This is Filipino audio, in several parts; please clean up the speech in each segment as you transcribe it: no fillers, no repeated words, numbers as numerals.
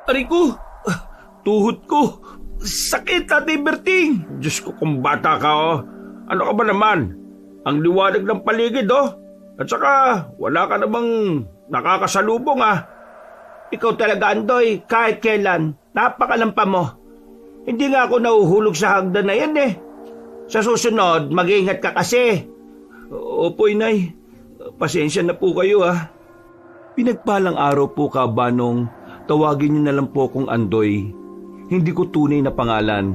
Aray ko! Tuhod ko! Sakit, Ate Berting! Diyos ko, kung bata ka, oh. Ano ka ba naman? Ang liwanag ng paligid, oh. At saka, wala ka namang nakakasalubong, ah. Ikaw talaga, Andoy, kahit kailan, napakalampa mo. Hindi nga ako nahuhulog sa hagdan na yan, eh. Sa susunod, mag-iingat ka kasi. Opo, Inay. Pasensya na po kayo, ah. Pinagpalang araw po, Kabanong. Tawagin niyo na lang po kong Andoy. Hindi ko tunay na pangalan.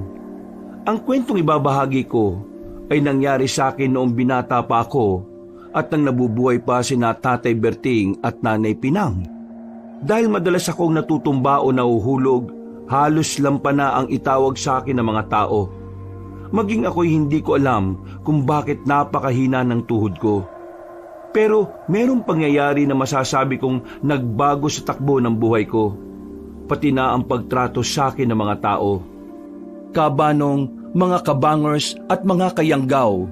Ang kwentong ibabahagi ko ay nangyari sa akin noong binata pa ako at nang nabubuhay pa sina Tatay Berting at Nanay Pinang. Dahil madalas akong natutumba o nahuhulog, halos lampa na ang itawag sa akin ng mga tao. Maging ako'y hindi ko alam kung bakit napakahina ng tuhod ko. Pero merong pangyayari na masasabi kong nagbago sa takbo ng buhay ko. Pati na ang pagtrato sa akin ng mga tao. Kabanong, mga kabangers at mga kayanggaw,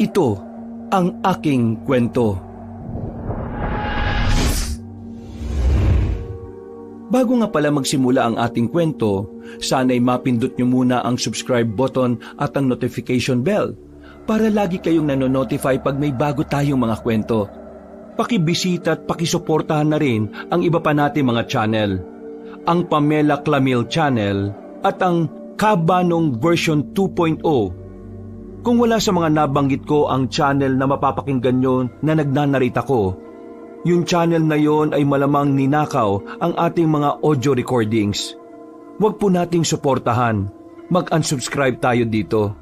ito ang aking kwento. Bago nga pala magsimula ang ating kwento, sana'y mapindot nyo muna ang subscribe button at ang notification bell para lagi kayong nanonotify pag may bago tayong mga kwento. Pakibisita at pakisuportahan na rin ang iba pa nating mga channel. Ang Pamela Clamil Channel at ang Kabanong version 2.0. Kung wala sa mga nabanggit ko ang channel na mapapakinggan nyo na nagnanarita ko, yung channel na yon ay malamang ninakaw ang ating mga audio recordings. Huwag po nating suportahan. Mag-unsubscribe tayo dito.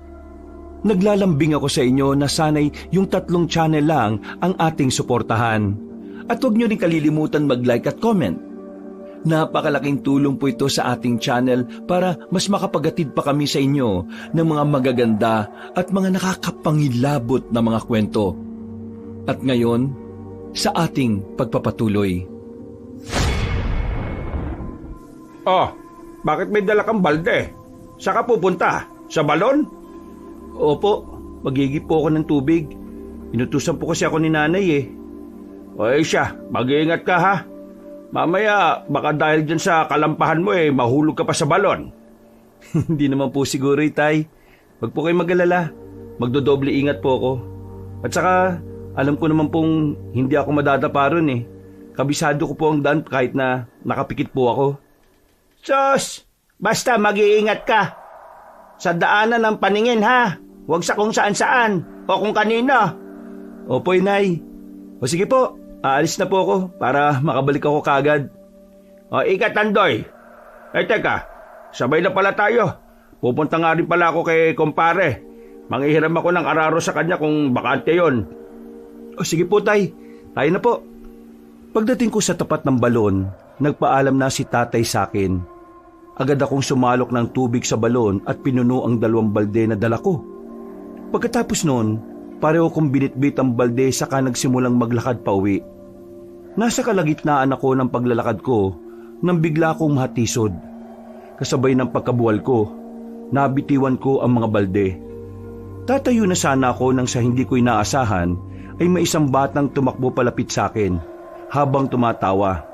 Naglalambing ako sa inyo na sanay yung 3 channel lang ang ating suportahan. At huwag nyo rin kalilimutan mag-like at comment. Napakalaking tulong po ito sa ating channel para mas makapagatid pa kami sa inyo ng mga magaganda at mga nakakapangilabot na mga kwento. At ngayon, sa ating pagpapatuloy. Oh, bakit may dala kang balde? Saan ka pupunta? Sa balon? Opo, magigip po ako ng tubig. Inutusan po kasi ako ni nanay eh. Oy siya, mag-iingat ka ha. Mamaya, baka dahil dyan sa kalampahan mo mahulog ka pa sa balon. Hindi naman po siguro, Tay. Huwag po kayong mag-alala. Magdodoble ingat po ako. At saka, alam ko naman pong hindi ako madadapa ron eh. Kabisado ko po ang daan kahit na nakapikit po ako. Sos! Basta mag-iingat ka. Sa daanan ng paningin ha. Huwag sa kung saan-saan o kung kanino. Opo, Inay. O sige po. Aalis na po ako para makabalik ako kagad. O, ikat, Andoy. Teka, sabay na pala tayo. Pupunta nga rin pala ako kay kumpare. Manghihiram ako ng araro sa kanya kung bakante yon. O, sige po, Tay. Tayo na po. Pagdating ko sa tapat ng balon, nagpaalam na si Tatay sa akin. Agad akong sumalok ng tubig sa balon at pinuno ang 2 balde na dala ko. Pagkatapos noon, pareho kong binitbit ang balde saka nagsimulang maglakad pa uwi. Nasa kalagitnaan ako ng paglalakad ko nang bigla akong mahatisod. Kasabay ng pagkabuwal ko, nabitiwan ko ang mga balde. Tatayo na sana ako nang sa hindi ko inaasahan ay may isang batang tumakbo palapit sa akin habang tumatawa.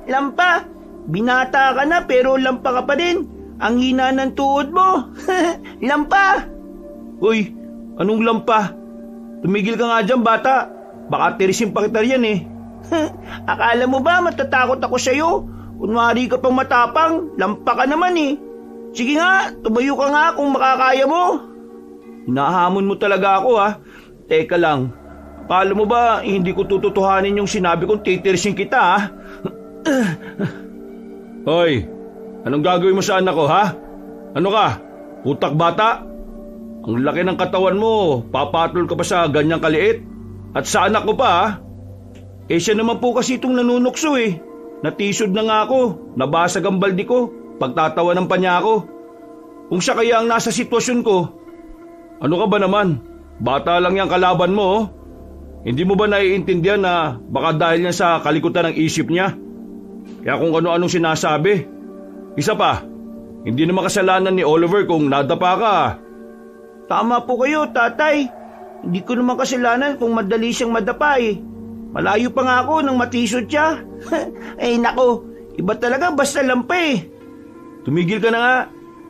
Lampa! Binata ka na pero lampa ka pa din. Ang hina ng tuhod mo. Lampa! Uy! Anong lampa? Tumigil ka nga dyan, bata. Baka tirisin pa kita yan eh. Akala mo ba matatakot ako sa'yo? Kunwari ka pang matapang, lampa ka naman eh. Sige nga, tumayo ka nga kung makakaya mo. Hinahamon mo talaga ako ha. Teka lang, akala mo ba hindi ko tututuhanin yung sinabi kong titirisin kita ha? Hoy, anong gagawin mo sa anak ko ha? Ano ka? Utak bata? Ang laki ng katawan mo, papatol ka pa sa ganyang kaliit? At sa anak ko pa ha? Siya naman po kasi itong nanunukso eh. Natisod na nga ako, nabasag ang baldi ko, pagtatawanan pa niya ako. Kung siya kaya ang nasa sitwasyon ko, ano ka ba naman? Bata lang yung kalaban mo oh. Hindi mo ba naiintindihan na baka dahil yan sa kalikutan ng isip niya? Kaya kung ano-anong sinasabi. Isa pa, hindi naman kasalanan ni Oliver kung nadapa ka. Tama po kayo, tatay. Hindi ko naman kasalanan kung madali siyang madapa eh. Malayo pa nga ako nang matisod siya. Nako, Iba talaga basta lampa eh. Tumigil ka na nga.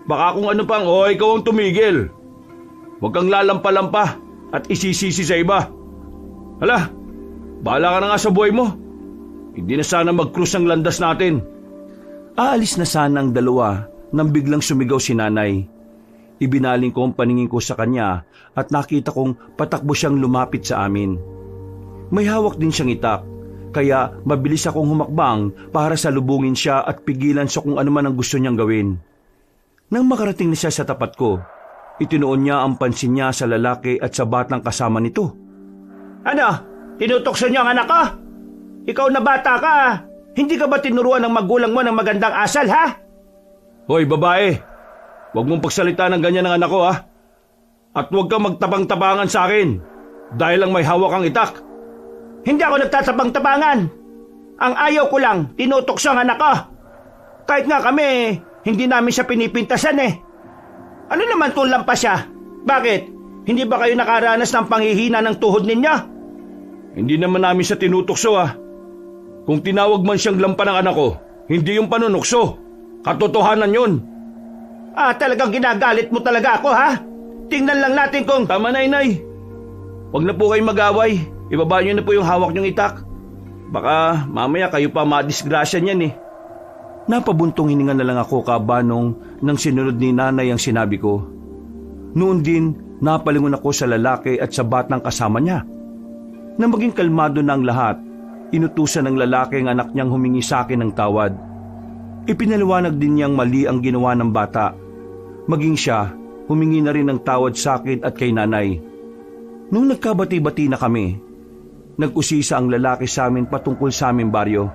Baka kung ano pang, ikaw ang tumigil. Huwag kang lalampa-lampa at isisisi sa iba. Hala, bahala ka na nga sa buhay mo. Hindi na sana mag-cruise ang landas natin. Aalis na sana ang dalawa nang biglang sumigaw si nanay. Ibinaling ko ang paningin ko sa kanya at nakita kong patakbo siyang lumapit sa amin. May hawak din siyang itak, kaya mabilis akong humakbang para salubungin siya at pigilan sa kung ano man ang gusto niyang gawin. Nang makarating na siya sa tapat ko, itinuon niya ang pansin niya sa lalaki at sa batang kasama nito. Ano? Tinutokso niyo ang anak ko? Ikaw na bata ka, hindi ka ba tinuruan ng magulang mo ng magandang asal, ha? Hoy, babae, huwag mong pagsalita ng ganyan ng anak ko, ha? At huwag kang magtabang-tabangan sa akin dahil lang may hawak kang itak. Hindi ako nagtatabang-tabangan. Ang ayaw ko lang, tinutokso ang anak ko. Kahit nga kami, hindi namin siya pinipintasan eh. Ano naman kung lampas siya? Bakit? Hindi ba kayo nakaranas ng panghihina ng tuhod ninyo? Hindi naman namin siya tinutokso, ha? Kung tinawag man siyang lampa ng anak ko, hindi yung panunukso. Katotohanan yun. Talagang ginagalit mo talaga ako, ha? Tingnan lang natin kung... Tama na, inay. Huwag na po kayong mag-away. Ibaba niyo na po yung hawak niyong itak. Baka mamaya kayo pa madisgrasya niyan eh. Napabuntong hininga na lang ako kabanong nang sinunod ni nanay ang sinabi ko. Noon din, napalingon ako sa lalaki at sa batang kasama niya. Nang maging kalmado na ang lahat, inutusan ng lalaki ang anak niyang humingi sa akin ng tawad. Ipinaliwanag din niyang mali ang ginawa ng bata. Maging siya, humingi na rin ng tawad sa akin at kay nanay. Nung nagkabati-bati na kami, nag-usisa ang lalaki sa amin patungkol sa aming baryo.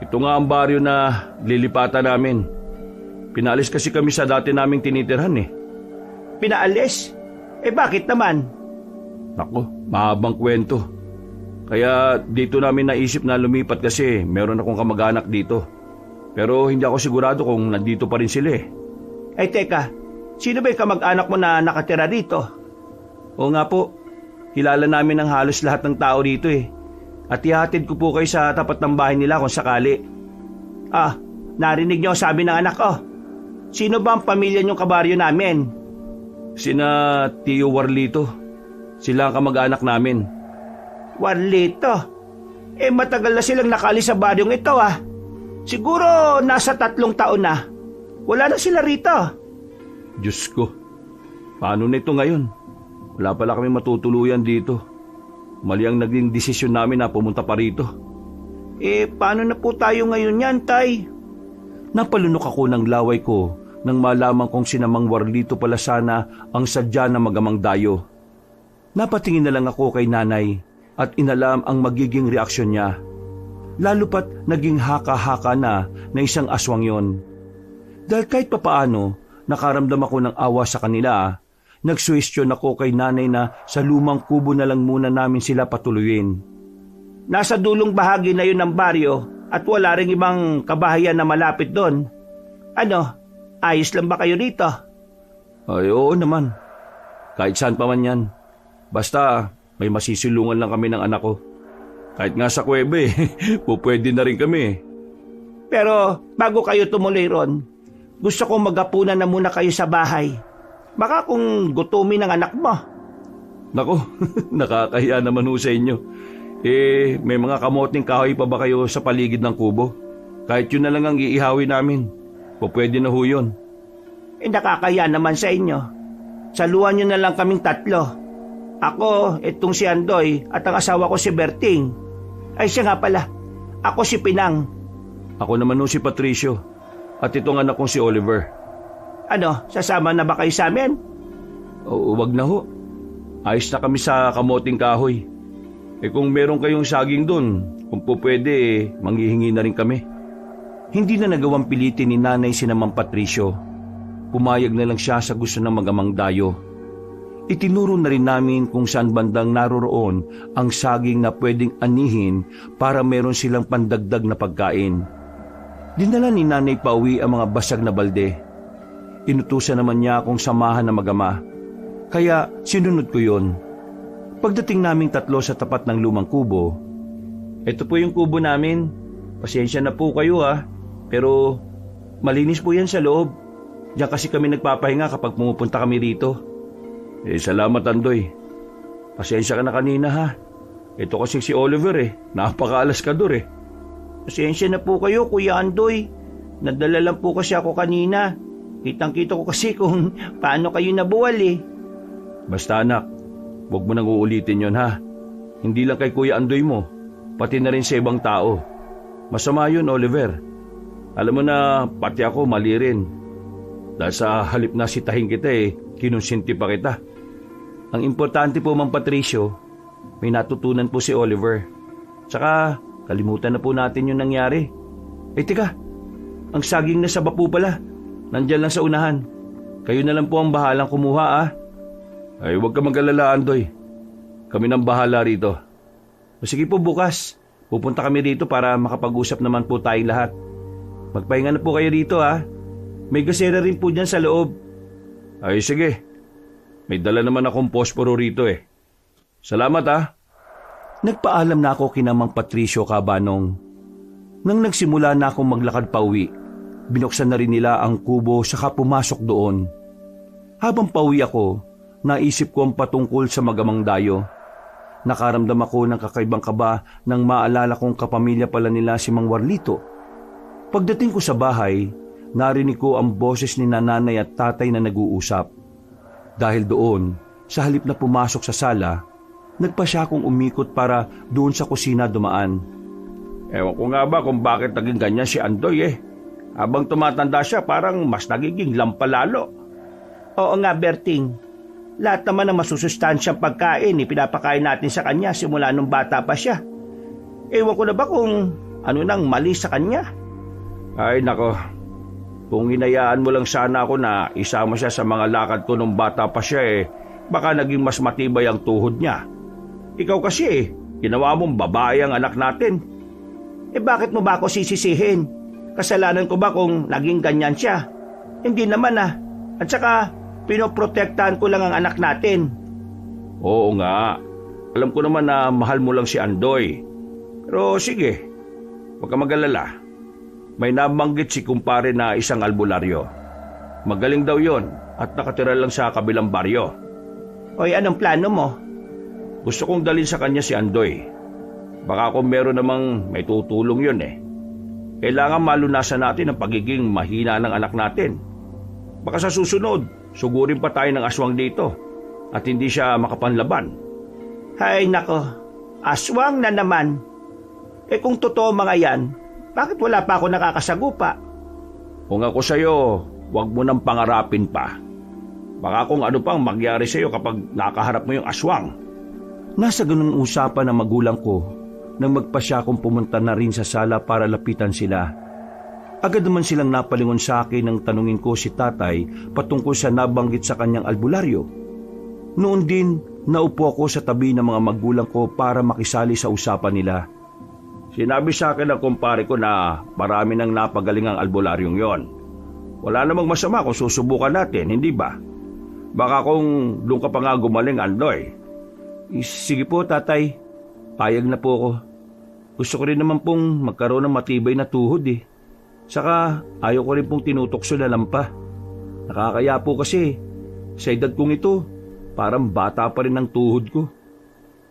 Ito nga ang baryo na lilipatan namin. Pinaalis kasi kami sa dati naming tinitirhan eh. Pinaalis? Bakit naman? Naku, mahabang kwento. Kaya dito namin naisip na lumipat kasi meron akong kamag-anak dito. Pero hindi ako sigurado kung nandito pa rin sila eh. Teka, sino ba yung kamag-anak mo na nakatira dito? Oo nga po, kilala namin ang halos lahat ng tao dito eh. At ihatid ko po kayo sa tapat ng bahay nila kung sakali. Narinig niyo sabi ng anak ko. Sino ba ang pamilya niyong kabaryo namin? Sina Tio Warlito. Sila ang kamag-anak namin. Warlito? Matagal na silang nakalis sa baryong ito ah. Siguro nasa 3 taon na. Wala na sila rito. Diyos ko, paano nito ngayon? Wala pala kami matutuluyan dito. Mali ang naging desisyon namin na pumunta pa rito. Paano na po tayo ngayon yan, Tay? Napalunok ako ng laway ko nang malaman kong sinamang Warlito pala sana ang sadya na magamang dayo. Napatingin na lang ako kay nanay at inalam ang magiging reaksyon niya. Lalo pat naging haka-haka na isang aswang yon. Dahil kahit papaano, nakaramdam ako ng awa sa kanila. Nagsuwestyon ako kay nanay na sa lumang kubo na lang muna namin sila patuluyin. Nasa dulong bahagi na yun ng baryo at wala ring ibang kabahayan na malapit doon. Ano, ayos lang ba kayo dito? Ay, oo naman. Kahit saan pa man yan. Basta may masisilungan lang kami ng anak ko. Kahit nga sa kuwebe, pupwede na rin kami. Pero bago kayo tumuloy ron, gusto kong magapunan na muna kayo sa bahay. Baka kung gutumin ng anak mo. Nako, nakakahiya naman ho sa inyo. May mga kamoting kahoy pa ba kayo sa paligid ng kubo? Kahit yun na lang ang iihawi namin. Pwede na ho yun. Nakakahiya naman sa inyo. Saluhan nyo na lang kaming 3. Ako, itong si Andoy at ang asawa ko si Berting. Ay siya nga pala, ako si Pinang. Ako naman ho si Patricio. At itong anak kong si Oliver. Ano, sasama na ba kayo sa amin? Wag na ho. Ayos na kami sa kamoting kahoy. Kung meron kayong saging dun, kung po pwede, manghihingi na rin kami. Hindi na nagawang pilitin ni nanay si Mang Patricio. Pumayag na lang siya sa gusto ng magamang dayo. Itinuro na rin namin kung saan bandang naroroon ang saging na pwedeng anihin para meron silang pandagdag na pagkain. Dinala ni nanay pauwi ang mga basag na balde. Inutusan naman niya akong samahan na magama. Kaya sinunod ko yon. Pagdating naming 3 sa tapat ng lumang kubo, ito po yung kubo namin. Pasensya na po kayo ha. Pero malinis po yan sa loob. Diyan kasi kami nagpapahinga kapag pumupunta kami rito. Salamat Andoy. Pasensya ka na kanina ha. Ito kasi si Oliver napaka-alaskador Pasensya na po kayo, Kuya Andoy. Nadala lang po kasi ako kanina. Kitang-kita ko kasi kung paano kayo nabuwal Basta anak, huwag mo nang uulitin yon ha. Hindi lang kay Kuya Andoy mo, pati na rin sa ibang tao. Masama yun, Oliver. Alam mo na pati ako mali rin. Dahil sa halip na sitahin kita kinonsinti pa kita. Ang importante po, Mang Patricio, may natutunan po si Oliver. Tsaka kalimutan na po natin yung nangyari. Teka, ang saging na saba po pala. Nandyan lang sa unahan. Kayo na lang po ang bahalang kumuha huwag ka mag-alala Andoy. Kami nang bahala rito. Sige po bukas. Pupunta kami rito para makapag-usap naman po tayong lahat. Magpahinga na po kayo rito May gasera rin po dyan sa loob. Sige. May dala naman akong posporo rito Salamat Nagpaalam na ako kina Mang Patricio Cabanong. Nang nagsimula na akong maglakad pauwi, binuksan na rin nila ang kubo saka pumasok doon. Habang pauwi ako, naisip ko ang patungkol sa Magamang Dayo. Nakaramdam ako ng kakaibang kaba nang maalala kong kapamilya pala nila si Mang Warlito. Pagdating ko sa bahay, narinig ko ang boses ni nanay at tatay na nag-uusap. Dahil doon, sa halip na pumasok sa sala, nagpa siya akong umikot para doon sa kusina dumaan. Ewan ko nga ba kung bakit naging ganyan si Andoy Habang tumatanda siya, parang mas nagiging lampalalo. Oo nga, Berting. Lahat naman ng masusustansyang pagkain pinapakain natin sa kanya simula nung bata pa siya. Ewan ko na ba kung ano nang mali sa kanya? Ay nako, kung hinayaan mo lang sana ako na isama siya sa mga lakad ko nung bata pa siya baka naging mas matibay ang tuhod niya. Ikaw kasi ginawa mong babae ang anak natin. Bakit mo ba ako sisisihin? Kasalanan ko ba kung naging ganyan siya? Hindi naman At saka, pinoprotektahan ko lang ang anak natin. Oo nga. Alam ko naman na mahal mo lang si Andoy. Pero sige, huwag ka mag-alala. May nabanggit si kumpare na isang albularyo. Magaling daw yon at nakatira lang sa kabilang baryo. Oy, anong plano mo? Gusto kong dalhin sa kanya si Andoy. Baka kung meron namang may tutulong yun Kailangan malunasan natin ang pagiging mahina ng anak natin. Baka sa susunod, sugurin pa tayo ng aswang dito at hindi siya makapanlaban. Hay nako, aswang na naman. Kung totoo mga yan, bakit wala pa ako nakakasagupa? Kung ako sa'yo, huwag mo nang pangarapin pa. Baka kung ano pang mangyari sa'yo kapag nakaharap mo yung aswang. Nasa ganung usapan ng magulang ko nang magpasya akong pumunta na rin sa sala para lapitan sila. Agad naman silang napalingon sa akin nang tanungin ko si tatay patungkol sa nabanggit sa kanyang albularyo. Noon din, naupo ako sa tabi ng mga magulang ko para makisali sa usapan nila. Sinabi sa akin ng kumpare ko na marami nang napagaling ang albularyong yon. Wala namang masama kung susubukan natin, hindi ba? Baka kung doon ka pa nga gumaling, Andoy. Sige po, tatay. Payag na po ako. Gusto ko rin naman pong magkaroon ng matibay na tuhod Saka ayaw ko rin pong tinutokso na lampa. Nakakaya po kasi, sa edad kong ito, parang bata pa rin ang tuhod ko.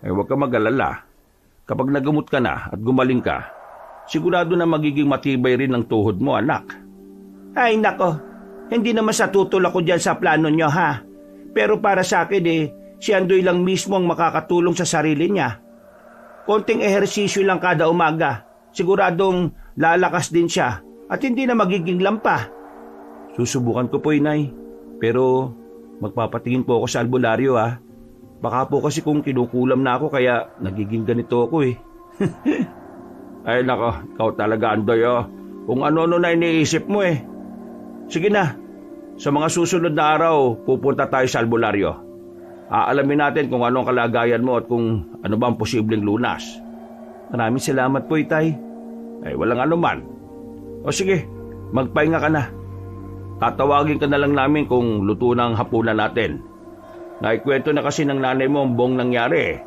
Huwag ka mag-alala. Kapag nagamot ka na at gumaling ka, sigurado na magiging matibay rin ang tuhod mo, anak. Ay nako, hindi naman sa tutol ako dyan sa plano nyo Pero para sa akin si Andoy lang mismo ang makakatulong sa sarili niya. Konting ehersisyo lang kada umaga, siguradong lalakas din siya at hindi na magiging lampa. Susubukan ko po, Inay. Pero magpapatingin po ako sa albularyo Baka po kasi kung kinukulam na ako kaya nagiging ganito ako Ay nako, ikaw talaga Andoy Kung ano-ano na iniisip mo Sige na, sa mga susunod na araw pupunta tayo sa albularyo. Aalamin natin kung anong kalagayan mo at kung ano ba ang posibleng lunas. Maraming salamat po, Itay. Walang anuman. O sige, magpahinga ka na. Tatawagin ka na lang namin kung luto na ang hapunan natin. Naikwento na kasi ng nanay mo ang buong nangyari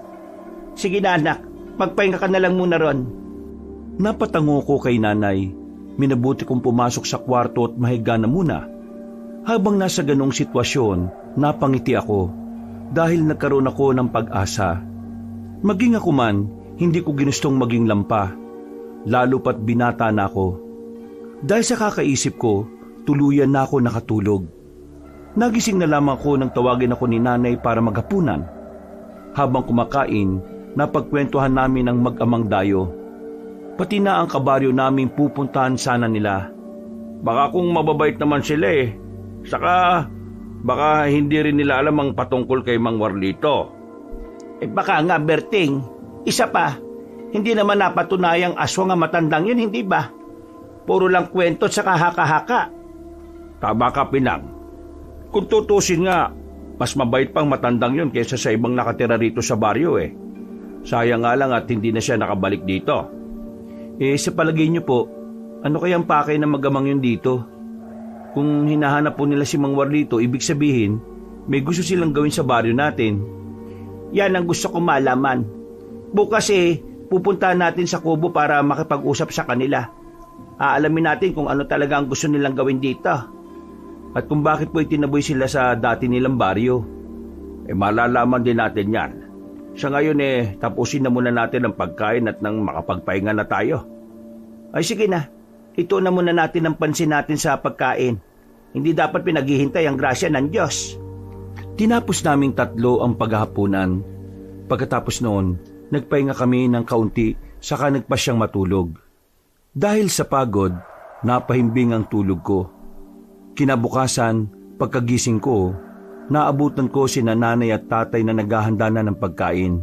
Sige na anak, magpahinga ka na lang muna ron. Napatango ko kay nanay minabuti kong pumasok sa kwarto at mahiga na muna. Habang nasa ganong sitwasyon, napangiti ako dahil nagkaroon ako ng pag-asa. Maging ako man, hindi ko ginustong maging lampa, lalo pat binata na ako. Dahil sa kakaisip ko, tuluyan na ako nakatulog. Nagising na lamang ko nang tawagin ako ni nanay para maghapunan. Habang kumakain, napagkwentuhan namin ang mag-amang dayo. Pati na ang kabaryo naming pupuntahan sana nila. Baka kung mababait naman sila Saka baka hindi rin nila alam ang patungkol kay Mang Warlito. Baka nga, Berting. Isa pa, hindi naman napatunayang aswang ang matandang yun, hindi ba? Puro lang kwento at saka haka-haka. Tama ka, Pinang. Kung tutusin nga, mas mabait pang matandang yun kaysa sa ibang nakatira rito sa baryo Sayang nga lang at hindi na siya nakabalik dito. Sa palagay niyo po, ano kayang pakay na magamang yun dito? Kung hinahanap po nila si Mang Warlito, ibig sabihin, may gusto silang gawin sa baryo natin. Yan ang gusto ko malaman. Bukas pupuntahan natin sa kubo para makipag-usap sa kanila. Aalamin natin kung ano talaga ang gusto nilang gawin dito. At kung bakit po itinaboy sila sa dati nilang baryo. Malalaman din natin yan. Sa ngayon tapusin na muna natin ang pagkain at nang makapagpahinga na tayo. Ay sige na, ito na muna natin ang pansin natin sa pagkain. Hindi dapat pinaghihintay ang grasya ng Diyos. Tinapos naming tatlo ang paghahapunan. Pagkatapos noon, nagpahinga kami ng kaunti saka nagpasyang matulog. Dahil sa pagod, napahimbing ang tulog ko. Kinabukasan, pagkagising ko, naabutan ko si nanay at tatay na naghahanda na ng pagkain.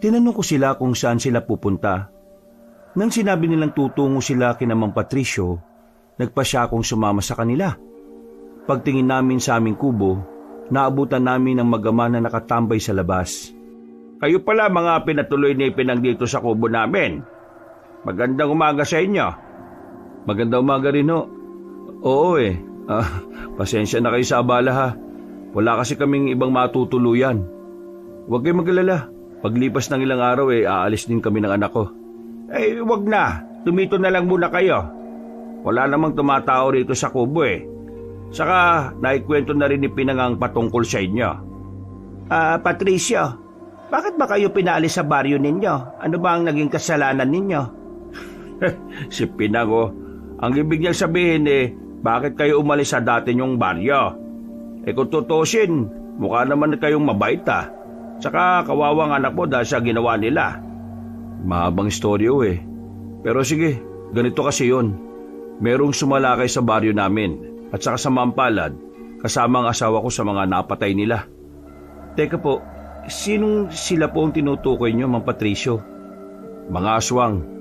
Tinanong ko sila kung saan sila pupunta. Nang sinabi nilang tutungo sila kina Mang Patricio, nagpasya akong sumama sa kanila. Pagtingin namin sa aming kubo, naabutan namin ang mag-ama na nakatambay sa labas. Kayo pala mga pinatuloy ni Pinang dito sa kubo namin. Magandang umaga sa inyo. Magandang umaga rin ho. Oo pasensya na kayo sa abala ha. Wala kasi kaming ibang matutuluyan. Huwag kayong mag-alala. Paglipas ng ilang araw aalis din kami ng anak ko. Wag na. Tumito na lang muna kayo. Wala namang tumatao rito sa kubo Saka naikwento na rin ni Pinang ang patungkol sa inyo. Patricio, bakit ba kayo pinaalis sa baryo ninyo? Ano ba ang naging kasalanan ninyo? Si Pinang ang ibig niyang sabihin bakit kayo umalis sa dati niyong baryo? Kung tutusin, mukha naman kayong mabait Saka kawawang anak mo dahil sa ginawa nila. Mahabang istoryo Pero sige, ganito kasi yun. Merong sumalakay sa baryo namin at saka sa Mampalad, kasama ang asawa ko sa mga napatay nila. Teka po, sinong sila po ang tinutukoy niyo, Mang Patricio? Mga aswang.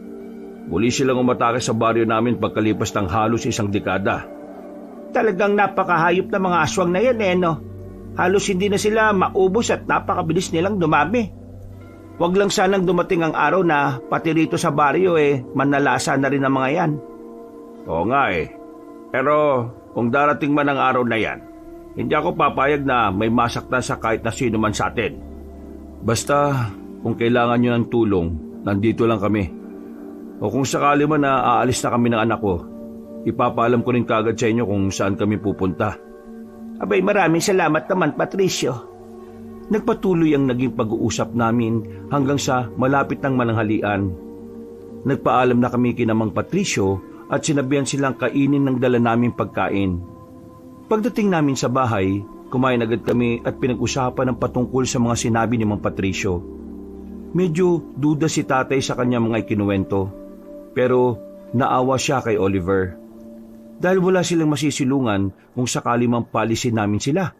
Muli silang umatake sa baryo namin pagkalipas ng halos isang dekada. Talagang napakahayop na mga aswang na yan no? Halos hindi na sila maubos at napakabilis nilang dumami. Huwag lang sanang dumating ang araw na pati rito sa baryo manalasa na rin ang mga yan. Oo nga Pero kung darating man ang araw na yan, hindi ako papayag na may masaktan sa kahit na sino man sa atin. Basta kung kailangan nyo ng tulong, nandito lang kami. O kung sakali man na aalis na kami ng anak ko, ipapaalam ko rin kagad sa inyo kung saan kami pupunta. Abay, maraming salamat naman, Patricio. Nagpatuloy ang naging pag-uusap namin hanggang sa malapit ng mananghalian. Nagpaalam na kami kina Mang Patricio at sinabihan silang kainin ng dala naming pagkain. Pagdating namin sa bahay, kumain agad kami at pinag-usapan ng patungkol sa mga sinabi ni Mang Patricio. Medyo duda si tatay sa kanya mga ikinuwento, pero naawa siya kay Oliver. Dahil wala silang masisilungan kung sakali mang palisin namin sila.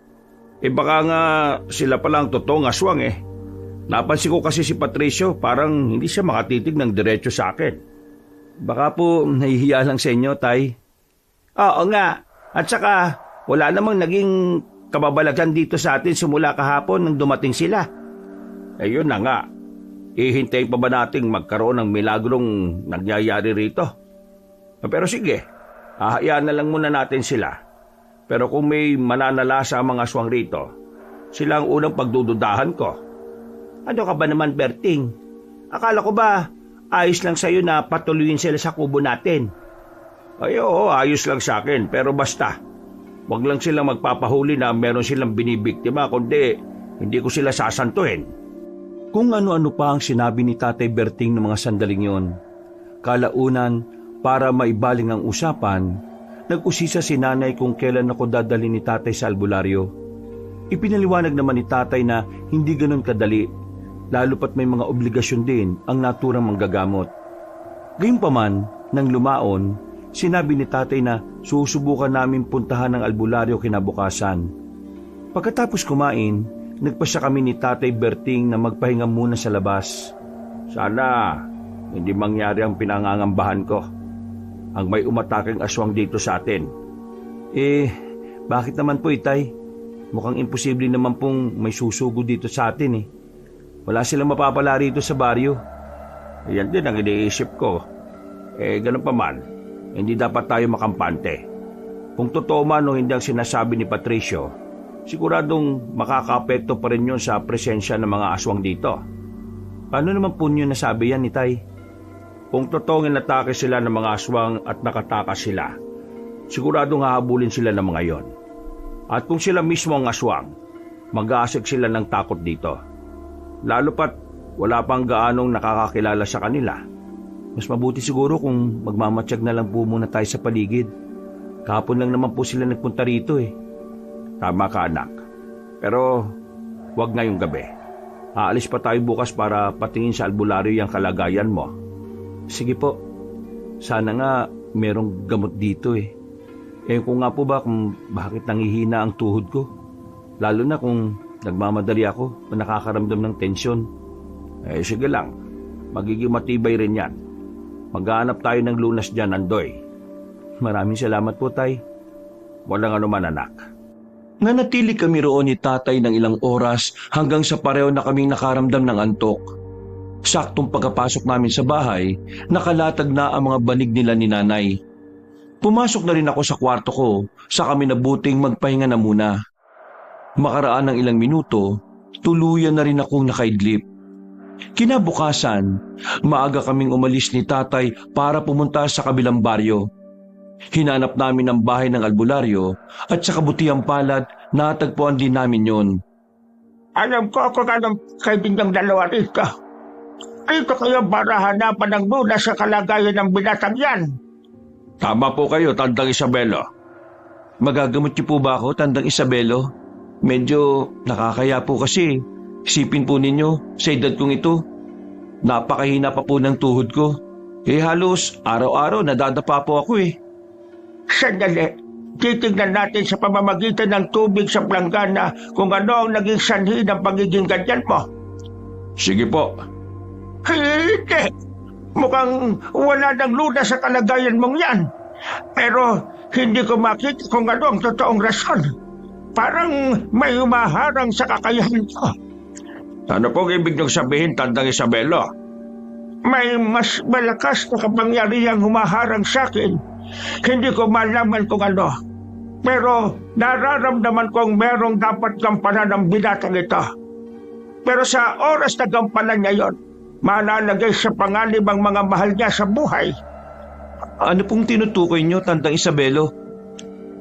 Baka nga sila pala ang totoong aswang Napansin ko kasi si Patricio parang hindi siya makatitig ng diretso sa akin. Baka po nahihiya lang sa inyo, Tay. Oo nga. At saka wala namang naging kababalagan dito sa atin simula kahapon nang dumating sila. Yun na nga. Ihintayin pa ba nating magkaroon ng milagrong nangyayari rito? Pero sige, hahayaan na lang muna natin sila. Pero kung may mananalasa ang mga aswang rito, sila ang unang pagdududahan ko. Ano ka ba naman, Berting? Akala ko ba ayos lang sa'yo na patuloyin sila sa kubo natin? Ay oo, ayos lang sa akin, pero basta. Wag lang silang magpapahuli na meron silang binibiktima, kundi hindi ko sila sasantuhin. Kung ano-ano pa ang sinabi ni Tatay Berting ng mga sandaling yon. Kalaunan, para maibaling ang usapan, nag-usisa si nanay kung kailan ako dadalhin ni tatay sa albularyo. Ipinaliwanag naman ni tatay na hindi ganun kadali, lalo pat may mga obligasyon din ang naturang manggagamot. Gayunpaman, nang lumaon, sinabi ni tatay na susubukan namin puntahan ang albularyo kinabukasan. Pagkatapos kumain, nagpasya kami ni Tatay Berting na magpahinga muna sa labas. Sana hindi mangyari ang pinangangambahan ko. Ang may umataking aswang dito sa atin. Bakit naman po, Itay? Mukhang imposible naman pong may susugo dito sa atin eh. Wala silang mapapala rito sa baryo. Yan din ang iniisip ko. Ganun pa man, hindi dapat tayo makampante. Kung totoo man o hindi ang sinasabi ni Patricio, siguradong makakaapekto pa rin yun sa presensya ng mga aswang dito. Paano naman po niyo nasabi yan, Itay? Kung totoong inatake sila ng mga aswang at nakatakas sila, siguradong hahabulin sila ng mga yon. At kung sila mismo ang aswang, mag-aasig sila ng takot dito. Lalo pat wala pang gaanong nakakakilala sa kanila. Mas mabuti siguro kung magmamatsyag na lang po muna tayo sa paligid. Kahapon lang naman po sila nagpunta rito eh. Tama ka, anak. Pero wag ngayong gabi. Aalis pa tayo bukas para patingin sa albularyo yung kalagayan mo. Sige po. Sana nga merong gamot dito eh. Kung nga po ba kung bakit nangihina ang tuhod ko. Lalo na kung nagmamadali ako o nakakaramdam ng tensyon. Sige lang. Magiging matibay rin yan. Maghanap tayo ng lunas dyan, Andoy. Maraming salamat po, Tay. Walang anuman, anak. Nanatili kami roon ni tatay ng ilang oras hanggang sa pareho na kaming nakaramdam ng antok. Saktong pagkapasok namin sa bahay, nakalatag na ang mga banig nila ni nanay. Pumasok na rin ako sa kwarto ko sa kami nabuting magpahinga na muna. Makaraan ng ilang minuto, tuluyan na rin akong nakaidlip. Kinabukasan, maaga kaming umalis ni tatay para pumunta sa kabilang baryo. Hinanap namin ang bahay ng albularyo at sa kabutihang palad natagpuan din namin yon. Alam ko kung anong kaibigang dalawa rito. Rito kayo para hanapan ng lunas sa kalagayan ng binatang yan. Tama po kayo, Tandang Isabelo. Magagamot niyo po ba ako, Tandang Isabelo? Medyo nakakaya po kasi. Isipin po ninyo, sa edad kong ito, napakahina pa po ng tuhod ko. Halos araw-araw nadadapa po ako eh. Sandali, titignan natin sa pamamagitan ng tubig sa planggana kung ano ang naging sanhi ng pagiging ganyan mo. Sige po. Hindi! Mukhang wala ng lunas sa kalagayan mong yan. Pero hindi ko makita kung ano ang totoong rason. Parang may humaharang sa kakayahan ko. Ano pong ibig niyong sabihin, Tandang Isabelo? May mas malakas na kapangyarihang humaharang sa akin. Hindi ko malaman kung ano. Pero nararamdaman kong merong dapat gampanan ng binatang ito. Pero sa oras na gampanan niya yon, malalagay sa panganib ang mga mahal niya sa buhay. Ano pong tinutukoy niyo, Tandang Isabelo?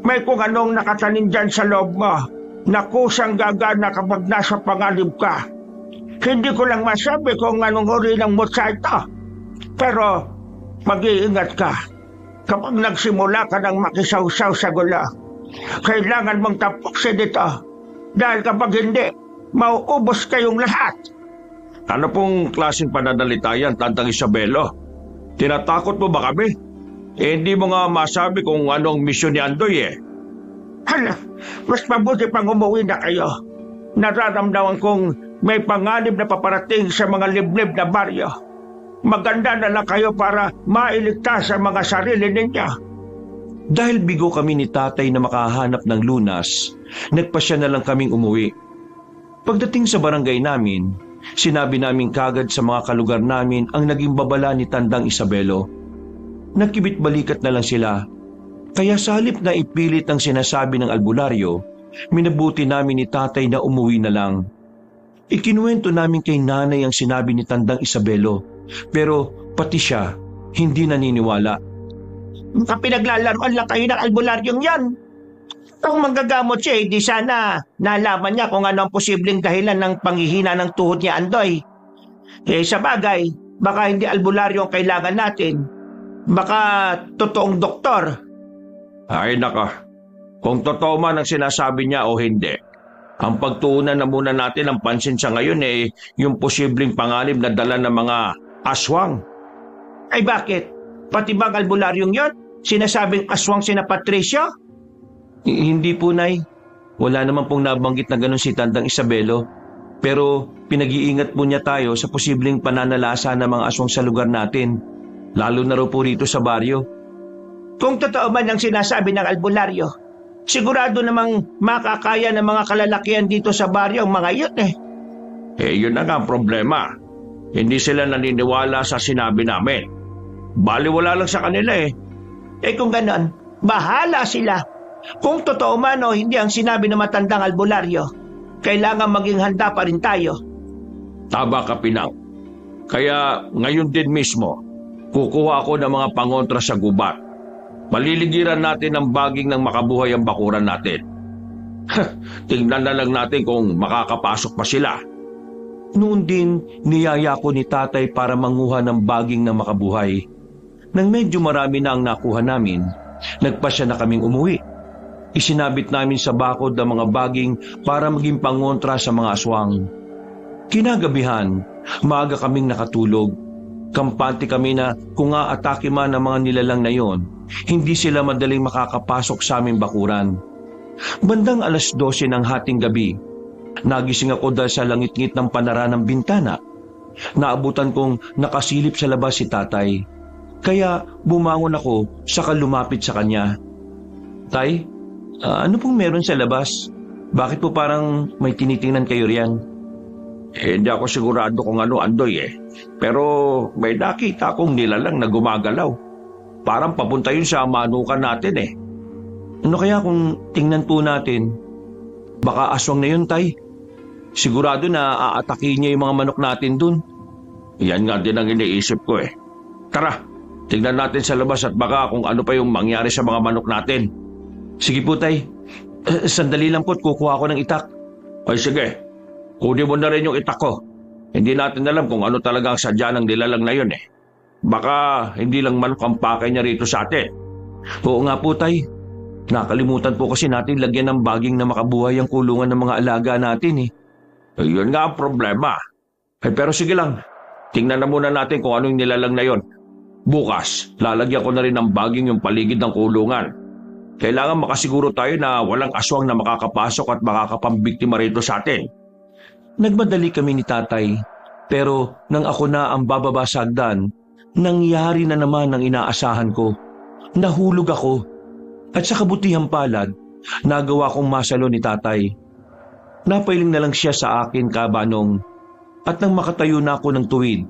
May kung anong nakatanim dyan sa loob mo na kusang gagana kapag nasa panganib ka. Hindi ko lang masabi kung anong uri ng mutsa ito. Pero mag-iingat ka. Kapag nagsimula ka ng makisawsaw sa gulo, kailangan mong tapusin ito. Dahil kapag hindi, mauubos kayong lahat. Ano pong klaseng pananalita yan, Tandang Isabelo? Tinatakot mo ba kami? Hindi mo nga masabi kung anong misyon ni Andoy eh. Hala, mas mabuti pang umuwi na kayo. Nararamdaman kong may panganib na paparating sa mga liblib na baryo. Maganda na lang kayo para mailigtas ang mga sarili ninyo. Dahil bigo kami ni tatay na makahanap ng lunas, nagpasya na lang kaming umuwi. Pagdating sa barangay namin, sinabi namin kagad sa mga kalugar namin ang naging babala ni Tandang Isabelo. Nagkibit-balikat na lang sila. Kaya sa halip na ipilit ang sinasabi ng albularyo, minabuti namin ni tatay na umuwi na lang. Ikinuwento namin kay nanay ang sinabi ni Tandang Isabelo, pero pati siya hindi naniniwala. Kapinaglalaroan lang kayo ng albularyong yan. Kung manggagamot siya, di sana nalaman niya kung ano ang posibleng dahilan ng panghihina ng tuhod niya, Andoy. Sa bagay, baka hindi albularyo ang kailangan natin. Baka totoong doktor. Ay naka, kung totoo man ang sinasabi niya o hindi, ang pagtuunan na muna natin ang pansin sa ngayon yung posibleng panganib na dala ng mga aswang. Ay bakit? Pati bang albularyong yon? Sinasabing aswang sina Patricio? Hindi po, Nay. Wala naman pong nabanggit na ganun si Tandang Isabelo. Pero pinag-iingat po niya tayo sa posibleng pananalasa ng mga aswang sa lugar natin. Lalo na raw po rito sa baryo. Kung totoo man ang sinasabi ng albularyo, sigurado namang makakaya ng mga kalalakihan dito sa baryo ang mga yun eh. Yun na nga ang problema. Hindi sila naniniwala sa sinabi namin. Baliwala lang sa kanila eh. Kung ganon, bahala sila. Kung totoo man o hindi ang sinabi ng matandang albularyo, kailangan maging handa pa rin tayo. Tama ka, Pinang. Kaya ngayon din mismo, kukuha ako ng mga pangontra sa gubat. Maliligiran natin ang baging ng makabuhay ang bakuran natin. Tingnan na lang natin kung makakapasok pa sila. Noon din, niyaya ko ni Tatay para manguha ng baging ng makabuhay. Nang medyo marami na ang nakuha namin, nagpasya na kaming umuwi. Isinabit namin sa bakod ang mga baging para maging pangontra sa mga aswang. Kinagabihan, maaga kaming nakatulog. Kampante kami na kung aatake man ang mga nilalang na yon, hindi sila madaling makakapasok sa aming bakuran. Bandang 12:00 ng hating gabi, nagising ako dahil sa langit-ngit ng panara ng bintana. Naabutan kong nakasilip sa labas si Tatay. Kaya bumangon ako saka lumapit sa kanya. Tay, ano pong meron sa labas? Bakit po parang may tinitingnan kayo riyan? Hindi ako sigurado kung ano, Andoy eh. Pero may nakita akong nilalang na gumagalaw. Parang papunta yun sa manukan natin eh. Ano kaya kung tingnan po natin? Baka aswang na yun, Tay. Sigurado na aatakin niya yung mga manok natin dun. Yan nga din ang iniisip ko eh. Tara, tingnan natin sa labas at baka kung ano pa yung mangyari sa mga manok natin. Sige po, Tay. Sandali lang po't kukuha ko ng itak. Ay sige, kunin mo na rin yung itak ko. Hindi natin alam kung ano talaga ang sadya ng nilalang na yun eh. Baka hindi lang manok ang pakay niya rito sa atin. Oo nga po, Tay. Nakalimutan po kasi natin lagyan ng baging na makabuhay ang kulungan ng mga alaga natin eh. Yun nga ang problema. Pero sige lang, tingnan na muna natin kung anong nilalang na yon. Bukas, lalagyan ko na rin ng baging yung paligid ng kulungan. Kailangan makasiguro tayo na walang aswang na makakapasok at makakapambiktima rito sa atin. Nagmadali kami ni Tatay, pero nang ako na ang bababa sa hagdan, nangyari na naman ang inaasahan ko. Nahulog ako, at sa kabutihang palad, nagawa kong masalo ni Tatay. Napailing na lang siya sa akin, Kabanong, at nang makatayo na ako ng tuwid,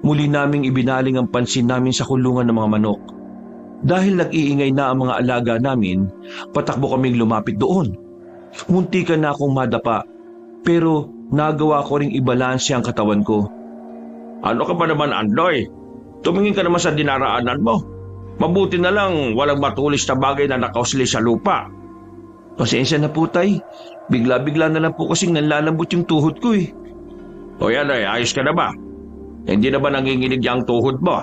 muli naming ibinaling ang pansin namin sa kulungan ng mga manok. Dahil nag-iingay na ang mga alaga namin, patakbo kaming lumapit doon. Muntikan na akong madapa, pero nagawa ko ring ibalanse ang katawan ko. Ano ka ba naman, Andoy? Tumingin ka naman sa dinaraanan mo. Mabuti na lang walang matulis na bagay na nakausli sa lupa. Pasensya na po, Tay. Bigla-bigla na lang po kasing nanlalambot yung tuhod ko eh. O yan ay, ayos ka na ba? Hindi na ba nanginginig yung tuhod mo?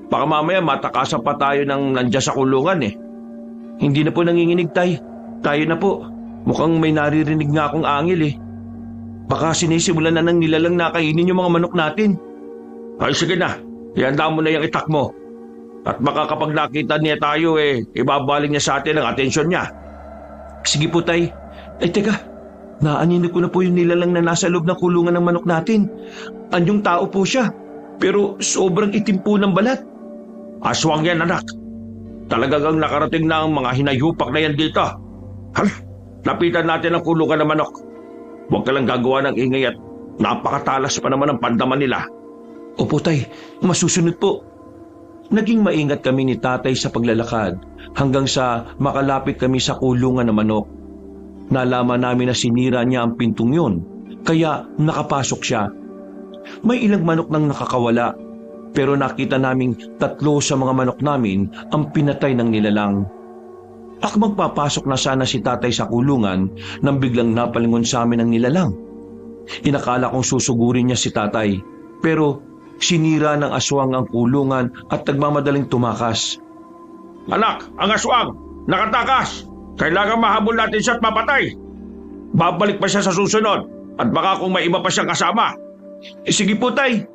Baka mamaya matakasan pa tayo ng nandiyan sa kulungan eh. Hindi na po nanginginig, Tay. Tayo na po. Mukhang may naririnig nga akong angil eh. Baka sinisimulan na ng nilalang nakainin yung mga manok natin. Ay sige na, ihanda mo na yung itak mo. At baka kapag nakita niya tayo ibabaling niya sa atin ang atensyon niya. Sige po, Tay. Teka, naaninig ko na po yung nilalang na nasa loob ng kulungan ng manok natin. Anyong tao po siya, pero sobrang itim po ng balat. Aswang yan, anak. Talagang nakarating na ang mga hinayupak na yan dito. Lapitan natin ang kulungan ng manok. Huwag ka lang gagawa ng ingay at napakatalas pa naman ang pandaman nila. Opo, Tay. Masusunod po. Naging maingat kami ni Tatay sa paglalakad hanggang sa makalapit kami sa kulungan ng manok. Nalaman namin na sinira niya ang pintong yun, kaya nakapasok siya. May ilang manok nang nakakawala, Pero nakita naming 3 sa mga manok namin ang pinatay ng nilalang. Akmang papasok na sana si tatay sa kulungan nang biglang napalingon sa amin ang nilalang. Inakala kong susugurin niya si tatay, pero sinira ng aswang ang kulungan at nagmamadaling tumakas. Anak, ang aswang! Nakatakas! Kailangan mahabol natin siya at mapatay! Babalik pa siya sa susunod at baka kung may iba pa siyang kasama. Sige po, tay.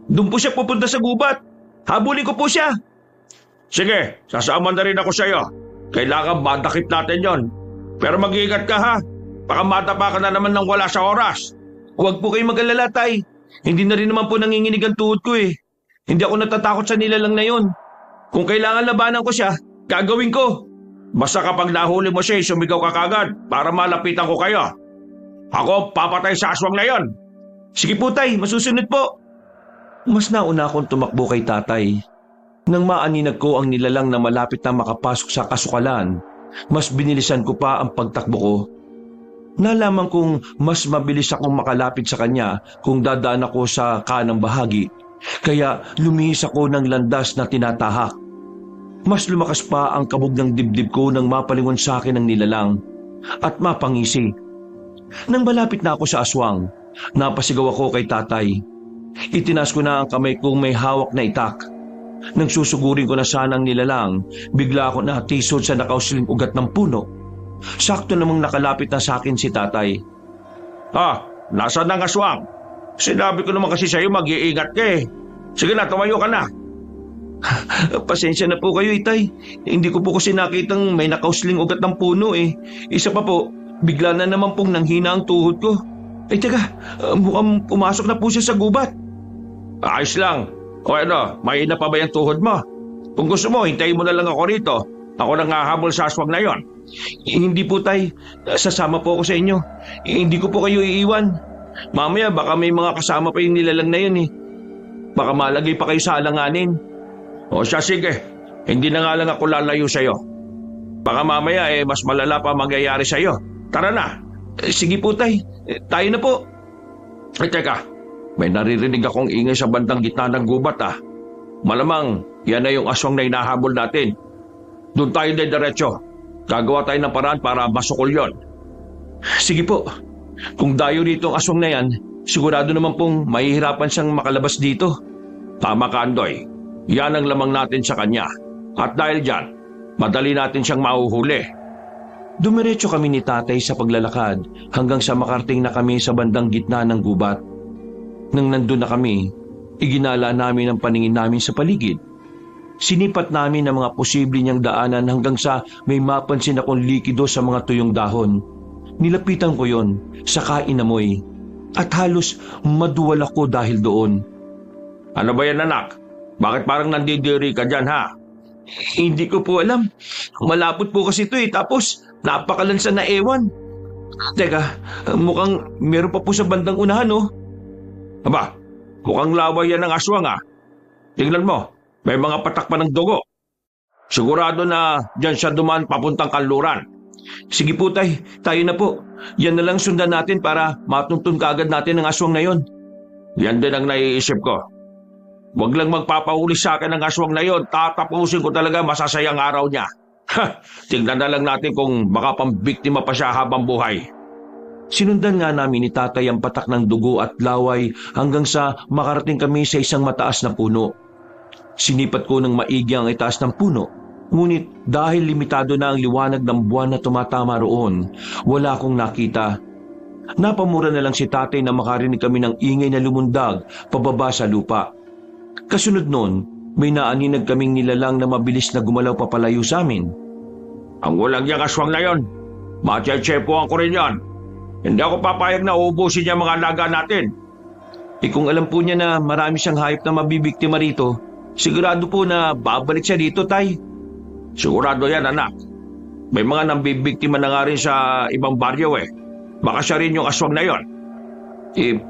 Doon po siya pupunta sa gubat. Habulin ko po siya. Sige, sasama na rin ako sa iyo. Kailangan madakip natin yon. Pero mag-iingat ka ha. Baka matapa ka na naman ng wala sa oras. Huwag po kayong mag-alala, tay. Hindi na rin naman po nanginginig ang tuhod ko eh. Hindi ako natatakot sa nilalang na yon. Kung kailangan labanan ko siya, gagawin ko. Basta kapag nahuli mo siya, sumigaw ka kagad para malapitan ko kayo. Ako papatay sa aswang na yon. Sige po, tay. Masusunod po. Mas nauna akong tumakbo kay tatay. Nang maaninag ko ang nilalang na malapit na makapasok sa kasukalan, mas binilisan ko pa ang pagtakbo ko. Nalaman kong mas mabilis akong makalapit sa kanya kung dadaan ako sa kanang bahagi, kaya lumihis ako ng landas na tinatahak. Mas lumakas pa ang kabog ng dibdib ko nang mapalingon sa akin ang nilalang at mapangisi. Nang malapit na ako sa aswang, napasigaw ako kay tatay. Itinaas ko na ang kamay kong may hawak na itak. Nang susugurin ko na sana ang nilalang, bigla ako natisod sa nakausling ugat ng puno. Sakto namang nakalapit na sa akin si tatay. Nasaan ang aswang? Sinabi ko naman kasi sa iyo mag-iingat ka eh. Sige na, tumayo ka na. Pasensya na po kayo, itay. Hindi ko po kasi nakitang may nakausling ugat ng puno eh. Isa pa po, bigla na naman pong nanghina ang tuhod ko. Ay teka, mukhang pumasok na po siya sa gubat. Ayos lang. O ano, mahina pa ba yung tuhod mo? Kung gusto mo, hintayin mo na lang ako rito. Ako nang hahabol sa aswang na yon. Hindi po, tay. Sasama po ako sa inyo. Hindi ko po kayo iiwan. Mamaya baka may mga kasama pa yung nilalang na yun eh. Baka malagay pa kayo sa alanganin. O siya, sige. Hindi na nga lang ako lalayo sa iyo. Baka mamaya mas malala pa mangyayari sa iyo. Tara na. Sige po, tay. Tayo na po. Teka, may naririnig akong ingay sa bandang gitna ng gubat ah. Malamang yan na yung aswang na hinahabol natin. Doon tayo na diretso. Gagawa tayo ng paraan para masukol yon. Sige po. Kung dayo rito ang aswang na yan, sigurado naman pong mahihirapan siyang makalabas dito. Tama ka, Andoy. Yan ang lamang natin sa kanya. At dahil dyan, madali natin siyang mahuhuli. Dumiretso kami ni tatay sa paglalakad hanggang sa makarating na kami sa bandang gitna ng gubat. Nang nandun na kami, iginala namin ang paningin namin sa paligid. Sinipat namin ang mga posible niyang daanan hanggang sa may mapansin akong likido sa mga tuyong dahon. Nilapitan ko yon, saka inamoy. At halos maduwal ako dahil doon. Ano ba yan, anak? Bakit parang nandidiri ka dyan, ha? Hindi ko po alam. Malapot po kasi ito eh. Tapos napakalansa na ewan. Teka, mukhang meron pa po sa bandang unahan oh. Aba, mukhang laway yan ng aswang ah. Tingnan mo, may mga patak pa ng dugo. Sigurado na dyan siya dumaan papuntang kanluran. Sige po, tay, tayo na po. Yan na lang sundan natin para matuntun kaagad natin ang aswang na yon. Yan din ang naiisip ko. Huwag lang magpapahuli sa akin ng aswang na yon. Tatapusin ko talaga masasayang araw niya. Tingnan na lang natin kung baka pambiktima pa siya habang buhay. Sinundan nga namin ni tatay ang patak ng dugo at laway hanggang sa makarating kami sa isang mataas na puno. Sinipat ko ng maigi ang itaas ng puno, ngunit dahil limitado na ang liwanag ng buwan na tumatama roon, wala akong nakita. Napamura na lang si tatay na makarinig kami ng ingay na lumundag pababa sa lupa. Kasunod nun, may naaninag kaming nilalang na mabilis na gumalaw papalayo sa amin. Ang walang yang aswang na yon, matiyatsepuan ko rin yan. Hindi ako papayag na uubusin niya mga alaga natin. Kung alam po niya na marami siyang hayop na mabibiktima rito, sigurado po na babalik siya dito, tay. Sigurado yan, anak. May mga nambibiktima na nga rin sa ibang baryo eh. Baka siya rin yung aswang na yon.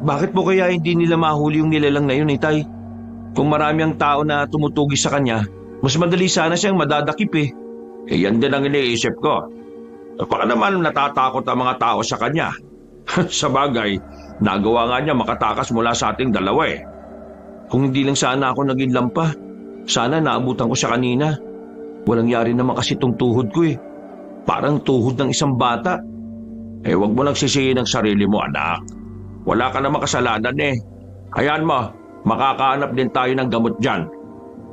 Bakit po kaya hindi nila mahuli yung nilalang na yun, tay? Kung marami ang tao na tumutugi sa kanya, mas madali sana siyang madadakip eh. Yan din ang iniisip ko. Baka naman natatakot ang mga tao sa kanya. Sa bagay, nagawa nga niya makatakas mula sa ating dalawa eh. Kung hindi lang sana ako naging lampa, sana naabutan ko siya kanina. Walang yari naman kasi itong tuhod ko eh. Parang tuhod ng isang bata. Huwag mo nagsisihin ang sarili mo, anak. Wala ka namang kasalanan eh. Hayaan mo, makakahanap din tayo ng gamot dyan.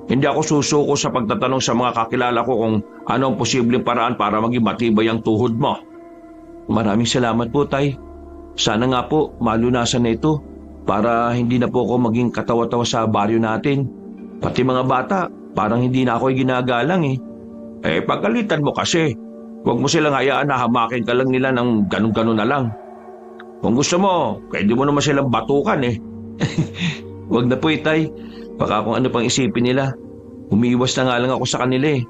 Hindi ako susuko sa pagtatanong sa mga kakilala ko kung ano ang posibleng paraan para maging matibay ang tuhod mo. Maraming salamat po, Tay. Sana nga po malunasan na ito para hindi na po ako maging katawa-tawa sa baryo natin. Pati mga bata, parang hindi na ako ginagalang eh. Pagalitan mo kasi. Huwag mo silang hayaan na hamakin ka lang nila ng ganun-ganun na lang. Kung gusto mo, pwede mo naman silang batukan eh. Huwag na po, Tay. Baka kung ano pang isipin nila. Umiiwas na nga lang ako sa kanila eh.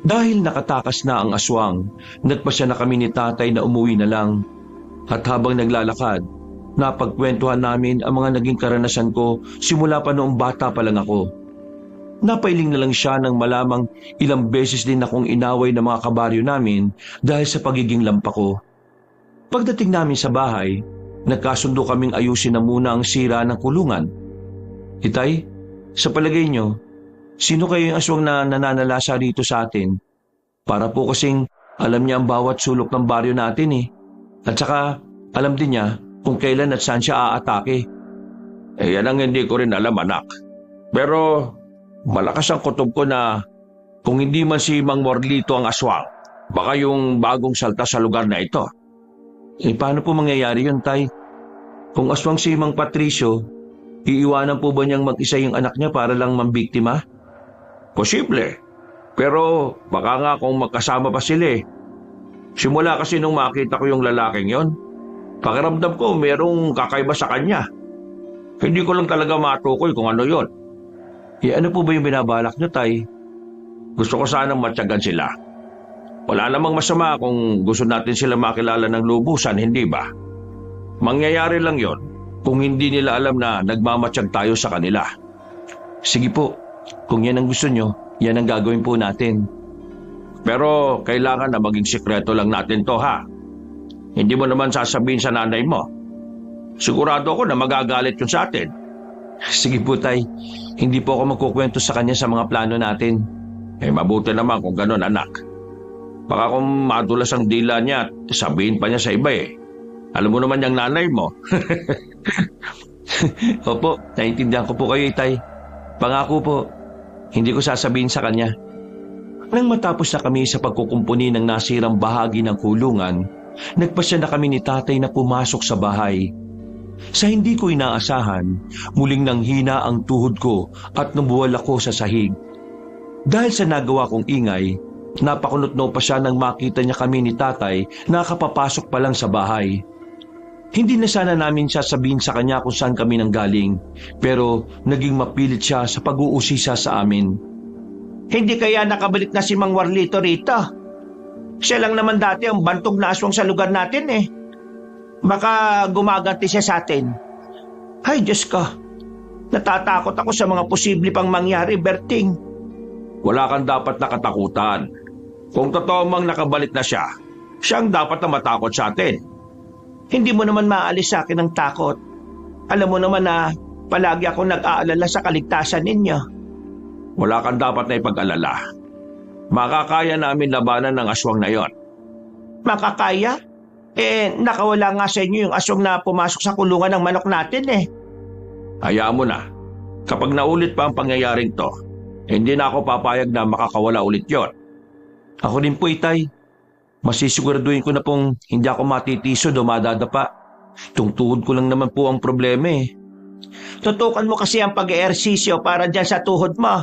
Dahil nakatakas na ang aswang, nagpasya na kami ni Tatay na umuwi na lang. At habang naglalakad, napagkwentuhan namin ang mga naging karanasan ko simula pa noong bata pa lang ako. Napailing na lang siya nang malamang ilang beses din akong inaway ng mga kabaryo namin dahil sa pagiging lampa ko. Pagdating namin sa bahay, nagkasundo kaming ayusin na muna ang sira ng kulungan. Itay, sa palagay nyo, sino kayo yung aswang na nananalasa rito sa atin? Para po kasing alam niya ang bawat sulok ng baryo natin eh. At saka alam din niya kung kailan at saan siya aatake. Yan ang hindi ko rin alam, anak. Pero malakas ang kutob ko na kung hindi man si Mang Morlito ang aswang, baka yung bagong salta sa lugar na ito. Paano po mangyayari yun, Tay? Kung aswang si Mang Patricio, iiwanan po ba niyang mag-isa yung anak niya para lang mambiktima? Posible. Pero baka nga kung magkasama pa sila eh. Simula kasi nung makita ko yung lalaking yon, pakiramdam ko merong kakaiba sa kanya. Hindi ko lang talaga matukoy kung ano yon. Ano po ba yung binabalak niyo, Tay? Gusto ko sanang matyagan sila. Wala namang masama kung gusto natin sila makilala ng lubusan, hindi ba? Mangyayari lang yon kung hindi nila alam na nagmamatsyag tayo sa kanila. Sige po, kung yan ang gusto nyo, yan ang gagawin po natin. Pero kailangan na maging sikreto lang natin to, ha? Hindi mo naman sasabihin sa nanay mo. Sigurado ako na magagalit yun sa atin. Sige po, Tay. Hindi po ako magkukwento sa kanya sa mga plano natin. Mabuti naman kung ganun, anak. Baka kung madulas ang dila niya at sabihin pa niya sa iba eh. Alam mo naman yung nanay mo. Opo, naiintindihan ko po kayo, Tay. Pangako po, hindi ko sasabihin sa kanya. Nang matapos na kami sa pagkukumpuni ng nasirang bahagi ng kulungan, nagpasya na kami ni Tatay na pumasok sa bahay. Sa hindi ko inaasahan, muling nanghina ang tuhod ko at nabuwal ako sa sahig. Dahil sa nagawa kong ingay, napakunotno pa siya nang makita niya kami ni Tatay na kapapasok pa lang sa bahay. Hindi na sana namin sasabihin sa kanya kung saan kami nanggaling, pero naging mapilit siya sa pag-uusisa sa amin. Hindi kaya nakabalik na si Mang Warlito rito? Siya lang naman dati ang bantog na aswang sa lugar natin eh. Baka gumaganti siya sa atin. Ay, Diyos ko. Natatakot ako sa mga posible pang mangyari, Berting. Wala kang dapat na katakutan. Kung totoo mang nakabalik na siya, siyang dapat na matakot sa atin. Hindi mo naman maalis sa akin ang takot. Alam mo naman na palagi ako nag-aalala sa kaligtasan ninyo. Wala kang dapat na ipag-alala. Makakaya namin labanan ng aswang na yon. Makakaya? Nakawala nga sa inyo yung aswang na pumasok sa kulungan ng manok natin eh. Hayaan mo na. Kapag naulit pa ang pangyayaring to, hindi na ako papayag na makakawala ulit yon. Ako din po, Itay. Masisiguraduhin ko na pong hindi ako matitisod o madadapa. Tungtuhod ko lang naman po ang problema eh. Tutukan mo kasi ang pag-eehersisyo para dyan sa tuhod mo.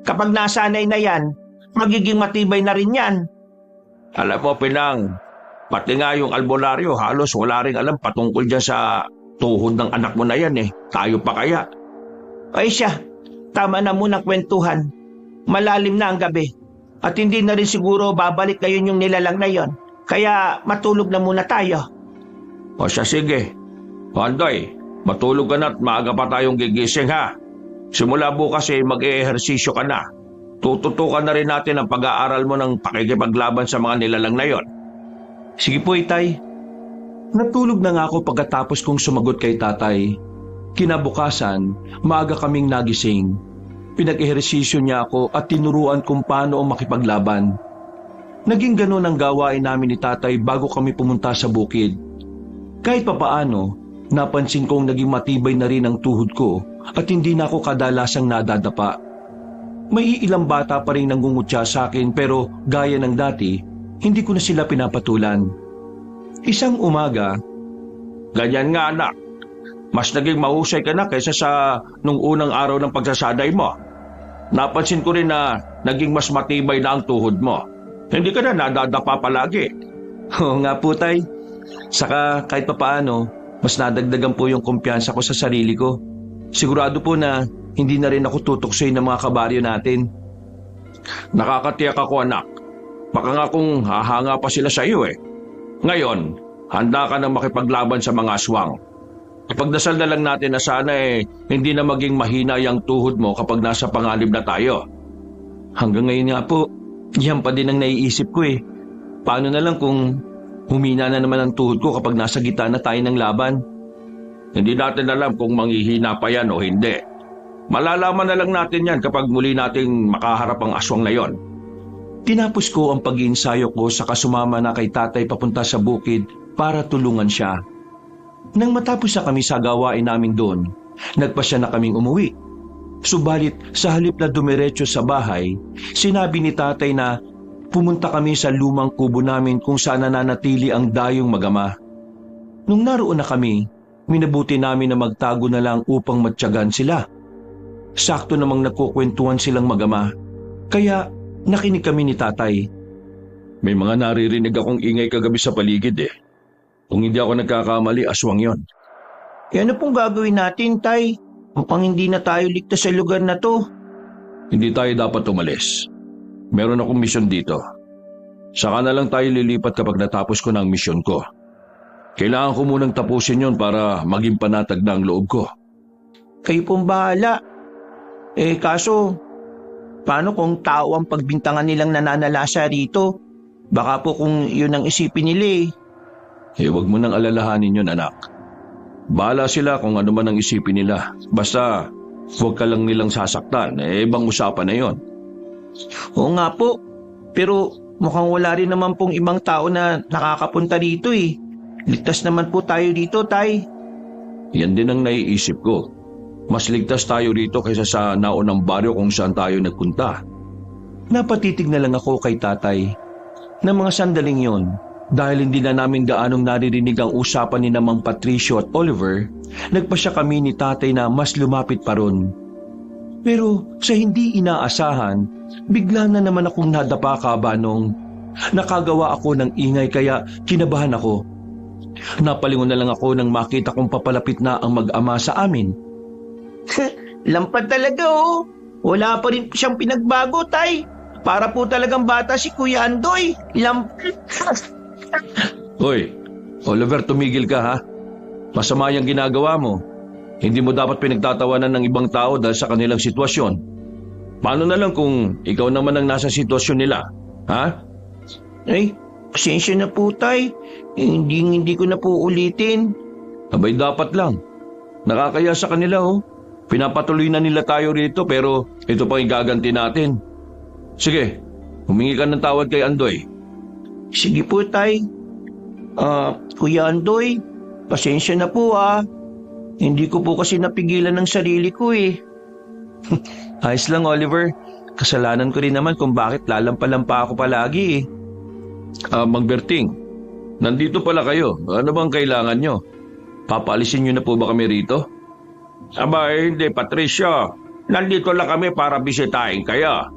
Kapag nasanay na yan, magiging matibay na rin yan. Alam mo, Pinang, pati nga yung albularyo halos wala rin alam patungkol dyan sa tuhod ng anak mo na yan eh. Tayo pa kaya? Ay siya, tama na munang kwentuhan. Malalim na ang gabi. At hindi na rin siguro babalik ngayon yung nilalang na yon. Kaya matulog na muna tayo. O siya, sige. Andoy, matulog ka na at maaga pa tayong gigising, ha? Simula bukas mag-eehersisyo ka na. Tututukan na rin natin ang pag-aaral mo ng pakikipaglaban sa mga nilalang na yon. Sige po, Itay. Natulog na nga ako pagkatapos kong sumagot kay Tatay. Kinabukasan, maaga kaming nagising. Pinag-ehersisyo niya ako at tinuruan kung paano makipaglaban. Naging ganun ang gawain namin ni tatay bago kami pumunta sa bukid. Kahit papaano, napansin kong naging matibay na rin ang tuhod ko at hindi na ako kadalasang nadadapa. May ilang bata pa rin nangungutya sa akin pero gaya ng dati, hindi ko na sila pinapatulan. Isang umaga, Ganyan nga anak. Mas naging mahusay ka na kaysa sa nung unang araw ng pagsasaday mo. Napansin ko rin na naging mas matibay na ang tuhod mo. Hindi ka na nadadapa palagi. oo nga po tay. Saka kahit papaano, mas nadagdagan po yung kumpiyansa ko sa sarili ko. Sigurado po na hindi na rin ako tutuksoy ng mga kabaryo natin. Nakakatiyak ako anak. Baka nga kung hahanga pa sila sa iyo eh. Ngayon, handa ka nang makipaglaban sa mga aswang. Ipagdasal na lang natin na sana hindi na maging mahina yung tuhod mo kapag nasa panganib na tayo. Hanggang ngayon nga po, yan pa din ang naiisip ko eh. Paano na lang kung humina na naman ang tuhod ko kapag nasa gitna na tayo ng laban? Hindi natin alam kung manghihina pa yan o hindi. Malalaman na lang natin yan kapag muli nating makaharap ang aswang na yon. Tinapos ko ang pag-iinsayo ko sa kasumama na kay tatay papunta sa bukid para tulungan siya. Nang matapos na kami sa gawain namin doon, nagpasya na kaming umuwi. Subalit sa halip na dumiretso sa bahay, sinabi ni tatay na pumunta kami sa lumang kubo namin kung saan nananatili ang dayong magama. Nung naroon na kami, minabuti namin na magtago na lang upang matyagan sila. Sakto namang nagkukwentuhan silang magama, kaya nakinig kami ni tatay. May mga naririnig akong ingay kagabi sa paligid eh. Kung hindi ako nagkakamali, aswang yon. Ano pong gagawin natin, tay? Mukhang hindi na tayo ligtas sa lugar na to. Hindi tayo dapat umalis. Meron akong misyon dito. Saka na lang tayo lilipat kapag natapos ko na ang misyon ko. Kailangan ko munang tapusin yon para maging panatag na ang loob ko. Kayo pong bahala. Kaso, paano kung tao ang pagbintangan nilang nananalasa rito? Baka po kung yun ang isipin nila Huwag mo nang alalahanin yun, anak. Bahala sila kung ano man ang isipin nila. Basta, huwag ka lang nilang sasaktan. Ibang usapan na yon. Oo nga po, pero mukhang wala rin naman pong ibang tao na nakakapunta dito Ligtas naman po tayo dito, tay. Yan din ang naiisip ko. Mas ligtas tayo rito kaysa sa naunang baryo kung saan tayo nagpunta. Napatitig na lang ako kay tatay. Na mga sandaling yon, dahil hindi na namin gaanong naririnig ang usapan ni Mang Patricio at Oliver, nagpasya kami ni tatay na mas lumapit pa ron. Pero sa hindi inaasahan, bigla na naman akong nadapa kabanong. Nakagawa ako ng ingay kaya kinabahan ako. Napalingon na lang ako nang makita kong papalapit na ang mag-ama sa amin. Lampad talaga Wala pa rin siyang pinagbago, tay. Para po talagang bata si Kuya Andoy. Hoy, Oliver, tumigil ka ha. Masama yung ginagawa mo. Hindi mo dapat pinagtatawanan ng ibang tao dahil sa kanilang sitwasyon. Paano na lang kung ikaw naman ang nasa sitwasyon nila? Ha? Pasensya na po, tay. Hindi ko na po ulitin. Abay, dapat lang. Nakakaya sa kanila Pinapatuloy na nila tayo rito pero ito pang igaganti natin. Sige, humingi ka ng tawad kay Andoy. Sige po, tay. Kuya Andoy, pasensya na po Hindi ko po kasi napigilan ng sarili ko Ayos lang, Oliver. Kasalanan ko rin naman kung bakit lalampa-lampa ako palagi Mang Berting, nandito pala kayo. Ano bang kailangan nyo? Papaalisin nyo na po ba kami rito? Hindi, Patricio. Nandito lang kami para bisitahin kayo.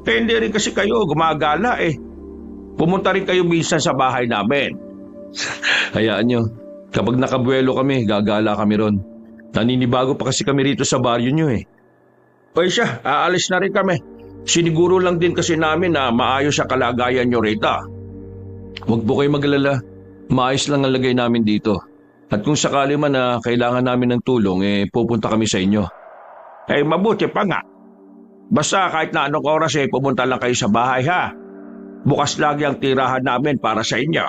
Hindi rin kasi kayo gumagala Pumunta rin kayo minsan sa bahay namin. Hayaan nyo. Kapag nakabuelo kami, gagala kami ron. Naninibago pa kasi kami rito sa baryo nyo Oy siya, aalis na rin kami. Siniguro lang din kasi namin na maayos sa kalagayan nyo rito. Huwag po kayo magalala. Maayos lang ang lagay namin dito. At kung sakali man na kailangan namin ng tulong, pupunta kami sa inyo. Mabuti pa nga. Basta kahit na anong oras pumunta lang kayo sa bahay ha. Bukas lagi ang tirahan namin para sa inyo.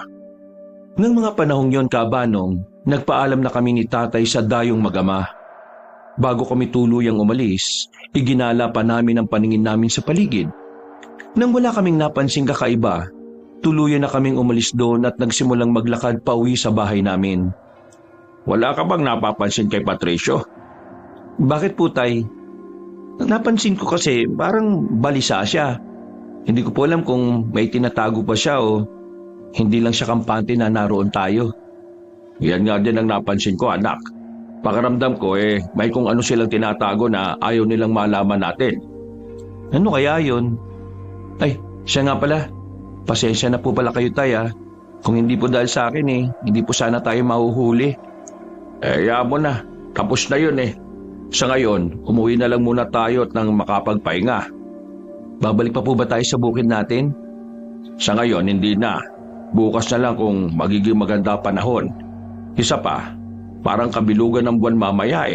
Nang mga panahong yon, kabanong, nagpaalam na kami ni tatay sa dayong magama. Bago kami tuluyang umalis, iginala pa namin ang paningin namin sa paligid. Nang wala kaming napansing kakaiba, tuluyan na kaming umalis doon at nagsimulang maglakad pauwi sa bahay namin. Wala ka bang napapansin kay Patricio? Bakit po, Tay? Napansin ko kasi parang balisa siya. Hindi ko po alam kung may tinatago pa siya o hindi lang siya kampante na naroon tayo. Yan nga din ang napansin ko, anak. Pakiramdam ko may kung ano silang tinatago na ayaw nilang malaman natin. Ano kaya yun? Ay, siya nga pala. Pasensya na po pala kayo, Tay, ah. Kung hindi po dahil sa akin hindi po sana tayo mahuhuli. Hayaan mo na. Tapos na yun Sa ngayon, umuwi na lang muna tayo at nang makapagpahinga. Babalik pa po ba tayo sa bukid natin? Sa ngayon, hindi na. Bukas na lang kung magiging maganda panahon. Isa pa, parang kabilugan ng buwan mamaya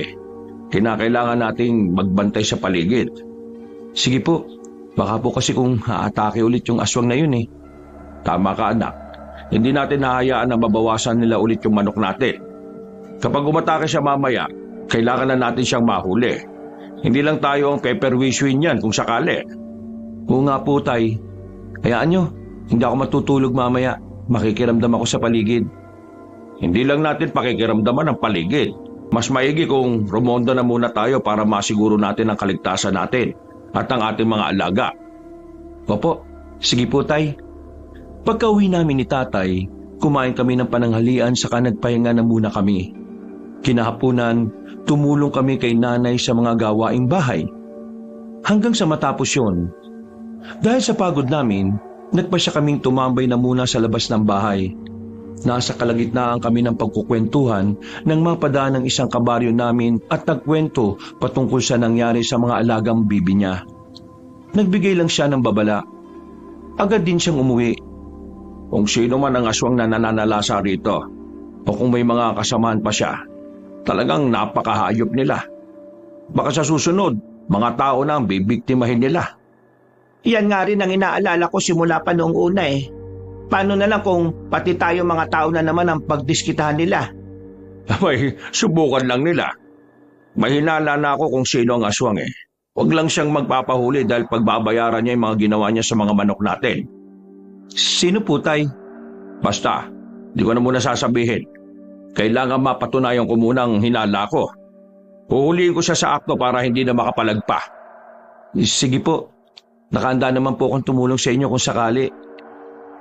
Kinakailangan nating magbantay sa paligid. Sige po. Baka po kasi kung haatake ulit yung aswang na yun Tama ka, anak. Hindi natin nahayaan na mabawasan nila ulit yung manok natin. Kapag umatake siya mamaya, kailangan na natin siyang mahuli. Hindi lang tayo ang peperwiswin niyan kung sakali. Oo nga po, Tay. Hayaan nyo, hindi ako matutulog mamaya. Makikiramdam ako sa paligid. Hindi lang natin pakikiramdaman ang paligid. Mas maigi kung rumonda na muna tayo para masiguro natin ang kaligtasan natin at ang ating mga alaga. Opo, sige po, Tay. Pagka-uwi namin ni Tatay, kumain kami ng pananghalian saka nagpahinga na muna kami. Kinahapunan, tumulong kami kay Nanay sa mga gawaing bahay. Hanggang sa matapos yon. Dahil sa pagod namin, nagpasya kaming tumambay na muna sa labas ng bahay. Nasa kalagitnaan kami ng pagkukwentuhan nang mapadaan ng isang kabaryo namin at nagkwento patungkol sa nangyari sa mga alagang bibi niya. Nagbigay lang siya ng babala. Agad din siyang umuwi. Kung sino man ang aswang na nananalasa rito o kung may mga kasamaan pa siya, talagang napakahayop nila. Baka sa susunod, mga tao na ang bibiktimahin nila. Yan nga rin ang inaalala ko simula pa noong una Paano na lang kung pati tayo mga tao na naman ang pagdiskitahan nila? Abay, subukan lang nila. Mahinala na ako kung sino ang aswang Huwag lang siyang magpapahuli dahil pagbabayaran niya yung mga ginawa niya sa mga manok natin. Sino po, Tay? Basta, di ko na muna sasabihin. Kailangan mapatunayan ko muna ang hinala ko. Huhulihin ko siya sa akto para hindi na makapalagpa. Sige po. Nakahanda naman po akong tumulong sa inyo kung sakali.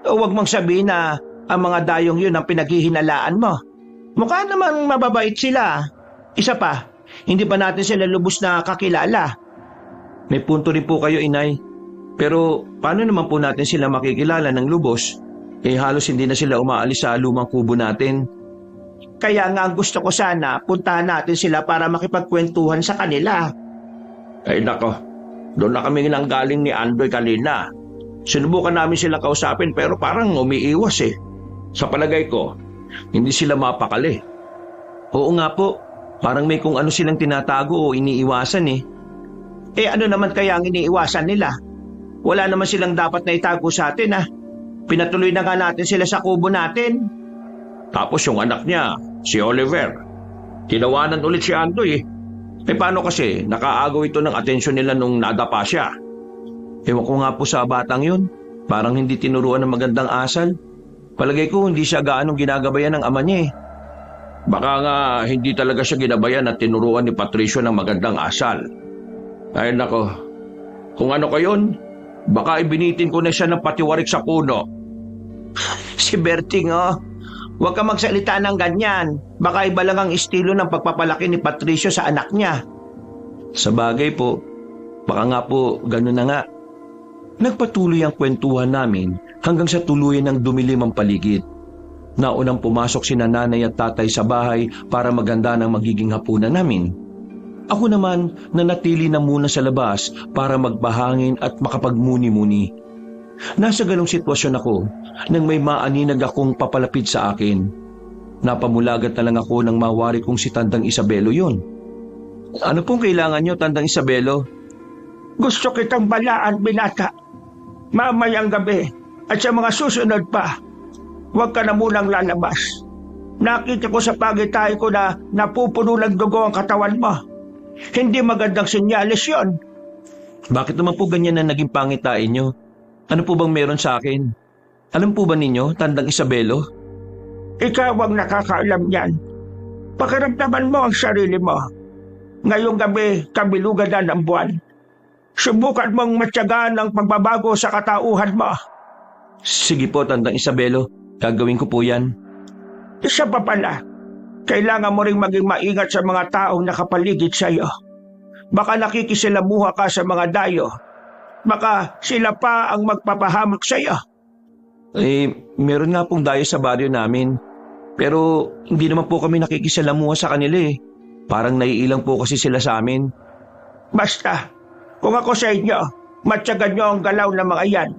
Huwag mong sabihin na ang mga dayong yun ang pinaghihinalaan mo. Mukha namang mababait sila. Isa pa, hindi pa natin sila lubos na kakilala. May punto rin po kayo, Inay. Pero paano naman po natin sila makikilala ng lubos? Halos hindi na sila umaalis sa lumang kubo natin. Kaya nga gusto ko sana puntahan natin sila para makipagkwentuhan sa kanila. Ay nako, doon na kami nanggaling ni Andoy kanina. Sinubukan namin sila kausapin pero parang umiiwas Sa palagay ko, hindi sila mapakali. Oo nga po, parang may kung ano silang tinatago o iniiwasan Ano naman kaya ang iniiwasan nila? Wala naman silang dapat na itago sa atin Pinatuloy na nga natin sila sa kubo natin. Tapos yung anak niya, si Oliver, tinawanan ulit si Andoy paano kasi nakaagaw ito ng atensyon nila nung nadapa siya? Ewan ko nga po sa batang yun. Parang hindi tinuruan ng magandang asal. Palagay ko hindi siya gaanong ginagabayan ng ama niya Baka nga hindi talaga siya ginabayan at tinuruan ni Patricio ng magandang asal. Ay nako, kung ano ko yun, baka ibinitin ko na siya ng patiwarik sa puno. Si Berting huwag ka magsalita ng ganyan. Baka iba lang ang estilo ng pagpapalaki ni Patricio sa anak niya. Sa bagay po, baka nga po gano'n na nga. Nagpatuloy ang kwentuhan namin hanggang sa tuluyan ng dumilim ang paligid. Naunang pumasok si Nanay at Tatay sa bahay para maganda ng magiging hapunan namin. Ako naman nanatili na muna sa labas para magbahangin at makapagmuni-muni. Nasa ganong sitwasyon ako nang may maaninag akong papalapit sa akin. Napamulagat na lang ako nang mawari kong si Tandang Isabelo yun. Ano pong kailangan nyo, Tandang Isabelo? Gusto kitang balaan, binata. Mamayang gabi at sa mga susunod pa, huwag ka na munang lalabas. Nakita ko sa pagitay ko na napupuno ng dugo ang katawan mo. Hindi magandang senyales yon. Bakit naman po ganyan na naging pangitain nyo? Ano po bang meron sa akin? Alam po ba ninyo, Tandang Isabelo? Ikaw ang nakakaalam niyan. Pakiramdaman mo ang sarili mo. Ngayong gabi, kabilugan na ng buwan. Subukan mong matyagaan ang pagbabago sa katauhan mo. Sige po, Tandang Isabelo. Gagawin ko po yan. Isa pa pala, kailangan mo ring maging maingat sa mga taong nakapaligid sa iyo. Baka nakikisilamuha ka sa mga dayo. Baka sila pa ang magpapahamak sa iyo. Meron nga pong dayo sa baryo namin. Pero hindi naman po kami nakikisalamuha sa kanila eh. Parang naiilang po kasi sila sa amin. Basta, kung ako sa inyo, matyagan nyo ang galaw ng mga yan.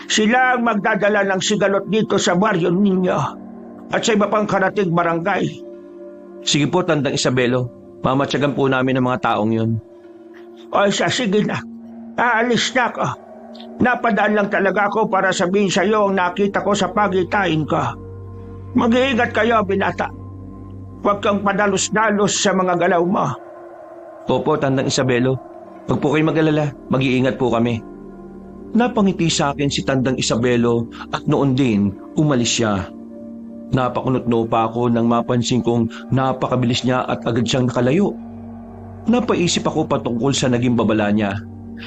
Sila ang magdadala ng sigalot dito sa baryo ninyo at sa iba pang karating barangay. Sige po, Tandang Isabelo. Mamatyagan po namin ang mga taong yun. O isa, sige na. Aalis na ako. Napadaan lang talaga ako para sabihin sa iyo ang nakita ko sa pagitain ko. Mag-iingat kayo, binata. Huwag kang padalos-dalos sa mga galaw mo. Opo, Tandang Isabelo. Huwag po kayo mag-alala. Mag-iingat po kami. Napangiti sa akin si Tandang Isabelo at noon din umalis siya. Napakunot-noo pa ako nang mapansin kong napakabilis niya at agad siyang nakalayo. Napaisip ako patungkol sa naging babala niya.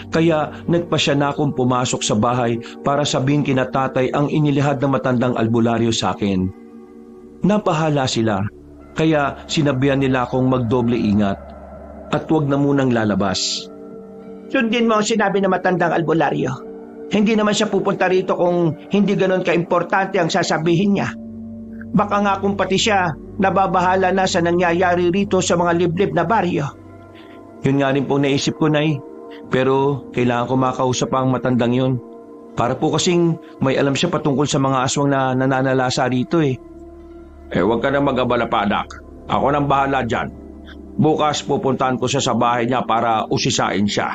Kaya nagpasya na akong pumasok sa bahay para sabihin kina tatay ang inilihad ng matandang albularyo sa akin. Napahala sila, kaya sinabihan nila akong magdoble ingat at huwag na munang lalabas. Sundin mo ang sinabi ng matandang albularyo. Hindi naman siya pupunta rito kung hindi ganon kaimportante ang sasabihin niya. Baka nga kung pati siya nababahala na sa nangyayari rito sa mga liblib na baryo. Yun nga rin pong naisip ko, Nay. Pero kailangan ko makausap ang matandang yun. Para po kasing may alam siya patungkol sa mga aswang na nananalasa rito eh. Huwag ka na mag-abala pa, anak. Ako nang bahala dyan. Bukas pupuntahan ko siya sa bahay niya para usisain siya.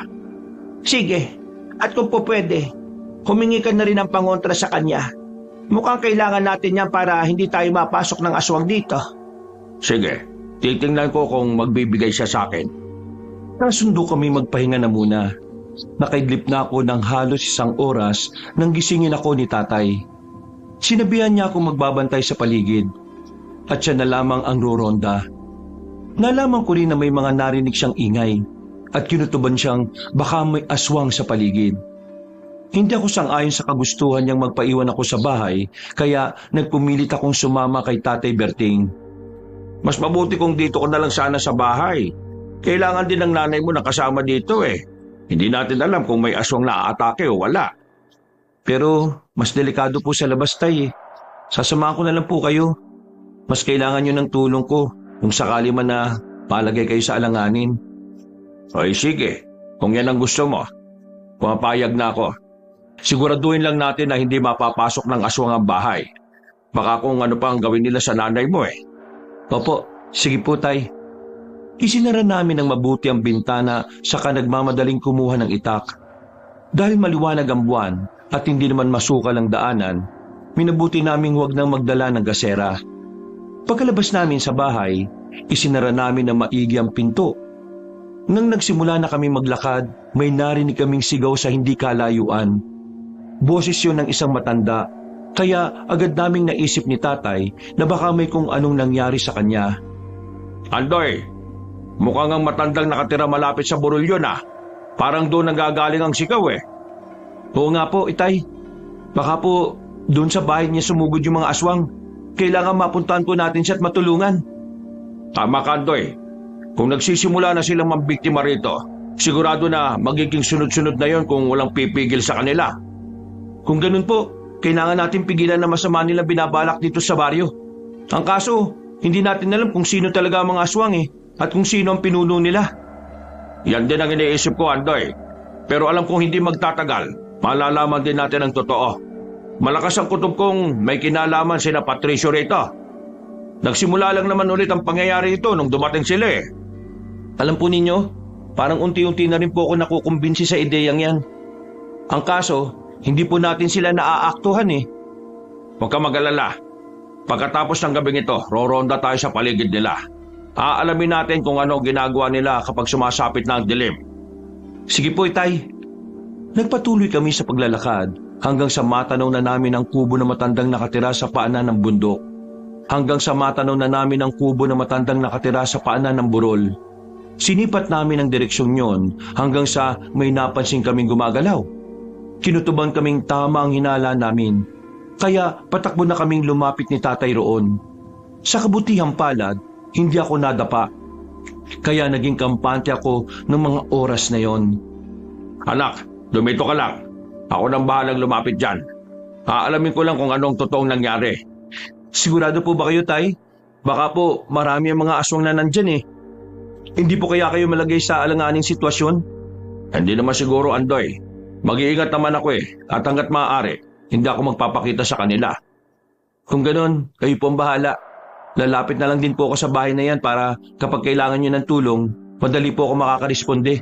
Sige, at kung po pwede, humingi ka na rin ng pangontra sa kanya. Mukhang kailangan natin yan para hindi tayo mapasok ng aswang dito. Sige, titingnan ko kung magbibigay siya sa akin. Nasundo kami magpahinga na muna. Nakaidlip na ako ng halos 1 oras nang gisingin ako ni tatay. Sinabihan niya akong magbabantay sa paligid at siya na lamang ang roronda. Nalaman ko rin na may mga narinig siyang ingay at kinutuban siyang baka may aswang sa paligid. Hindi ako sang-ayon sa kagustuhan niyang magpaiwan ako sa bahay kaya nagpumilit akong sumama kay Tatay Berting. Mas mabuti kung dito ko na lang sana sa bahay. Kailangan din ng nanay mo na kasama dito eh. Hindi natin alam kung may aswang na aatake o wala. Pero mas delikado po sa labas, Tay eh. Sasamahan ko na lang po kayo. Mas kailangan niyo ng tulong ko kung sakali man na palagay kayo sa alanganin. Ay sige, kung yan ang gusto mo, pumapayag na ako. Siguraduhin lang natin na hindi mapapasok ng aswang ang bahay. Baka kung ano pa ang gawin nila sa nanay mo eh. Opo, sige po, Tay. Isinara namin ng mabuti ang bintana saka nagmamadaling kumuha ng itak. Dahil maliwanag ang buwan at hindi naman masukal ang daanan, minabuti naming huwag nang magdala ng gasera. Pagkalabas namin sa bahay, isinara namin ng maigi ang pinto. Nang nagsimula na kami maglakad, may narinig kaming sigaw sa hindi kalayuan. Boses yun ng isang matanda, kaya agad naming naisip ni tatay na baka may kung anong nangyari sa kanya. Andoy, mukhang ang matandang nakatira malapit sa burol yun ah. Parang doon nanggagaling ang sigaw eh. Oo nga po, Itay. Baka po doon sa bahay niya sumugod yung mga aswang. Kailangan mapuntahan po natin siya at matulungan. Tama ka, Andoy. Kung nagsisimula na silang mambiktima rito, sigurado na magiging sunod-sunod na yon kung walang pipigil sa kanila. Kung ganun po, kailangan natin pigilan na masama nila binabalak dito sa baryo. Ang kaso, hindi natin alam kung sino talaga ang mga aswang eh, at kung sino ang pinuno nila. Yan din ang iniisip ko, Andoy. Pero alam kong hindi magtatagal, malalaman din natin ang totoo. Malakas ang kutob kong may kinalaman sina Patricio rito. Nagsimula lang naman ulit ang pangyayari ito nung dumating sila eh. Alam po ninyo, parang unti-unti na rin po ako nakukumbinsi sa ideyang yan. Ang kaso, hindi po natin sila naaaktuhan eh. Huwag ka mag-alala. Pagkatapos ng gabing ito, roronda tayo sa paligid nila. Aalamin natin kung ano ginagawa nila kapag sumasapit na ang dilim. Sige po, Itay. Nagpatuloy kami sa paglalakad hanggang sa matanaw na namin ang kubo na matandang nakatira sa paanan ng bundok. Hanggang sa matanaw na namin ang kubo na matandang nakatira sa paanan ng burol. Sinipat namin ang direksyon yon hanggang sa may napansin kaming gumagalaw. Kinutuban kaming tama ang hinala namin. Kaya patakbo na kaming lumapit ni Tatay roon. Sa kabutihang palad, hindi ako nadapa. Kaya naging kampante ako ng mga oras na yon. Anak, lumito ka lang. Ako nang bahalang lumapit dyan. Aalamin ko lang kung anong totoong nangyari. Sigurado po ba kayo, Tay? Baka po marami ang mga aswang na nandyan eh. Hindi po kaya kayo malagay sa alanganing sitwasyon? Hindi naman siguro, Andoy. Mag-iingat naman ako at hanggat maaari, hindi ako magpapakita sa kanila. Kung ganon, kayo po ang bahala. Lalapit na lang din po ako sa bahay na yan para kapag kailangan nyo ng tulong, madali po ako makakaresponde.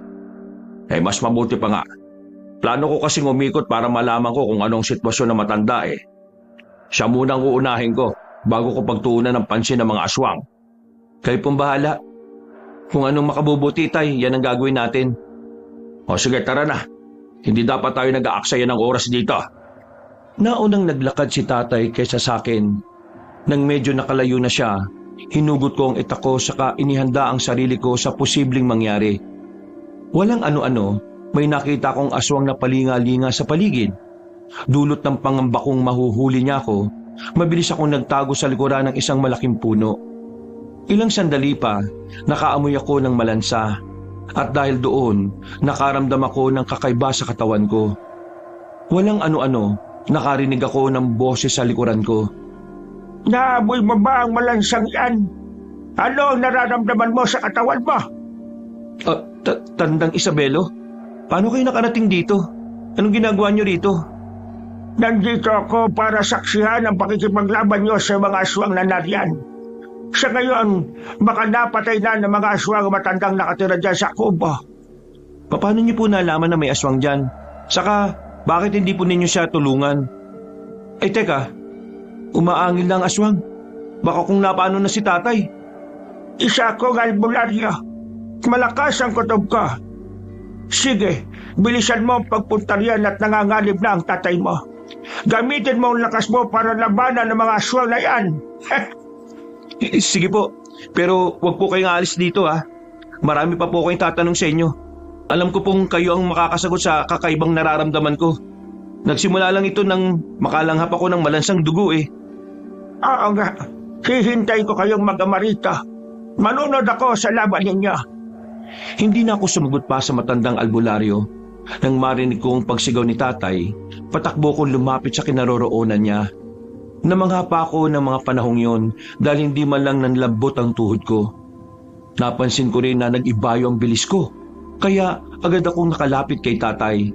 Mas mabuti pa nga. Plano ko kasing umikot para malaman ko kung anong sitwasyon na matanda eh. Siya munang uunahin ko bago ko pagtuunan ng pansin ng mga aswang. Kayo pong bahala. Kung anong makabubuti, Tay, yan ang gagawin natin. O sige, tara na. Hindi dapat tayo nag-aaksaya ng oras dito. Naunang naglakad si Tatay kaysa sa akin. Nang medyo nakalayo na siya, hinugot ko ang itak ko saka inihanda ang sarili ko sa posibleng mangyari. Walang ano-ano, may nakita kong aswang na palinga-linga sa paligid. Dulot ng pangamba kong mahuhuli niya ako, mabilis akong nagtago sa likuran ng isang malaking puno. Ilang sandali pa, nakaamoy ako ng malansa. At dahil doon, nakaramdam ako ng kakaiba sa katawan ko. Walang ano-ano, nakarinig ako ng boses sa likuran ko. Naamoy mo ba ang malansang yan? Ano ang nararamdaman mo sa katawan mo? Tandang Isabelo? Paano kayo nakarating dito? Anong ginagawa niyo rito? Nandito ako para saksihan ang pakikipaglaban niyo sa mga aswang na nariyan. Sa ngayon, baka napatay na ng mga aswang matandang nakatira dyan sa kubo. Paano niyo po nalaman na may aswang dyan? Saka, bakit hindi po ninyo siya tulungan? Ay teka, umaangil na ang aswang. Baka kung napaano na si Tatay. Isa akong albularyo. Malakas ang kutob ko. Sige, bilisan mo ang pagpunta riyan at nangangalib na ang tatay mo. Gamitin mo ang lakas mo para labanan ng mga aswang na yan. Sige po, pero wag po kayong aalis dito ha. Marami pa po kayong tatanong sa inyo. Alam ko pong kayo ang makakasagot sa kakaibang nararamdaman ko. Nagsimula lang ito nang makalanghap ako ng malansang dugo eh. Oo nga, hihintay ko kayong mag-ama rito. Manunod ako sa laban ninyo. Hindi na ako sumagot pa sa matandang albularyo. Nang marinig ko ang pagsigaw ni Tatay, patakbo kong lumapit sa kinaroroonan niya. Namangha pa ako ng mga panahong yon dahil hindi man lang nanlambot ang tuhod ko. Napansin ko rin na nag-ibayo ang bilis ko, kaya agad akong nakalapit kay Tatay.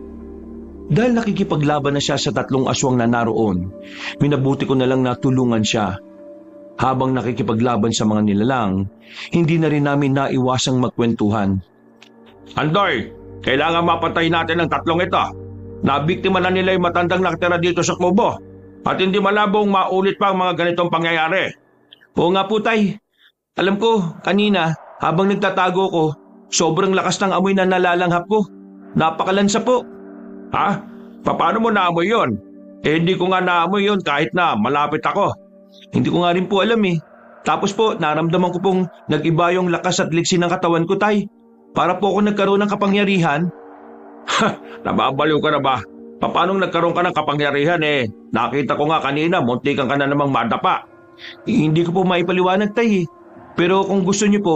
Dahil nakikipaglaban na siya sa 3 aswang na naroon, minabuti ko na lang na tulungan siya. Habang nakikipaglaban sa mga nilalang, hindi na rin namin naiwasang magkwentuhan. Andoy, kailangan mapatay natin ang 3 ito. Nabiktima na nila yung matandang nakatira dito sa kubo. At hindi malabong maulit pa ang mga ganitong pangyayari. Oo nga po, Tay. Alam ko, kanina, habang nagtatago ko, sobrang lakas ng amoy na nalalanghap ko. Napakalansa po. Ha? Paano mo naamoy yon? Hindi ko nga naamoy yon kahit na malapit ako. Hindi ko nga rin po alam eh. Tapos po, naramdaman ko pong nag-iba yung lakas at liksi ng katawan ko, Tay. Para po ako nagkaroon ng kapangyarihan. Nababaliw ka na ba? Paano nagkaroon ka ng kapangyarihan eh? Nakita ko nga kanina, muntikan ka na namang madapa. Hindi ko po maipaliwanag, Tay eh. Pero kung gusto niyo po,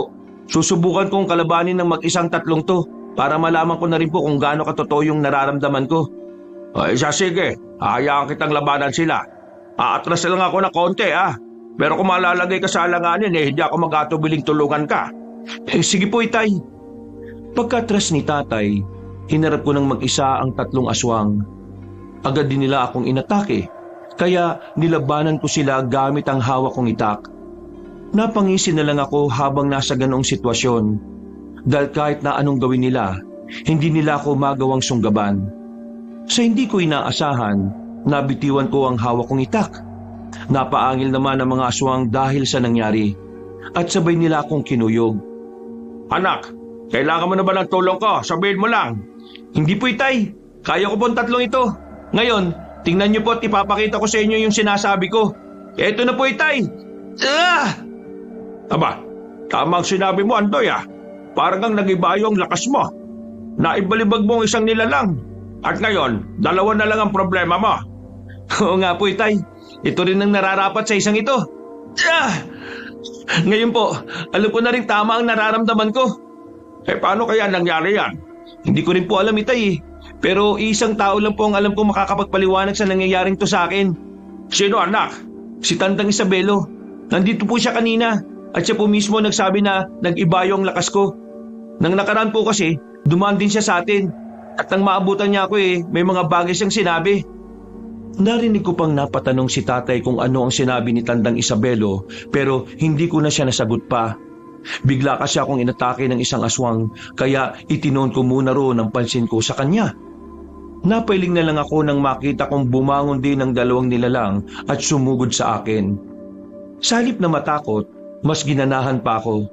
susubukan kong kalabanin ng mag-isang 3 to para malaman ko na rin po kung gaano katotoo yung nararamdaman ko. Ay, sige. Hayaan kitang labanan sila. Aatras lang ako na konti Pero kung malalagay ka sa alanganin hindi ako mag-atubiling tulungan ka. Sige po, Itay. Pagkatras ni Tatay, hinarap ko ng mag-isa ang 3 aswang. Agad din nila akong inatake, kaya nilabanan ko sila gamit ang hawak kong itak. Napangisi na lang ako habang nasa ganong sitwasyon. Dahil kahit na anong gawin nila, hindi nila ako magawang sunggaban. Sa hindi ko inaasahan, nabitiwan ko ang hawak kong itak. Napaangil naman ang mga aswang dahil sa nangyari. at sabay nila akong kinuyog. Anak, kailangan mo na ba ng tulong ko? Sabihin mo lang. Hindi po, Itay. Kaya ko po ang tatlong ito. Ngayon, tingnan niyo po at ipapakita ko sa inyo yung sinasabi ko. Eto na po, Itay. Ah! Aba, tama ang sinabi mo, Andoy Parang kang nag-iba yung lakas mo. Naibalibag mo ang isang nilalang. At ngayon, dalawa na lang ang problema mo. Oo nga po, Itay. Ito rin ang nararapat sa isang ito. Ah! Ngayon po, alam ko na rin tama ang nararamdaman ko. Paano kaya nangyari yan? Hindi ko rin po alam, Itay. Pero isang tao lang po ang alam ko makakapagpaliwanag sa nangyayaring to sa akin. Sino, anak? Si Tandang Isabelo. Nandito po siya kanina at siya po mismo nagsabi na nag-iba yung lakas ko. Nang nakaraan po kasi, dumaan din siya sa atin. At nang maabutan niya ako may mga bagay siyang sinabi. Narinig ko pang napatanong si tatay kung ano ang sinabi ni Tandang Isabelo pero hindi ko na siya nasagot pa. Bigla kasi akong inatake ng isang aswang kaya itinoon ko muna roon ang pansin ko sa kanya. Napailing na lang ako nang makita kong bumangon din ang dalawang nilalang at sumugod sa akin. Sa halip na matakot, mas ginanahan pa ako.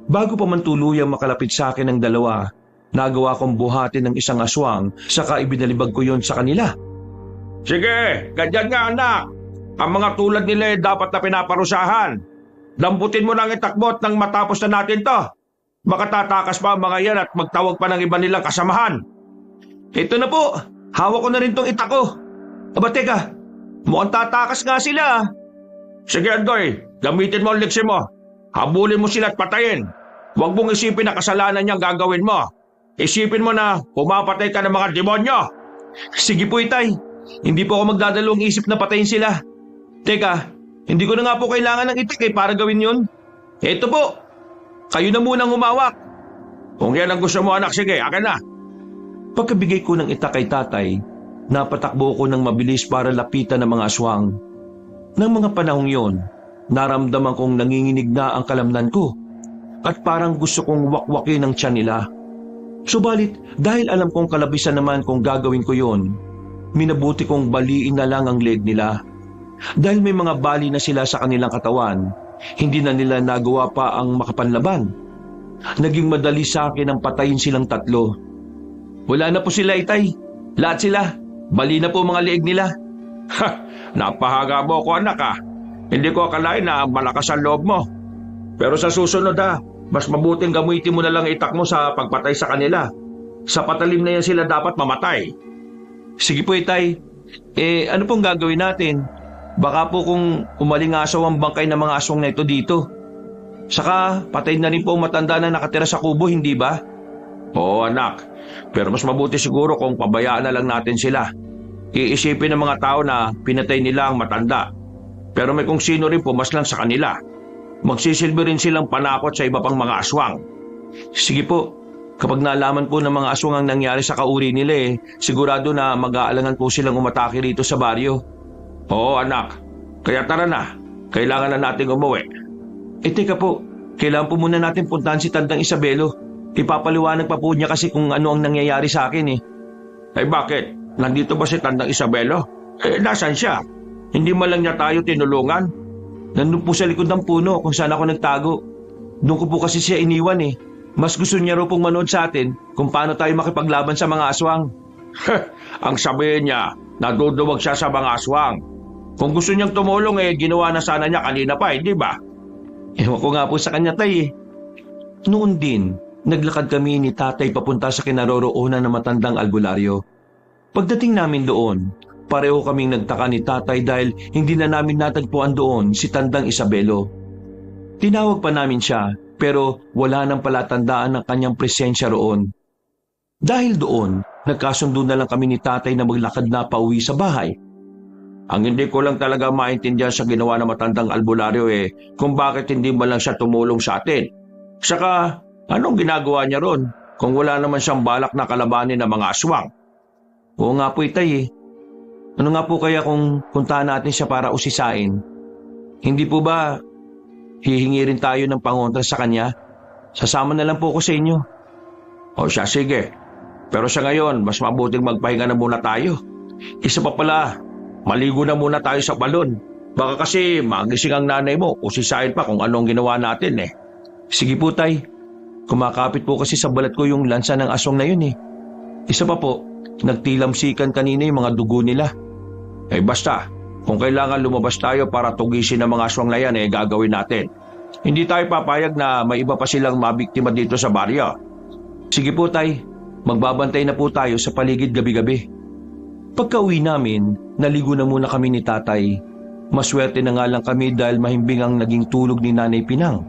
Bago pa man tuluyang makalapit sa akin ang dalawa, nagawa kong buhatin ng isang aswang saka ibinalibag ko yon sa kanila. Sige, ganyan nga anak. Ang mga tulad nila dapat na pinaparusahan. Lambutin mo nang itakbot nang matapos na natin to. Makatatakas pa ang mga yan at magtawag pa ng iba nilang kasamahan. Ito na po, hawak ko na rin tong itak ko. Aba teka, mukhang tatakas nga sila. Sige Andoy, gamitin mo ang leksyon mo. Habulin mo sila at patayin. Huwag mong isipin na kasalanan niyang gagawin mo. Isipin mo na pumapatay ka ng mga demonyo. Sige po, Itay. Hindi po ako magdadalawang isip na patayin sila. Teka, hindi ko na nga po kailangan ng itik para gawin yun. Eto po, kayo na munang humawak. Kung yan ang gusto mo anak, sige, akin na. Pagkabigay ko ng itak kay tatay, napatakbo ko ng mabilis para lapitan ng mga aswang. Nang mga panahong yon, naramdaman kong nanginginig na ang kalamnan ko at parang gusto kong wakwakin ang tiyan nila. Subalit dahil alam kong kalabisan naman kung gagawin ko yon, minabuti kong baliin na lang ang leg nila. Dahil may mga bali na sila sa kanilang katawan, hindi na nila nagawa pa ang makapanlaban. Naging madali sa akin ang patayin silang tatlo. Wala na po sila, Itay. Lahat sila. Bali na po mga leeg nila. Ha, napahaga mo ko anak Hindi ko akalain na malakas ang loob mo. Pero sa susunod mas mabuting gamitin mo na lang itak mo sa pagpatay sa kanila. Sa patalim na yan sila dapat mamatay. Sige po, Itay. Ano pong gagawin natin? Baka po kung umalingasaw ang bangkay ng mga aswang na ito dito. Saka patay na rin po ang matanda na nakatira sa kubo, hindi ba? Oo anak, pero mas mabuti siguro kung pabayaan na lang natin sila. Iisipin ng mga tao na pinatay nila ang matanda. Pero may kung sino rin pumaslang sa kanila. Magsisilbi rin silang panakot sa iba pang mga aswang. Sige po, kapag naalaman po ng mga aswang ang nangyari sa kauri nila sigurado na mag-aalangan po silang umatake rito sa baryo. Oo anak, kaya tara na, kailangan na nating umuwi. Teka po, kailangan po muna natin puntahan si Tandang Isabelo. Ipapaliwanag pa po niya kasi kung ano ang nangyayari sa akin Bakit? Nandito ba si Tandang Isabelo? Nasaan siya? Hindi man lang niya tayo tinulungan? Nandun po sa likod ng puno kung saan ako nagtago. Doon ko po kasi siya iniwan Mas gusto niya raw pong manood sa atin kung paano tayo makipaglaban sa mga aswang. Ang sabihin niya, naduduwag siya sa mga aswang. Kung gusto niyang tumulong ginawa na sana niya kanina pa di ba? Ewan ko nga po sa kanya tay Noon din, naglakad kami ni tatay papunta sa kinaroroonan ng matandang albularyo. Pagdating namin doon, pareho kaming nagtaka ni tatay dahil hindi na namin natagpuan doon si Tandang Isabelo. Tinawag pa namin siya pero wala nang palatandaan ng kanyang presensya roon. Dahil doon, nagkasundo na lang kami ni tatay na maglakad na pauwi sa bahay. Ang hindi ko lang talaga maintindihan sa ginawa ng matandang albularyo kung bakit hindi man lang siya tumulong sa atin. Saka, anong ginagawa niya ron kung wala naman siyang balak na kalabanin ng mga aswang? Oo nga po itay Ano nga po kaya kung puntahan natin siya para usisain? Hindi po ba hihingi rin tayo ng pangontra sa kanya? Sasama na lang po ako sa inyo. O siya, sige. Pero sa ngayon, mas mabuting magpahinga na muna tayo. Isa pa pala, maligo na muna tayo sa balon. Baka kasi magising ang nanay mo o sisain pa kung anong ginawa natin eh. Sige po, Tay. Kumakapit po kasi sa balat ko yung lansa ng aswang na yun eh. Isa pa po, nagtilamsikan kanina yung mga dugo nila. Eh basta, kung kailangan lumabas tayo para tugisin ang mga aswang na yan eh gagawin natin. Hindi tayo papayag na may iba pa silang mabiktima dito sa baryo. Sige po, Tay. Magbabantay na po tayo sa paligid gabi-gabi. Pagka-uwi namin, naligo na muna kami ni Tatay. Maswerte na nga lang kami dahil mahimbing ang naging tulog ni Nanay Pinang.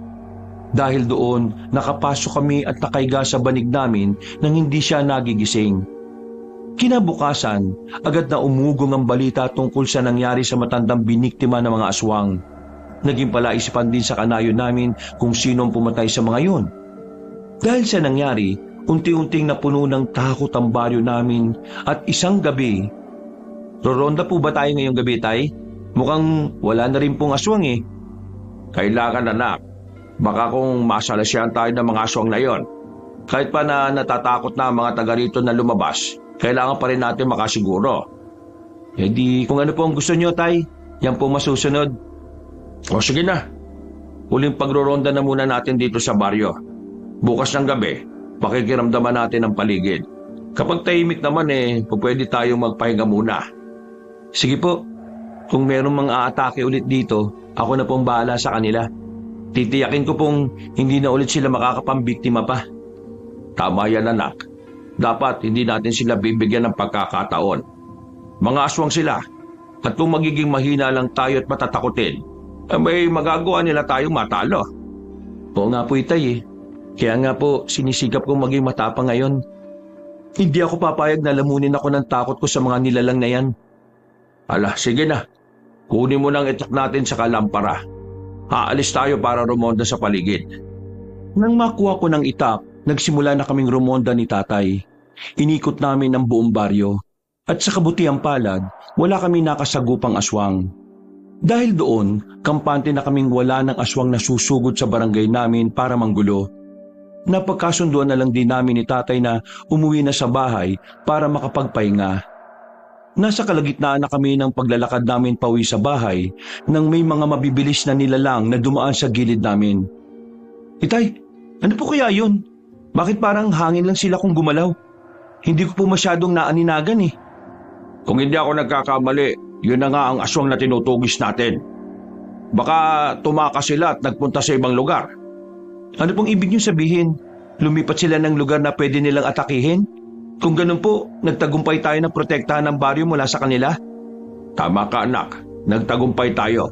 Dahil doon, nakapasok kami at nakaiga sa banig namin nang hindi siya nagigising. Kinabukasan, agad na umugong ang balita tungkol sa nangyari sa matandang biniktima ng mga aswang. Naging palaisipan din sa kanayo namin kung sino ang pumatay sa mga yun. Dahil sa nangyari, unti-unting napuno ng takot ang baryo namin at isang gabi. Roronda po ba tayo ngayong gabi, Tay? Mukhang wala na rin pong aswang eh. Kailangan, anak. Baka kung masalasyan tayo ng mga aswang na yon. Kahit pa na natatakot na ang mga taga rito na lumabas, kailangan pa rin natin makasiguro. Eh di, kung ano po ang gusto nyo, Tay, yan po masusunod. O sige na. Huling pagroronda na muna natin dito sa baryo. Bukas ng gabi, pakikiramdaman natin ang paligid. Kapag tahimik naman pwede tayong magpahinga muna. Sige po, kung merong mga aatake ulit dito, ako na pong bahala sa kanila. Titiyakin ko pong hindi na ulit sila makakapambiktima pa. Tama yan, anak. Dapat hindi natin sila bibigyan ng pagkakataon. Mga aswang sila. At kung magiging mahina lang tayo at matatakutin, may magagawa nila tayong matalo. Oo nga po, Itay eh. Kaya nga po, sinisikap kong maging matapang ngayon. Hindi ako papayag na lamunin ako ng takot ko sa mga nilalang na yan. Ala, sige na. Kunin mo nang itak natin sa kalampara. Aalis tayo para rumonda sa paligid. Nang makuha ko ng itak, nagsimula na kaming rumonda ni Tatay. Inikot namin ang buong baryo. At sa kabutiang palad, wala kami nakasagupang aswang. Dahil doon, kampante na kaming wala ng aswang na susugod sa barangay namin para manggulo. Napagkasunduan na lang din namin ni Tatay na umuwi na sa bahay para makapagpahinga. Nasa kalagitnaan na kami ng paglalakad namin pauwi sa bahay nang may mga mabibilis na nilalang na dumaan sa gilid namin. Itay, ano po kaya yun? Bakit parang hangin lang sila kung gumalaw? Hindi ko po masyadong naaninagan eh. Kung hindi ako nagkakamali, yun na nga ang aswang na tinutugis natin. Baka tumakas sila at nagpunta sa ibang lugar. Ano pong ibig niyo sabihin? Lumipat sila ng lugar na pwede nilang atakihin? Kung ganun po, nagtagumpay tayo na protektahan ng baryo mula sa kanila? Tama ka, anak. Nagtagumpay tayo.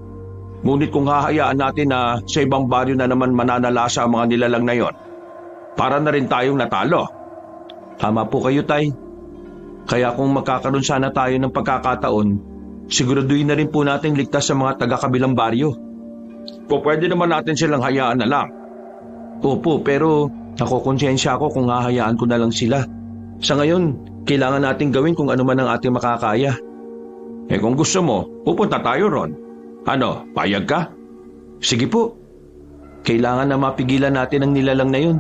Ngunit kung hahayaan natin na sa ibang baryo na naman mananalasa ang mga nilalang na yon, para na rin tayong natalo. Tama po kayo, Tay. Kaya kung magkakaroon sana tayo ng pagkakataon, siguraduhin na rin po natin ligtas sa mga taga-kabilang baryo. Kung pwede naman natin silang hayaan na lang. Opo, pero nakokonsensya ako kung hahayaan ko na lang sila. Sa ngayon, kailangan nating gawin kung ano man ang ating makakaya. Kung gusto mo, pupunta tayo ron. Ano, payag ka? Sige po. Kailangan na mapigilan natin ang nilalang na yun.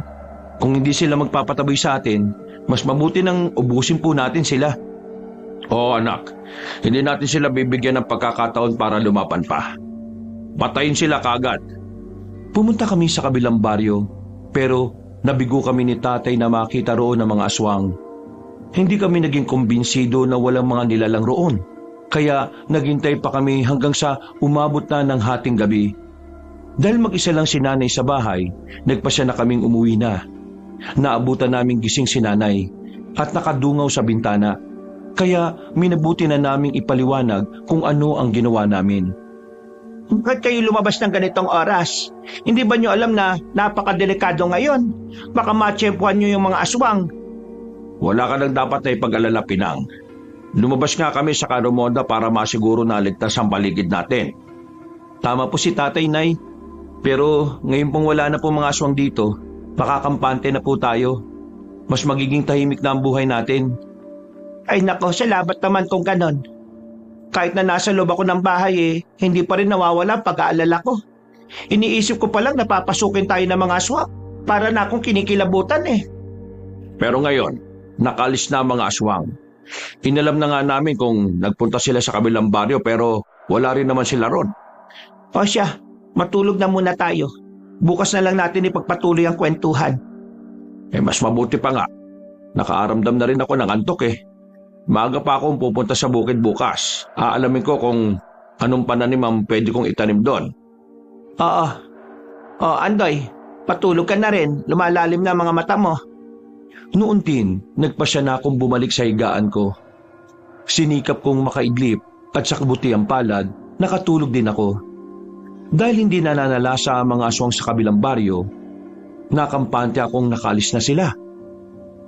Kung hindi sila magpapataboy sa atin, mas mabuti nang ubusin po natin sila. Oo, anak. Hindi natin sila bibigyan ng pagkakataon para lumapan pa. Patayin sila kaagad. Pumunta kami sa kabilang baryo, pero nabigo kami ni Tatay na makita roon ng mga aswang. Hindi kami naging kumbinsido na walang mga nilalang roon, kaya naghintay pa kami hanggang sa umabot na ng hating gabi. Dahil mag-isa lang si Nanay sa bahay, nagpasya na kaming umuwi na. Naabutan naming gising si Nanay at nakadungaw sa bintana, kaya minabuti na naming ipaliwanag kung ano ang ginawa namin. Bakit kayo lumabas ng ganitong oras? Hindi ba nyo alam na napakadelikado ngayon? Baka matsyempuhan nyo yung mga aswang. Wala ka nang dapat na ipag-alala, Pinang. Lumabas nga kami sa karumonda para masiguro na ligtas ang paligid natin. Tama po si Tatay, Nay. Pero ngayon pong wala na po mga aswang dito, makakampante na po tayo. Mas magiging tahimik na ang buhay natin. Ay nako, salamat naman kung ganon. Kahit na nasa loob ako ng bahay hindi pa rin nawawala ang pag-aalala ko. Iniisip ko palang napapasukin tayo ng mga aswang. Para na akong kinikilabutan Pero ngayon, nakalis na ang mga aswang. Inalam na nga namin kung nagpunta sila sa kabilang baryo pero wala rin naman sila ron. O siya, matulog na muna tayo. Bukas na lang natin ipagpatuloy ang kwentuhan. Mas mabuti pa nga. Nakaaramdam na rin ako ng antok eh. Maaga pa akong pupunta sa bukid bukas. Aalamin ko kung anong pananim ang pwede kong itanim doon. Oo. O, Andoy, patulog ka na rin. Lumalalim na mga mata mo. Noon din, nagpasya na akong bumalik sa higaan ko. Sinikap kong makaidlip at sa kabutiang palad, nakatulog din ako. Dahil hindi nananalasa ang mga aswang sa kabilang baryo, nakampante akong nakaalis na sila.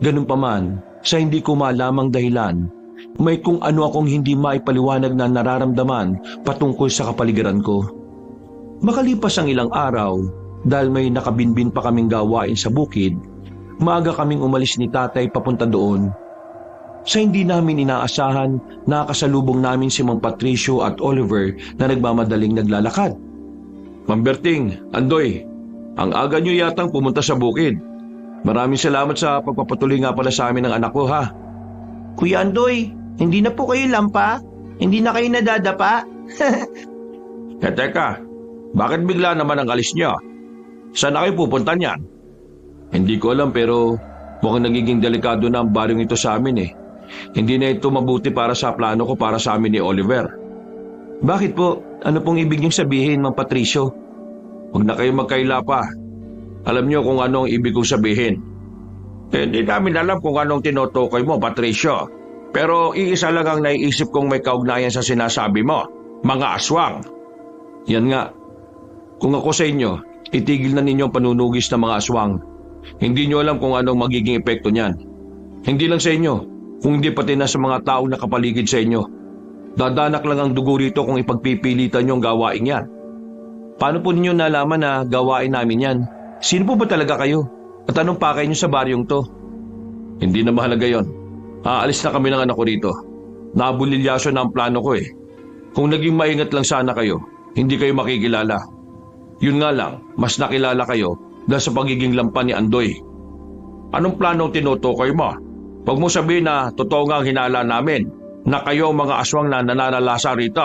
Ganun pa man, sa hindi ko malamang dahilan, may kung ano akong hindi maipaliwanag na nararamdaman patungkol sa kapaligiran ko. Makalipas ang ilang araw, dahil may nakabinbin pa kaming gawain sa bukid, maaga kaming umalis ni tatay papunta doon. Sa hindi namin inaasahan, nakasalubong namin si Mang Patricio at Oliver na nagmamadaling naglalakad. Mang Berting, Andoy, ang aga nyo yatang pumunta sa bukid. Maraming salamat sa pagpapatuloy nga pala sa amin ng anak ko ha. Kuya Andoy, hindi na po kayo lampa? Hindi na kayo nadadapa? Teka, bakit bigla naman ang alis nyo? Saan na kayo pupunta niyan? Hindi ko alam pero mukhang nagiging delikado na ang baryong ito sa amin eh. Hindi na ito mabuti para sa plano ko para sa amin ni Oliver. Bakit po? Ano pong ibig niyong sabihin, Mang Patricio? Huwag na kayo magkaila pa. Alam niyo kung ano ang ibig kong sabihin. Hindi namin alam kung anong tinutukoy mo, Patricio. Pero iisa lang ang naiisip kong may kaugnayan sa sinasabi mo. Mga aswang. Yan nga. Kung ako sa inyo, itigil na ninyo ang panunugis ng mga aswang. Hindi niyo alam kung anong magiging epekto niyan. Hindi lang sa inyo, kung hindi pati na sa mga taong nakapaligid sa inyo. Dadanak lang ang dugo rito kung ipagpipilitan niyo ang gawain yan. Paano po ninyo nalaman na gawain namin yan? Sino po ba talaga kayo? At anong pakay niyo sa baryong to? Hindi na mahalaga yon. Aalis na kami ng anak ko rito. Nabulilyaso na ang plano ko eh. Kung naging maingat lang sana kayo, hindi kayo makikilala. Yun nga lang, mas nakilala kayo dahil sa pagiging lampa ni Andoy. Anong plano tinutukoy mo? Huwag mo sabihin na totoo nga ang hinala namin na kayo ang mga aswang na nananalasa rito.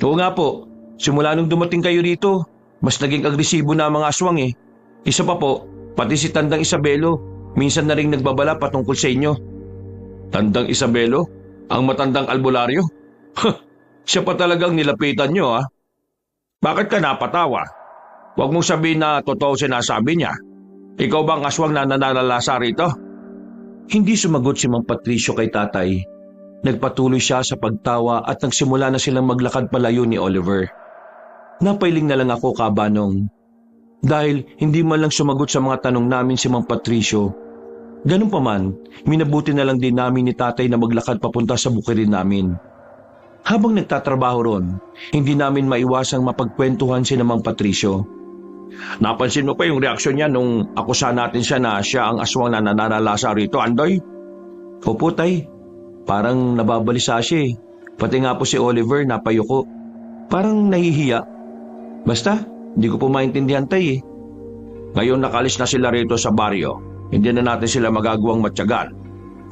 Oo nga po, simula nung dumating kayo rito, mas naging agresibo na ang mga aswang eh. Isa pa po, pati si Tandang Isabelo, minsan na rin nagbabala patungkol sa inyo. Tandang Isabelo? Ang matandang albularyo? Siya pa talagang nilapitan nyo ha? Bakit ka napatawa? Huwag mong sabihin na totoo sinasabi niya. Ikaw ba ang aswang na nananalasa rito? Hindi sumagot si Mang Patricio kay tatay. Nagpatuloy siya sa pagtawa at nagsimula na silang maglakad palayo ni Oliver. Napailing na lang ako, kabanong. Dahil hindi man lang sumagot sa mga tanong namin si Mang Patricio. Ganun pa man, minabuti na lang din namin ni tatay na maglakad papunta sa bukirin namin. Habang nagtatrabaho ron, hindi namin maiwasang mapagkwentuhan si Mang Patricio. Napansin mo pa yung reaksyon niya nung akusa natin siya na siya ang aswang na nananalasa rito, Andoy? Opo, tay. Parang nababalisa siya eh. Pati nga po si Oliver napayuko. Parang nahihiya. Basta, hindi ko po maintindihan, tay eh. Ngayon nakalis na sila rito sa baryo. Hindi na natin sila magagawang matyagan.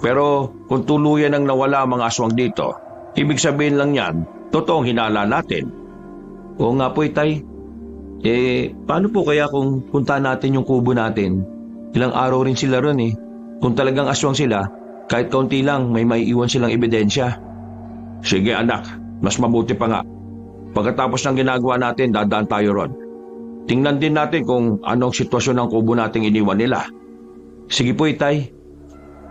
Pero kung tuluyan ang nawala ang mga aswang dito, ibig sabihin lang yan, totoong hinala natin. Oo nga po, tay. Paano po kaya kung punta natin yung kubo natin? Ilang araw rin sila ron eh. Kung talagang aswang sila, kahit kaunti lang may maiiwan silang ebidensya. Sige anak, mas mabuti pa nga. Pagkatapos ng ginagawa natin, dadaan tayo ron. Tingnan din natin kung anong sitwasyon ng kubo nating iniwan nila. Sige po, itay.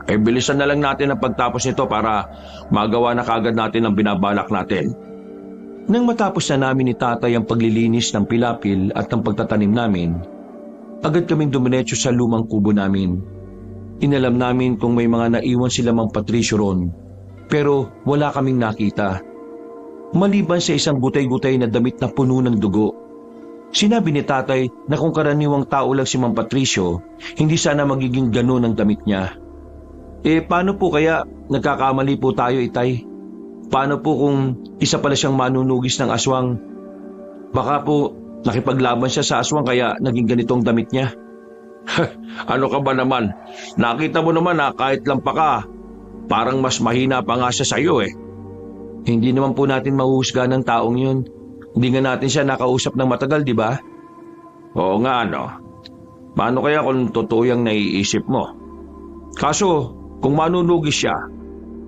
Bilisan na lang natin ang pagtapos nito para magawa na kagad natin ang binabalak natin. Nang matapos na namin ni tatay ang paglilinis ng pilapil at ng pagtatanim namin, agad kaming dumiretso sa lumang kubo namin. Inalam namin kung may mga naiwan sila Mang Patricio ron, pero wala kaming nakita. Maliban sa isang gutay-gutay na damit na puno ng dugo. Sinabi ni tatay na kung karaniwang tao lang si Mang Patricio, hindi sana magiging ganun ang damit niya. Paano po kaya nagkakamali po tayo, itay? Paano po kung isa pala siyang manunugis ng aswang? Baka po nakipaglaban siya sa aswang kaya naging ganitong damit niya. Ano ka ba naman? Nakita mo naman na kahit lampa ka, parang mas mahina pa nga siya sa iyo eh. Hindi naman po natin mahuhusga ng taong yun. Hindi nga natin siya nakausap ng matagal, di ba? Oo nga, ano. Paano kaya kung totoo yung naiisip mo? Kaso, kung manunugis siya,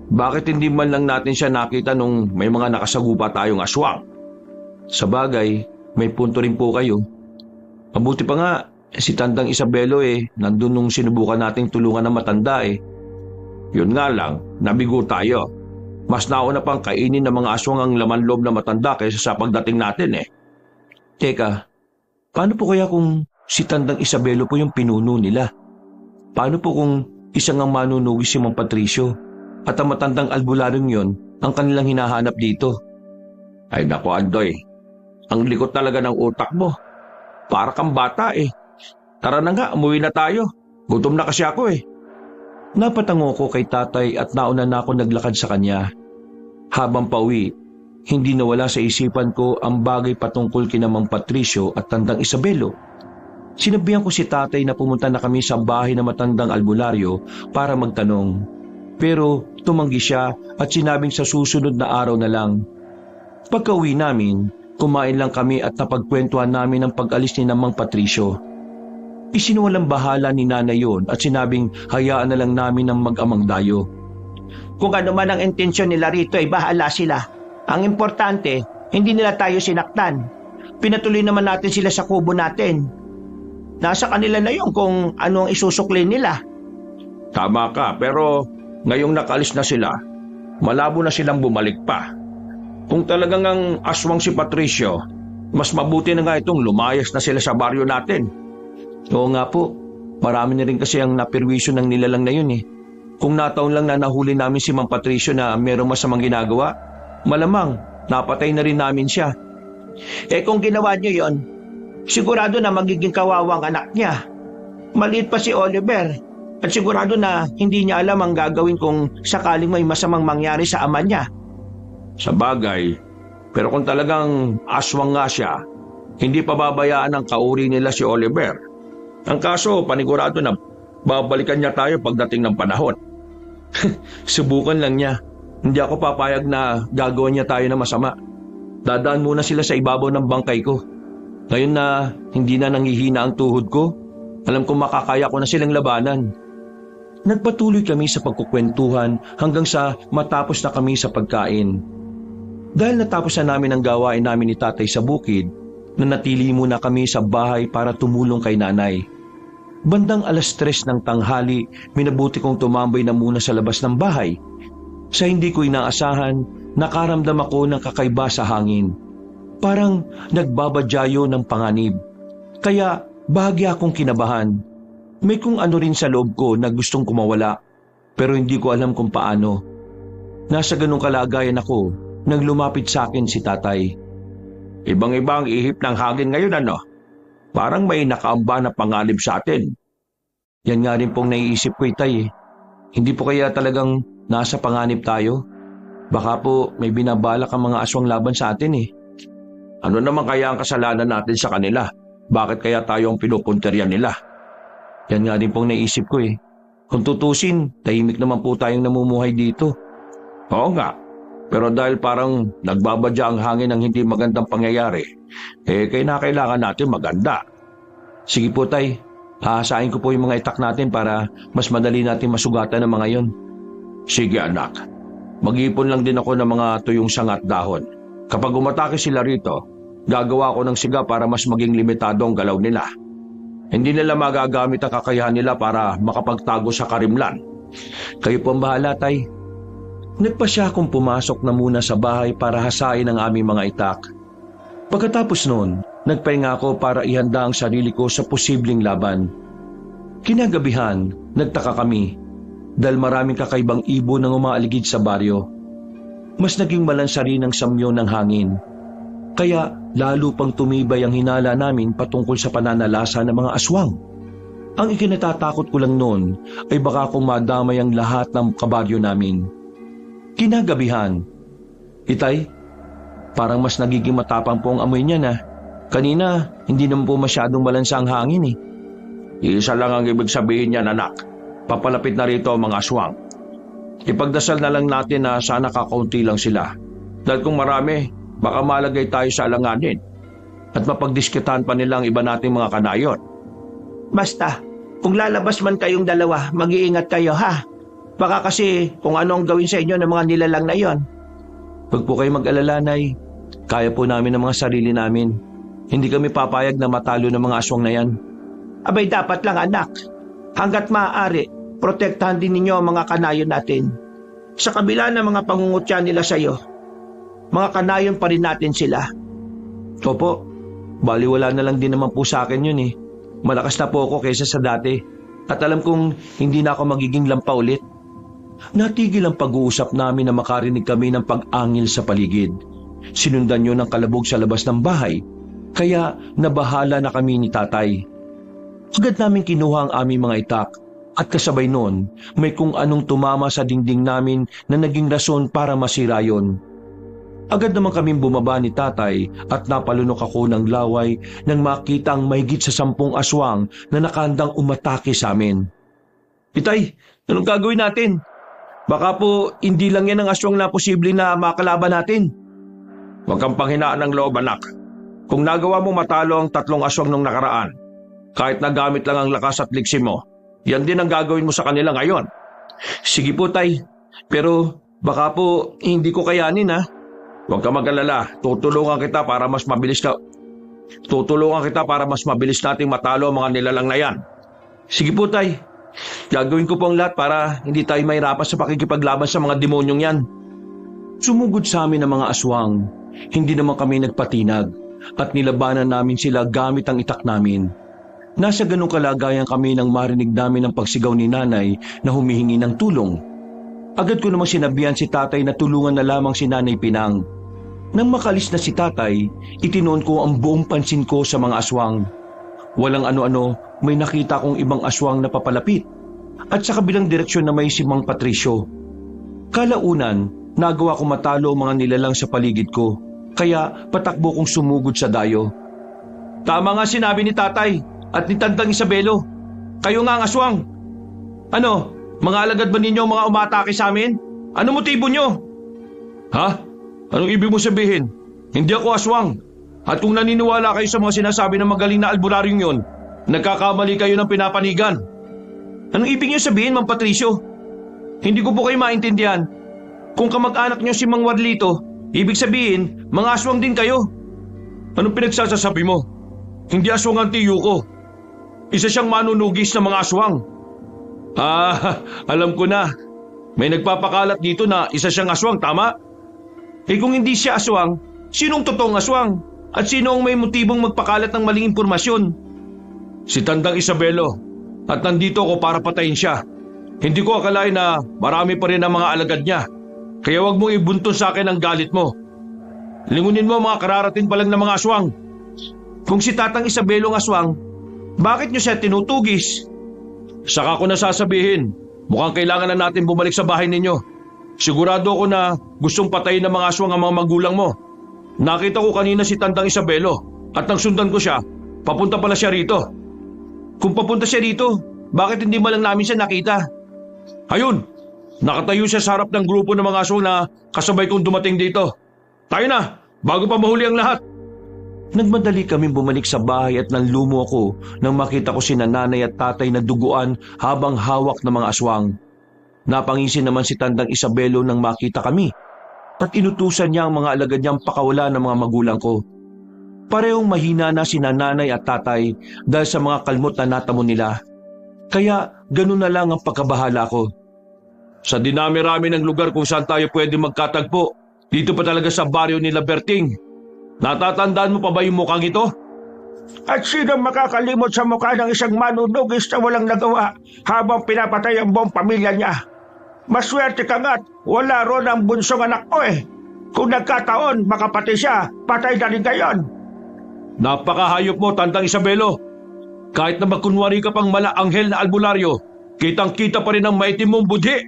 bakit hindi man lang natin siya nakita nung may mga nakasagupa tayong aswang? Sa bagay, may punto rin po kayo. Mabuti pa nga, si Tandang Isabelo nandun nung sinubukan nating tulungan ng matanda Yun nga lang, nabigo tayo. Mas nauna pang kainin ng mga aswang ang laman loob na matanda kaysa sa pagdating natin Teka, paano po kaya kung si Tandang Isabelo po yung pinuno nila? Paano po kung isang ang manunugis si Mang Patricio at ang matandang albularyong yon ang kanilang hinahanap dito? Ay nako, Andoy. Ang likot talaga ng utak mo. Para kang bata Tara na nga, umuwi na tayo. Gutom na kasi ako Napatango ko kay tatay at nauna na ako naglakad sa kanya. Habang pauwi, hindi nawala sa isipan ko ang bagay patungkol kina Mang Patricio at Tandang Isabelo. Sinabihan ko si tatay na pumunta na kami sa bahay ng matandang albularyo para magtanong. Pero tumanggi siya at sinabing sa susunod na araw na lang. Pagka-uwi namin, kumain lang kami at napagkwentuhan namin ang pag-alis ni Mang Patricio. Isinuwalang bahala ni nanay yon at sinabing hayaan na lang namin ang mag-amang dayo. Kung ano man ang intensyon nila rito ay bahala sila. Ang importante, hindi nila tayo sinaktan. Pinatuloy naman natin sila sa kubo natin. Nasa kanila na yun kung ano ang isusukli nila. Tama ka, pero ngayong nakalis na sila, malabo na silang bumalik pa. Kung talagang ang aswang si Patricio, mas mabuti na nga itong lumayas na sila sa baryo natin. Oo nga po, marami na rin kasi ang napirwisyo ng nilalang na yun Kung nataon lang na nahuli namin si Mang Patricio na merong masamang ginagawa, malamang napatay na rin namin siya. Kung ginawa nyo yon, sigurado na magiging kawawang anak niya. Maliit pa si Oliver at sigurado na hindi niya alam ang gagawin kung sakaling may masamang mangyari sa ama niya. Sa bagay, pero kung talagang aswang nga siya, hindi pa babayaan ang kauri nila si Oliver. Ang kaso, panigurado na babalikan niya tayo pagdating ng panahon. Subukan lang niya. Hindi ako papayag na gagawa niya tayo ng masama. Dadaan muna sila sa ibabaw ng bangkay ko. Ngayon na hindi na nanghihina ang tuhod ko, alam kong makakaya ko na silang labanan. Nagpatuloy kami sa pagkukwentuhan hanggang sa matapos na kami sa pagkain. Dahil natapos na namin ang gawain namin ni tatay sa bukid, nanatili muna kami sa bahay para tumulong kay nanay. Bandang 3:00 ng tanghali, minabuti kong tumambay na muna sa labas ng bahay. Sa hindi ko inaasahan, nakaramdam ako ng kakaiba sa hangin. Parang nagbabadyayo ng panganib. Kaya bahagya akong kinabahan. May kung ano rin sa loob ko na gustong kumawala, pero hindi ko alam kung paano. Nasa ganung kalagayan ako nang lumapit sa akin si tatay. Ibang-ibang ihip ng hangin ngayon Parang may nakaamba na panganib sa atin. Yan nga rin pong naiisip ko itay Hindi po kaya talagang nasa panganib tayo? Baka po may binabalak ang mga aswang laban sa atin Ano naman kaya ang kasalanan natin sa kanila? Bakit kaya tayo ang pinupunterian nila? Yan nga rin pong naisip ko Kung tutusin, tahimik naman po tayong namumuhay dito. Oo nga. Pero dahil parang nagbabadya ang hangin ng hindi magandang pangyayari, kailangan natin maganda. Sige po tay, hahasain ko po yung mga itak natin para mas madali natin masugatan ang mga yon. Sige anak, mag-ipon lang din ako ng mga tuyong sanga at dahon. Kapag umatake sila rito, gagawa ko ng siga para mas maging limitado ang galaw nila. Hindi nila magagamit ang kakayahan nila para makapagtago sa karimlan. Kayo po ang bahala tay. Nagpasya akong pumasok na muna sa bahay para hasain ang aming mga itak. Pagkatapos noon, nagpahinga ako para ihanda ang sarili ko sa posibleng laban. Kinagabihan, nagtaka kami dahil maraming kakaibang ibon ang umaaligid sa baryo. Mas naging malansari ng samyo ng hangin. Kaya lalo pang tumibay ang hinala namin patungkol sa pananalasa ng mga aswang. Ang ikinatatakot ko lang noon ay baka kung madamay ang lahat ng kabaryo namin. Kinagabihan, itay, parang mas nagiging matapang po ang amoy niya na. Kanina, hindi naman po masyadong malansa ang hangin Isa lang ang ibig sabihin niyan anak. Papalapit na rito ang mga aswang. Ipagdasal na lang natin na sana kakaunti lang sila. Dahil kung marami, Baka malagay tayo sa alanganin at mapagdiskitahan pa nila ang iba nating mga kanayon. Basta, kung lalabas man kayong dalawa, mag-iingat kayo ha. Baka kasi kung ano ang gawin sa inyo ng mga nilalang na yon. Huwag po kayo mag-alala, Nay. Kaya po namin ang mga sarili namin. Hindi kami papayag na matalo ng mga aswang na yan. Abay dapat lang anak. Hanggat maaari, protektahan din ninyo ang mga kanayon natin. Sa kabila ng mga pangungutya nila sa iyo, mga kanayon pa rin natin sila. Opo, baliwala na lang din naman po sa akin yun eh. Malakas na po ako kaysa sa dati. At alam kong hindi na ako magiging lampa ulit. Natigil ang pag-uusap namin na makarinig kami ng pag-angil sa paligid. Sinundan yun ng kalabog sa labas ng bahay. Kaya nabahala na kami ni tatay. Agad namin kinuha ang aming mga itak. At kasabay noon, may kung anong tumama sa dingding namin na naging rason para masira yon. Agad naman kaming bumaba ni tatay at napalunok ako ng laway nang makita ang mahigit sa 10 aswang na nakandang umatake sa amin. Itay, anong gagawin natin? Baka po hindi lang yan ang aswang na posible na makalaban natin. Huwag kang panghinaan ng loob, anak. Kung nagawa mo matalo ang 3 aswang nung nakaraan, kahit na gamit lang ang lakas at liksi mo, yan din ang gagawin mo sa kanila ngayon. Sige po, tay. Pero baka po hindi ko kayanin ha. Huwag ka mag-alala. Tutulungan kita para mas mabilis nating matalo ang mga nilalang na yan. Sige po, tay. Gagawin ko po ang lahat para hindi tayo mahirapan sa pakikipaglaban sa mga demonyong yan. Sumugod sa amin ang mga aswang. Hindi naman kami nagpatinag at nilabanan namin sila gamit ang itak namin. Nasa ganong kalagayan kami nang marinig namin ang pagsigaw ni nanay na humihingi ng tulong. Agad ko namang sinabihan si tatay na tulungan na lamang si Nanay Pinang. Nang makalis na si tatay, itinoon ko ang buong pansin ko sa mga aswang. Walang ano-ano, may nakita kong ibang aswang na papalapit. At sa kabilang direksyon na may si Mang Patricio. Kalaunan, nagawa ko matalo ang mga nilalang sa paligid ko. Kaya patakbo kong sumugod sa dayo. Tama nga sinabi ni tatay at ni Tandang Isabelo. Kayo nga ang aswang. Ano, mga alagad ba ninyo mga umatake sa amin? Ano motibo nyo? Ha? Anong ibig mo sabihin? Hindi ako aswang. At kung naniniwala kayo sa mga sinasabi ng magaling na albularyong yon, nagkakamali kayo ng pinapanigan. Anong ibig nyo sabihin, Mang Patricio? Hindi ko po kayo maintindihan. Kung kamag-anak nyo si Mang Warlito, ibig sabihin, mga aswang din kayo. Anong pinagsasasabi mo? Hindi aswang ang tiyo ko. Isa siyang manunugis ng mga aswang. Alam ko na. May nagpapakalat dito na isa siyang aswang, tama? Eh kung hindi siya aswang, sinong totoong aswang? At sino ang may motibong magpakalat ng maling impormasyon? Si Tandang Isabelo. At nandito ako para patayin siya. Hindi ko akalain na marami pa rin ang mga alagad niya. Kaya wag mong ibuntun sa akin ang galit mo. Lingunin mo mga kararating pa lang ng mga aswang. Kung si Tatang Isabelo ang aswang, bakit niyo siya tinutugis? Saka ko na sasabihin, mukhang kailangan na natin bumalik sa bahay ninyo. Sigurado ako na gustong patayin ng mga aswang ang mga magulang mo. Nakita ko kanina si Tandang Isabelo at nang sundan ko siya, papunta pala siya rito. Kung papunta siya rito, bakit hindi man lang namin siya nakita? Ayun, nakatayo siya sa harap ng grupo ng mga aswang na kasabay kong dumating dito. Tayo na, bago pa mahuli ang lahat. Nagmadali kaming bumalik sa bahay at nanlumo ako nang makita ko si nanay at tatay na duguan habang hawak ng mga aswang. Napangisin naman si Tandang Isabelo nang makita kami at inutusan niya ang mga alagad niyang pakawala ng mga magulang ko. Parehong mahina na si nanay at tatay dahil sa mga kalmot na natamo nila. Kaya ganun na lang ang pagkabahala ko. Sa dinami-rami ng lugar kung saan tayo pwede magkatagpo, dito pa talaga sa baryo nila Berting. Natatandaan mo pa ba yung mukhang ito? At sino makakalimot sa mukha ng isang manunugis na walang nagawa habang pinapatay ang buong pamilya niya? Maswerte ka nga't wala ron ang bunsong anak ko eh. Kung nagkataon, makapatay siya, patay na rin gayon. Napakahayop mo, Tandang Isabelo. Kahit na magkunwari ka pang mala-anghel na albularyo, kitang-kita pa rin ang maitim mong budhi.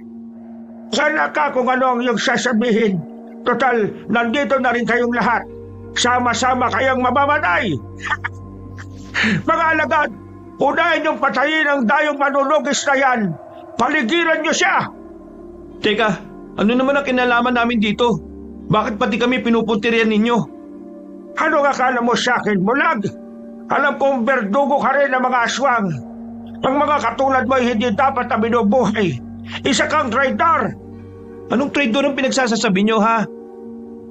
Sana ka kung ano ang iyong sasabihin. Total, nandito na rin kayong lahat. Sama-sama kayang mamamatay. Mga alagad, unahin niyong patayin ang dayong manunugis na yan. Paligiran niyo siya. Teka, ano naman ang kinalaman namin dito? Bakit pati kami pinupuntiryan ninyo? Ano akala mo sa akin, Bulag? Alam kong berdugo ka rin ng mga aswang. Ang mga katulad mo ay hindi dapat na binubuhay. Isa kang traitor. Anong traitor ang pinagsasasabi nyo, ha?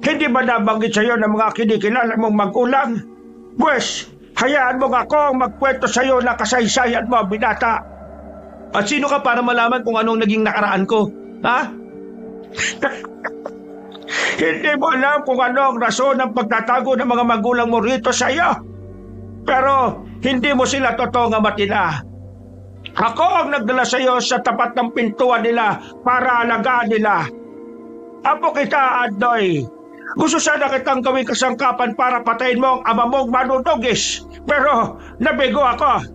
Hindi ba nabanggit sa'yo ng mga kinikilala mong magulang? Pwes, hayaan mo ako ang magkwento sa'yo na kasaysayan mo, binata. At sino ka para malaman kung anong naging nakaraan ko, ha? Hindi mo alam kung ano ang rason ng pagtatago ng mga magulang mo rito sa iyo. Pero hindi mo sila totoong amatina. Ako ang nagdala sa iyo sa tapat ng pintuan nila para alagaan nila. Apo kita, Adoy. Gusto sana kitang gawing kasangkapan para patayin mo ang ama mong manunugis. Pero nabigo ako.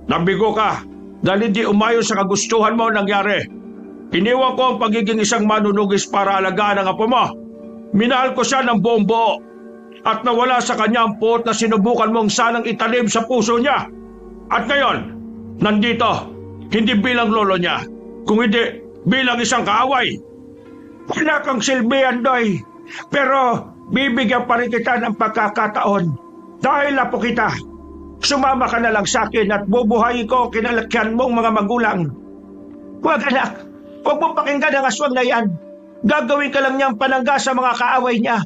Nabigo ka dahil hindi umayon sa kagustuhan mo nangyari. Iniwan ko ang pagiging isang manunugis para alagaan ang apo mo. Minahal ko siya ng buong buo. At nawala sa kanya ang puot na sinubukan mong sanang italim sa puso niya. At ngayon, nandito, hindi bilang lolo niya, kung hindi bilang isang kaaway. Wala kang silbi, Andoy. Pero bibigyan pa rin kita ng pagkakataon. Dahil apo kita, sumama ka na lang sa akin at bubuhayin ko kinalakyan mong mga magulang. Huwag anak, huwag mong pakinggan ang aswang na yan. Gagawin ka lang niyang panangga sa mga kaaway niya.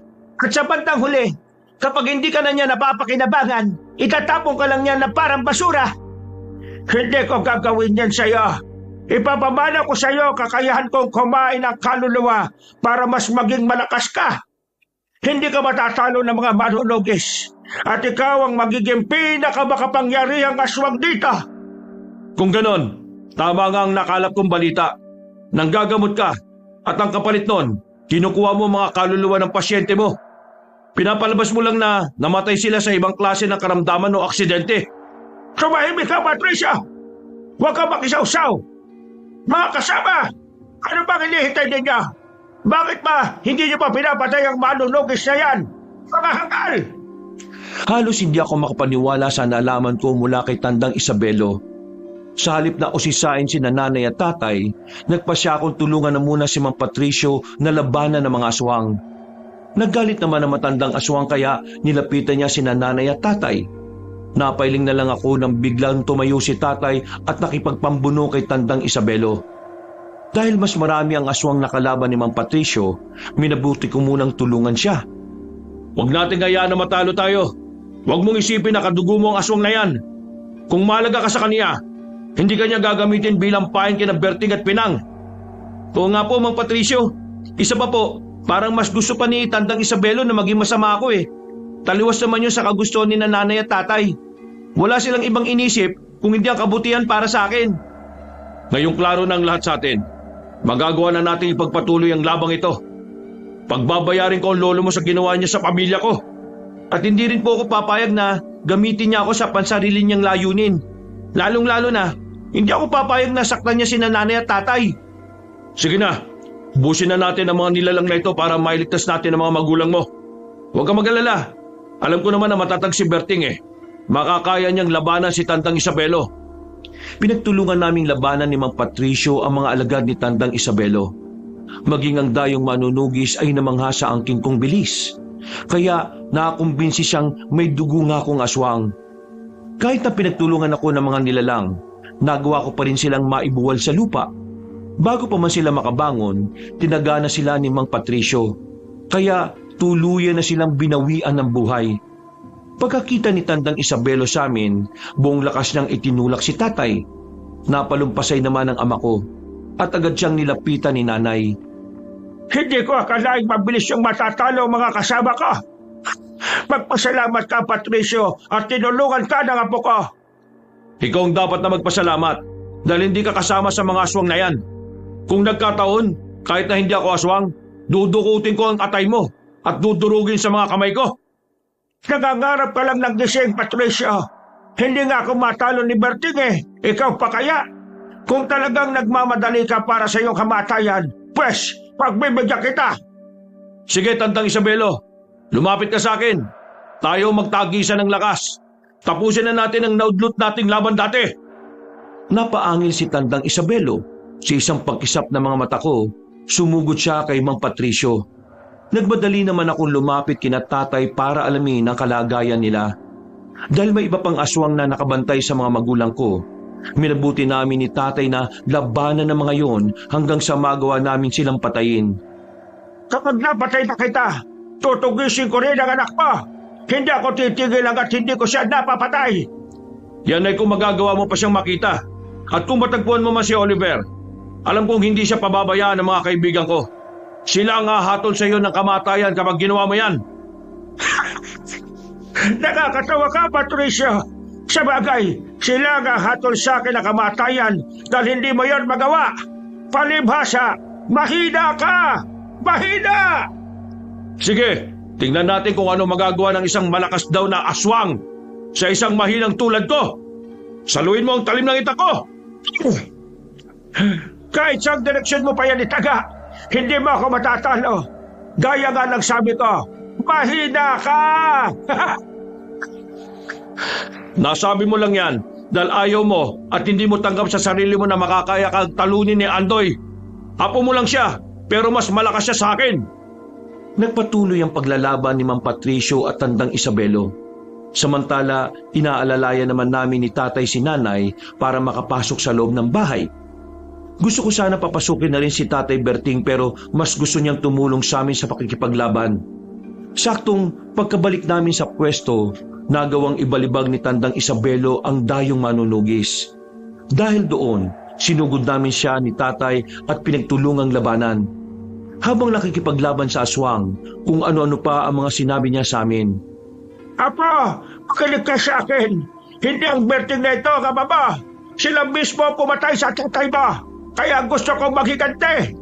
At sa bandang huli, kapag hindi ka na niya napapakinabangan, itatapong ka lang niya na parang basura. Hindi ko gagawin yan sa iyo. Ipapamana ko sa iyo kakayahan kong kumain ng kaluluwa para mas maging malakas ka. Hindi ka matatalo ng mga manunugis. At ikaw ang magiging pinakamakapangyarihang aswang dito. Kung ganon, tama nga ang nakalap kong balita. Nanggagamot ka at ang kapalit nun, kinukuha mo mga kaluluwa ng pasyente mo. Pinapalabas mo lang na namatay sila sa ibang klase ng karamdaman o aksidente. Tumahimik ka, Patricia! Huwag ka makisaw-saw! Mga kasama! Ano bang inihintay ninyo? Bakit ba hindi niyo pa pinapatay ang manunugis na yan? Mga hangal! Halos hindi ako makapaniwala sa nalaman ko mula kay Tandang Isabelo. Sa halip na usisain si nanay at tatay, nagpasya akong tulungan na muna si Mang Patricio na labanan ng mga aswang. Naggalit naman ang matandang aswang kaya nilapitan niya si nanay at tatay. Napailing na lang ako nang biglang tumayo si tatay at nakipagpambuno kay Tandang Isabelo. Dahil mas marami ang aswang nakalaban ni Mang Patricio, minabuti ko munang tulungan siya. Huwag natin hayaan na matalo tayo. Huwag mong isipin na kadugo mo ang aswang na yan. Kung malaga ka sa kanya, hindi kanya gagamitin bilang pain kina Berting at Pinang. Oo nga po, Mang Patricio. Isa pa po, parang mas gusto pa ni Tandang Isabelo na maging masama ako eh. Taliwas naman yun sa kagustuhan ni nanay at tatay. Wala silang ibang inisip kung hindi ang kabutihan para sa akin. Ngayong klaro na ang lahat sa atin. Magagawa na natin ipagpatuloy ang labang ito. Pagbabayarin ko ang lolo mo sa ginawa niya sa pamilya ko. At hindi rin po ako papayag na gamitin niya ako sa pansarili niyang layunin. Lalong-lalo na, hindi ako papayag na saktan niya si nanay at tatay. Sige na, busin na natin ang mga nilalang na ito para mailigtas natin ang mga magulang mo. Huwag kang mag-alala. Alam ko naman na matatag si Berting eh. Makakaya niyang labanan si Tandang Isabelo. Pinagtulungan naming labanan ni Mang Patricio ang mga alagad ni Tandang Isabelo. Maging ang dayong manunugis ay namangha sa angking kong bilis. Kaya nakakumbinsi siyang may dugo nga akong aswang. Kahit na pinagtulungan ako ng mga nilalang, nagawa ko pa rin silang maibuwal sa lupa. Bago pa man sila makabangon, tinagana sila ni Mang Patricio. Kaya tuluyan na silang binawian ng buhay. Pagkakita ni Tandang Isabelo sa amin, buong lakas niyang itinulak si tatay. Napalumpasay naman ang ama ko at agad siyang nilapitan ni nanay. Hindi ko akalaing mabilis yung matatalo mga kasama ko. Magpasalamat ka, Patricio, at tinulungan ka ng apo ko. Ikaw ang dapat na magpasalamat dahil hindi ka kasama sa mga aswang na yan. Kung nagkataon, kahit na hindi ako aswang, dudukutin ko ang atay mo at dudurugin sa mga kamay ko. Nangangarap ka lang ng gising, Patricio. Hindi nga ako matalo ni Berting eh. Ikaw pa kaya? Kung talagang nagmamadali ka para sa iyong kamatayan, pues, pagbibigyan kita. Sige, Tandang Isabelo. Lumapit ka sa akin. Tayo magtagisan ng lakas. Tapusin na natin ang naudlot nating laban dati. Napaangil si Tandang Isabelo. Sa isang pagkisap ng mga mata ko, sumugod siya kay Mang Patricio. Nagmadali naman akong lumapit kina tatay para alamin ang kalagayan nila. Dahil may iba pang aswang na nakabantay sa mga magulang ko, minabuti namin ni tatay na labanan ng mga yon hanggang sa magawa namin silang patayin. Kapag napatay na kita, tutugisin ko rin ang anak mo. Hindi ako titigil hanggat hindi ko siya napapatay. Yan ay kung magagawa mo pa siyang makita. At kung matagpuan mo man si Oliver, alam kong hindi siya pababayaan ng mga kaibigan ko. Sila ang hahatol sa iyo ng kamatayan kapag ginawa mo yan. Nakakatawa ka, Patricio. Sa bagay, sila ang hatol sa akin ng kamatayan dahil hindi mo yon magawa. Palibhasa, mahina ka! Mahina! Sige, tingnan natin kung ano magagawa ng isang malakas daw na aswang sa isang mahinang tulad ko. Saluin mo ang talim ng itak ko. Kahit saan direksyon mo pa yan itaga, hindi mo ako matatalo. Gaya nga ng sabi ko, mahina ka! Nasabi mo lang yan dahil ayaw mo at hindi mo tanggap sa sarili mo na makakaya kang talunin ni Andoy. Apo mo lang siya, pero mas malakas siya sa akin. Nagpatuloy ang paglalaban ni Mang Patricio at Tandang Isabelo. Samantala, inaalalayan naman namin ni tatay si nanay para makapasok sa loob ng bahay. Gusto ko sana papasukin na rin si tatay Berting pero mas gusto niyang tumulong sa amin sa pakikipaglaban. Saktong pagkabalik namin sa pwesto, nagawang ibalibag ni Tandang Isabelo ang dayong manunugis. Dahil doon, sinugod namin siya ni tatay at pinagtulungang labanan. Habang nakikipaglaban sa aswang, kung ano-ano pa ang mga sinabi niya sa amin. Apo, makinig ka sa akin. Hindi ang Berting na ito, kababa. Sila mismo pumatay sa tatay mo. Kaya gusto kong maghiganti.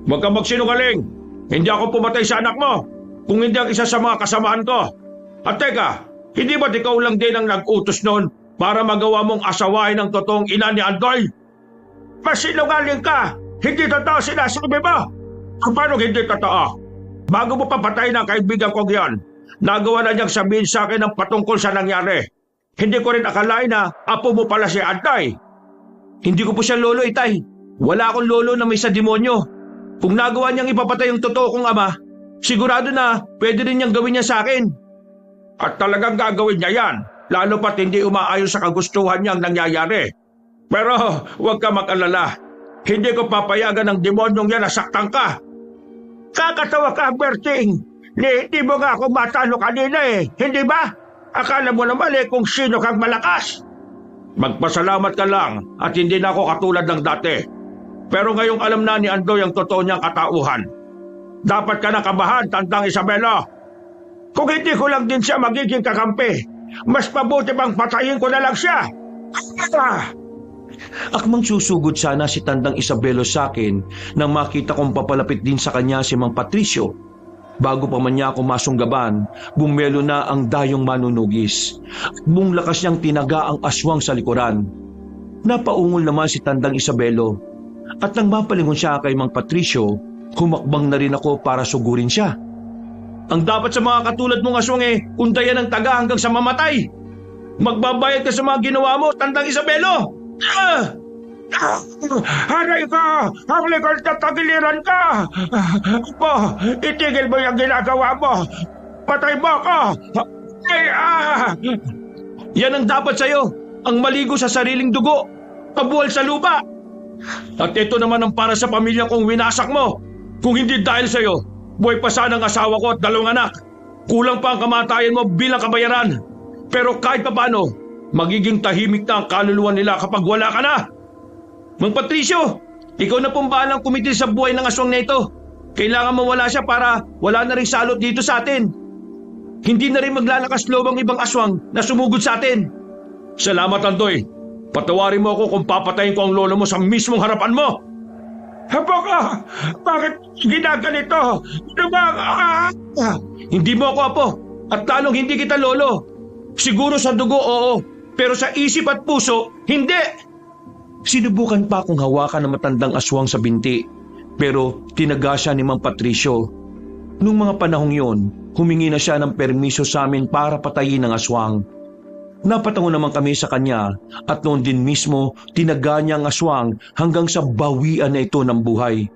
Huwag kang magsinungaling. Hindi ako pumatay sa anak mo, kung hindi ang isa sa mga kasamahan ko. At teka, hindi ba't ikaw lang din ang nag-utos noon para magawa mong asawahin ang totoong ina ni Andoy? Masinungaling ka. Hindi totoo sinasabi mo. Paano hindi totoo? Bago mo papatayin ang kaibigan kong yan, nagawa na niyang sabihin sa akin ang patungkol sa nangyari. Hindi ko rin akalain na apo mo pala si Andoy. Hindi ko po siya lolo, itay. Wala akong lolo na may sa demonyo. Kung nagawa niyang ipapatay yung totoo kong ama, sigurado na pwede rin niyang gawin niya sa akin. At talagang gagawin niya yan, lalo pat hindi umaayon sa kagustuhan niyang nangyayari. Pero huwag ka mag-alala. Hindi ko papayagan ng demonyong yan na saktan ka. Kakatawa ka, Berting. Hindi mo nga ako matalo kanina eh. Hindi ba? Akala mo naman eh kung sino kang malakas. Magpasalamat ka lang at hindi na ako katulad ng dati. Pero ngayong alam na ni Andoy ang totoo niyang katauhan. Dapat ka nakabahan, Tandang Isabelo. Kung hindi ko lang din siya magiging kakampi, mas mabuti bang patayin ko na lang siya. Akmang susugod sana si Tandang Isabelo sa akin nang makita kong papalapit din sa kanya si Mang Patricio. Bago pa man niya ako masunggaban, bumelo na ang dayong manunugis. Buong lakas niyang tinaga ang aswang sa likuran. Napaungol naman si Tandang Isabelo. At nang mapalingon siya kay Mang Patricio, humakbang na rin ako para sugurin siya. Ang dapat sa mga katulad mong aswang undayan ng taga hanggang sa mamatay. Magbabayad ka sa mga ginawa mo, Tandang Isabelo! Haray ka! Ang legal na tagiliran ka! Apo, itigil mo yung ginagawa mo! Patay mo ako! Yan ang dapat sa'yo, ang maligo sa sariling dugo, pabuhal sa lupa. At ito naman ang para sa pamilya kong winasak mo. Kung hindi dahil sa'yo, buhay pa sana ang asawa ko at 2 anak. Kulang pa ang kamatayan mo bilang kabayaran. Pero kahit pa paano, magiging tahimik na ang kaluluwa nila kapag wala ka na. Mang Patricio, ikaw na pong bahalang kumitil sa buhay ng aswang na ito. Kailangan mawala siya para wala na rin salot dito sa atin. Hindi na rin maglalakas loob ang ibang aswang na sumugod sa atin. Salamat, Andoy. Patawarin mo ako kung papatayin ko ang lolo mo sa mismong harapan mo. Apo ka! Bakit ginaganito? Hindi mo ako apo at talong hindi kita lolo. Siguro sa dugo, oo. Pero sa isip at puso, hindi. Sinubukan pa akong hawakan ng matandang aswang sa binti, pero tinaga siya ni Mang Patricio. Nung mga panahong yon, humingi na siya ng permiso sa amin para patayin ang aswang. Napatango naman kami sa kanya at noon din mismo tinaga niya ang aswang hanggang sa bawian na ito ng buhay.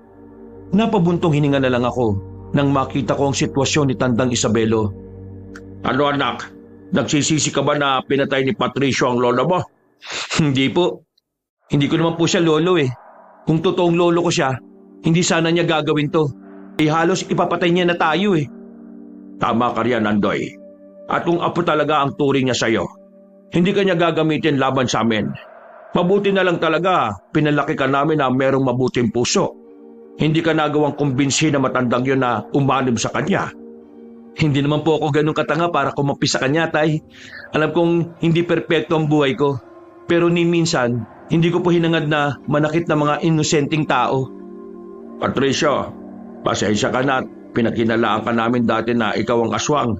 Napabuntong hininga na lang ako nang makita ko ang sitwasyon ni Tandang Isabelo. Ano anak, nagsisisi ka ba na pinatay ni Patricio ang lola mo? Hindi po. Hindi ko naman po siya lolo eh. Kung totoong lolo ko siya, hindi sana niya gagawin to. Halos ipapatay niya na tayo eh. Tama ka riyan, Andoy. At kung apo talaga ang turing niya sa'yo, hindi ka niya gagamitin laban sa amin. Mabuti na lang talaga, pinalaki ka namin na merong mabuting puso. Hindi ka nagawang kumbinsi na matandang yun na umanib sa kanya. Hindi naman po ako ganun katanga para kumapi sa kanya, tay. Alam kong hindi perpekto ang buhay ko. Pero ni minsan, hindi ko po hinangad na manakit na mga inosenteng tao. Patricio, pasensya ka na at pinakinalaan ka namin dati na ikaw ang aswang.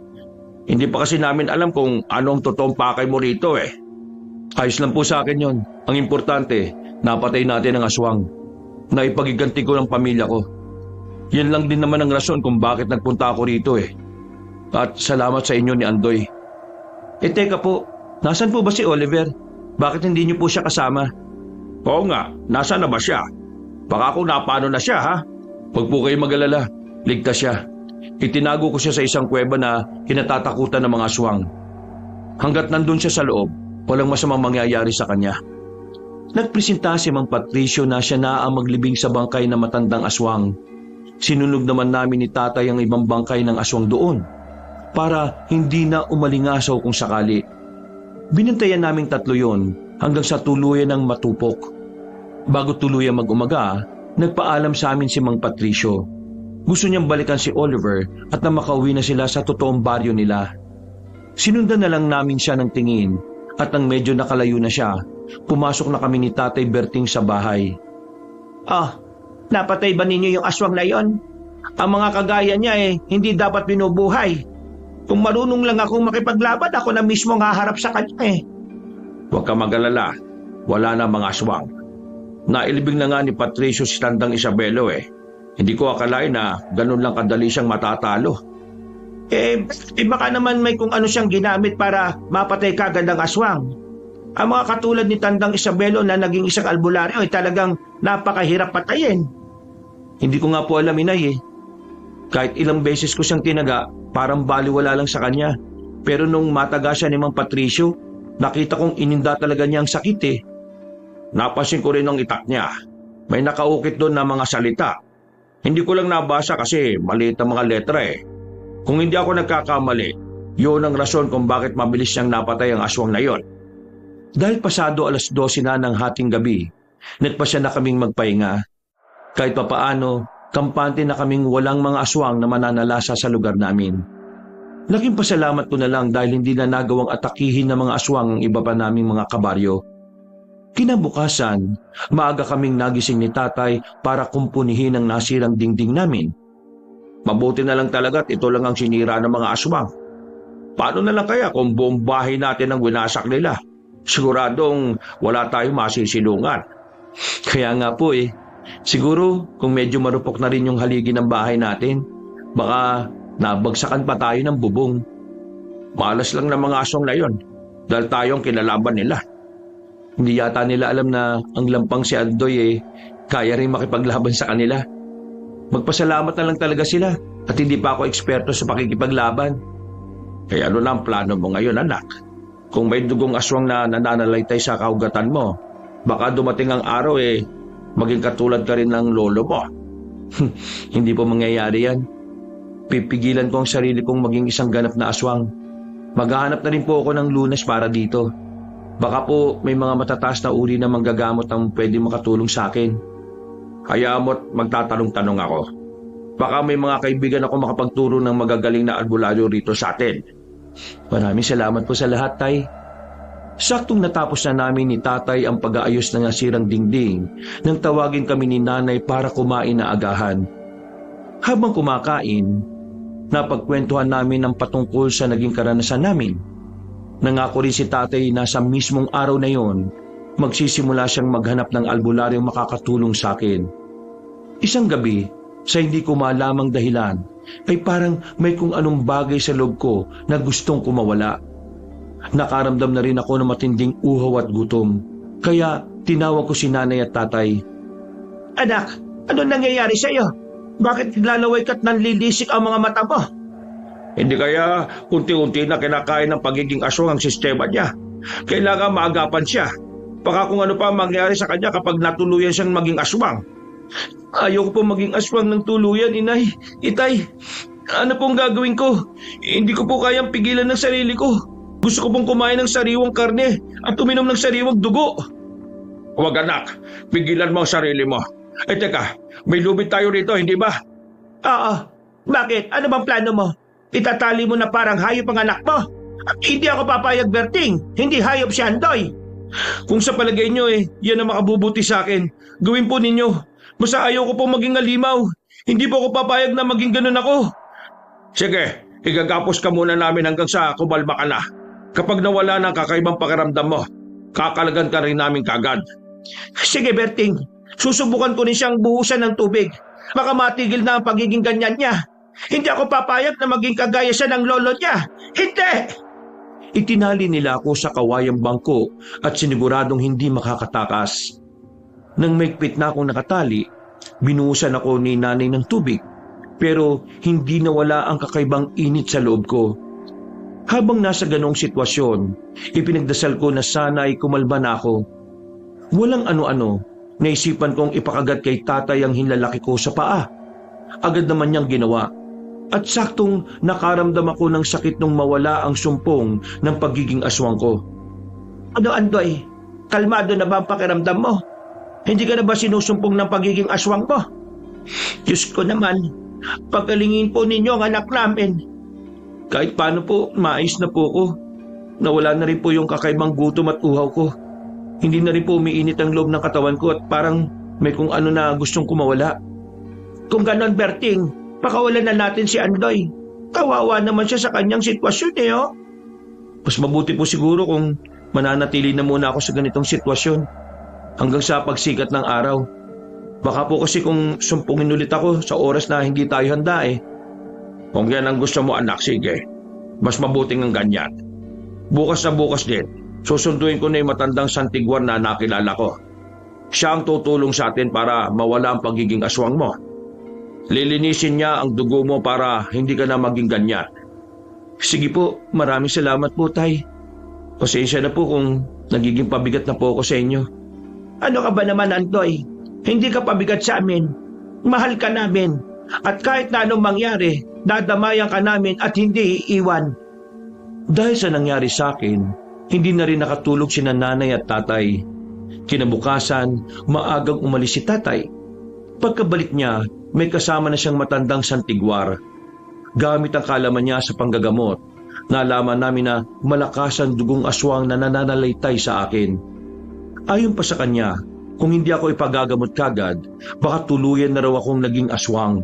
Hindi pa kasi namin alam kung anong totoong pakay mo rito eh. Ayos lang po sa akin yon. Ang importante, napatay natin ang aswang. Naipagiganti ko ng pamilya ko. Yan lang din naman ang rason kung bakit nagpunta ako rito eh. At salamat sa inyo ni Andoy. Teka po, nasan po ba si Oliver? Bakit hindi niyo po siya kasama? Oo nga, nasa na ba siya? Baka kung napano na siya ha? Huwag po kayo mag-alala, ligtas siya. Itinago ko siya sa isang kuweba na kinatatakutan ng mga aswang. Hanggat nandun siya sa loob, walang masamang mangyayari sa kanya. Nagpresenta si Mang Patricio na siya na ang maglibing sa bangkay ng matandang aswang. Sinunog naman namin ni tatay ang ibang bangkay ng aswang doon para hindi na umalingasaw kung sakali. Binantayan naming tatlo yon hanggang sa tuluyan ng matupok. Bago tuluyan mag-umaga, nagpaalam sa amin si Mang Patricio. Gusto niyang balikan si Oliver at na makauwi na sila sa totoong baryo nila. Sinundan na lang namin siya ng tingin at nang medyo nakalayo na siya, pumasok na kami ni Tatay Berting sa bahay. Napatay ba ninyo yung aswang na yon? Ang mga kagaya niya hindi dapat binubuhay. Kung marunong lang akong makipaglaban, ako na mismo ang haharap sa kanya eh. Huwag ka mag-alala, wala na mga aswang. Nailibing na nga ni Patricio si Tandang Isabelo eh. Hindi ko akalain na ganun lang kadali siyang matatalo. Baka naman may kung ano siyang ginamit para mapatay kagad ang aswang. Ang mga katulad ni Tandang Isabelo na naging isang albularyo ay talagang napakahirap patayin. Hindi ko nga po alam, inay eh. Kahit ilang beses ko siyang tinaga, parang baliwala lang sa kanya. Pero nung mataga siya ni Mang Patricio, nakita kong ininda talaga niya ang sakit eh. Napansin ko rin ang itak niya. May nakaukit doon na mga salita. Hindi ko lang nabasa kasi maliit ang mga letra eh. Kung hindi ako nagkakamali, yun ang rason kung bakit mabilis niyang napatay ang aswang na yon. Dahil pasado 12:00 na ng hating gabi, nagpasya na kaming magpahinga. Kahit papaano, kampante na kaming walang mga aswang na mananalasa sa lugar namin. Laking pasalamat ko na lang dahil hindi na nagawang atakihin ng mga aswang ang iba pa naming mga kabaryo. Kinabukasan, maaga kaming nagising ni tatay para kumpunihin ang nasirang dingding namin. Mabuti na lang talaga at ito lang ang sinira ng mga aswang. Paano na lang kaya kung buong bahay natin ang winasak nila? Siguradong wala tayong masisilungan. Kaya nga po eh. Siguro kung medyo marupok na rin yung haligi ng bahay natin, baka nabagsakan pa tayo ng bubong. Malas lang ng mga aswang na yon dahil tayong kinalaban nila. Hindi yata nila alam na ang lampang si Andoy kaya rin makipaglaban sa kanila. Magpasalamat na lang talaga sila at hindi pa ako eksperto sa pakikipaglaban. Kaya ano na ang plano mo ngayon, anak? Kung may dugong aswang na nananalaytay sa kaugatan mo, baka dumating ang araw maging katulad ka rin ng lolo mo. Hindi po mangyayari yan. Pipigilan ko ang sarili kong maging isang ganap na aswang. Maghahanap na rin po ako ng lunas para dito. Baka po may mga matataas na uri na manggagamot ang pwede makatulong sa akin. Hayaan mo't magtatanong-tanong ako. Baka may mga kaibigan ako makapagturo ng magagaling na albularyo rito sa atin. Maraming salamat po sa lahat, Tay. Saktong natapos na namin ni tatay ang pag-aayos ng nasirang dingding nang tawagin kami ni nanay para kumain na agahan. Habang kumakain, napagkwentuhan namin ang patungkol sa naging karanasan namin. Nangako rin si tatay na sa mismong araw na yon, magsisimula siyang maghanap ng albularyong makakatulong sa akin. Isang gabi, sa hindi ko malamang dahilan, ay parang may kung anong bagay sa loob ko na gustong kumawala. Nakaramdam na rin ako ng matinding uhaw at gutom, kaya tinawag ko si nanay at tatay. Anak, ano nangyayari sa iyo? Bakit naglalaway ka't nanlilisik ang mga mata mo? Hindi kaya unti-unti na kinakain ng pagiging aswang ang sistema niya. Kailangan maagapan siya. Baka kung ano pa ang mangyari sa kanya kapag natuluyan siyang maging aswang. Ayoko po maging aswang ng tuluyan, inay. Itay, ano pong gagawin ko? Hindi ko po kayang pigilan ng sarili ko. Gusto ko pong kumain ng sariwang karne at uminom ng sariwang dugo. Huwag anak, pigilan mo ang sarili mo. Teka, may lubid tayo rito, hindi ba? Oo. Bakit? Ano bang plano mo? Itatali mo na parang hayop ang anak mo? Hindi ako papayag, Berting. Hindi hayop si Andoy. Kung sa palagay nyo yan ang makabubuti sa akin, gawin po ninyo. Basta ayaw ko pong maging alimaw. Hindi po ako papayag na maging ganun ako. Sige, igagapos ka muna namin hanggang sa kumalma ka na. Kapag nawala ng kakaibang pakiramdam mo, kakalagan ka rin namin kagad. Sige, Berting. Susubukan ko rin siyang buhusan ng tubig. Baka matigil na ang pagiging ganyan niya. Hindi ako papayag na maging kagaya siya ng lolo niya. Hindi! Itinali nila ako sa kawayang bangko at siniguradong hindi makakatakas. Nang maigpit na akong nakatali, binuhusan ako ni nanay ng tubig, pero hindi nawala ang kakaibang init sa loob ko. Habang nasa ganong sitwasyon, ipinagdasal ko na sana ay kumalma na ako. Walang ano-ano, naisipan kong ipakagat kay tatay ang hinlalaki ko sa paa. Agad naman niyang ginawa. At saktong nakaramdam ako ng sakit nung mawala ang sumpong ng pagiging aswang ko. Ano, Andoy? Kalmado na ba ang pakiramdam mo? Hindi ka na ba sinusumpong ng pagiging aswang mo? Diyos ko naman, pagalingin po ninyo ang anak namin. Kahit paano po, maayos na po ko. Nawala na rin po yung kakaibang gutom at uhaw ko. Hindi na rin po umiinit ang loob ng katawan ko at parang may kung ano na gustong kumawala. Kung ganon, Berting, pakawalan na natin si Andoy. Kawawa naman siya sa kanyang sitwasyon oh. Mas mabuti po siguro kung mananatili na muna ako sa ganitong sitwasyon hanggang sa pagsikat ng araw. Baka po kasi kung sumpungin ulit ako sa oras na hindi tayo handa Kung yan ang gusto mo anak, sige. Mas mabuting ang ganyan. Bukas na bukas din, susunduin ko na yung matandang Santiguan na nakilala ko. Siya ang tutulong sa atin para mawala ang pagiging aswang mo. Lilinisin niya ang dugo mo para hindi ka na maging ganyan. Sige po, maraming salamat po, Tay. Pasensya na po kung nagiging pabigat na po ako sa inyo. Ano ka ba naman, Andoy? Hindi ka pabigat sa amin. Mahal ka namin. At kahit na anong mangyari, dadamayan ka namin at hindi iiwan. Dahil sa nangyari sa akin, hindi na rin nakatulog si nanay at tatay. Kinabukasan, maagang umalis si tatay. Pagkabalik niya, may kasama na siyang matandang Santiguar. Gamit ang kaalaman niya sa panggagamot, nalaman namin na malakas ang dugong aswang na nananalaytay sa akin. Ayon pa sa kanya, kung hindi ako ipagagamot kagad, baka tuluyan na raw akong naging aswang.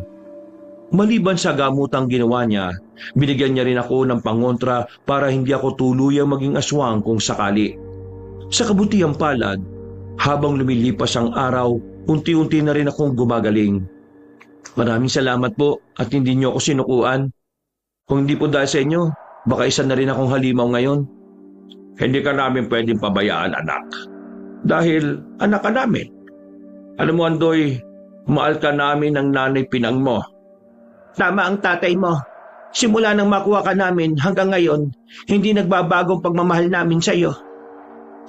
Maliban sa gamutang ginawa niya, binigyan niya rin ako ng pangontra para hindi ako tuluyang maging aswang kung sakali. Sa kabutihang palad, habang lumilipas ang araw, unti-unti na rin akong gumagaling. Maraming salamat po at hindi niyo ako sinukuan. Kung hindi po dahil sa inyo, baka isa na rin akong halimaw ngayon. Hindi ka namin pwedeng pabayaan, anak. Dahil anak ka namin. Alam mo, Andoy, mahal ka namin ng nanay pinang mo. Tama ang tatay mo. Simula nang makuha ka namin hanggang ngayon, hindi nagbabagong pagmamahal namin sa iyo.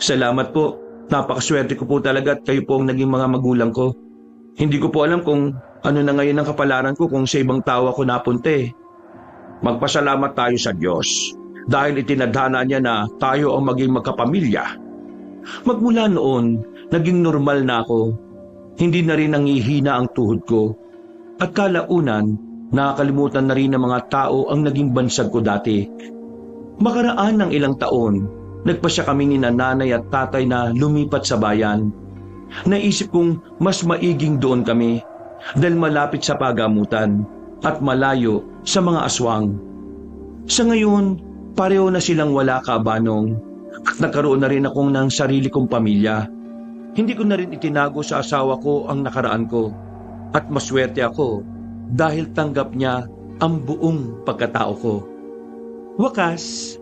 Salamat po. Napakaswerte ko po talaga at kayo po ang naging mga magulang ko. Hindi ko po alam kung ano na ngayon ang kapalaran ko kung sa ibang tao ako napunta Magpasalamat tayo sa Diyos dahil itinadhana niya na tayo ang maging magkapamilya. Magmula noon, naging normal na ako. Hindi na rin nangihina ang tuhod ko. At kalaunan, nakakalimutan na rin ng mga tao ang naging bansag ko dati. Makaraan ng ilang taon, nagpasya kami ni nanay at tatay na lumipat sa bayan. Naisip kong mas maiging doon kami dahil malapit sa pagamutan at malayo sa mga aswang. Sa ngayon, pareho na silang wala kaabanong at nagkaroon na rin akong ng sarili kong pamilya. Hindi ko na rin itinago sa asawa ko ang nakaraan ko at maswerte ako dahil tanggap niya ang buong pagkatao ko. Wakas,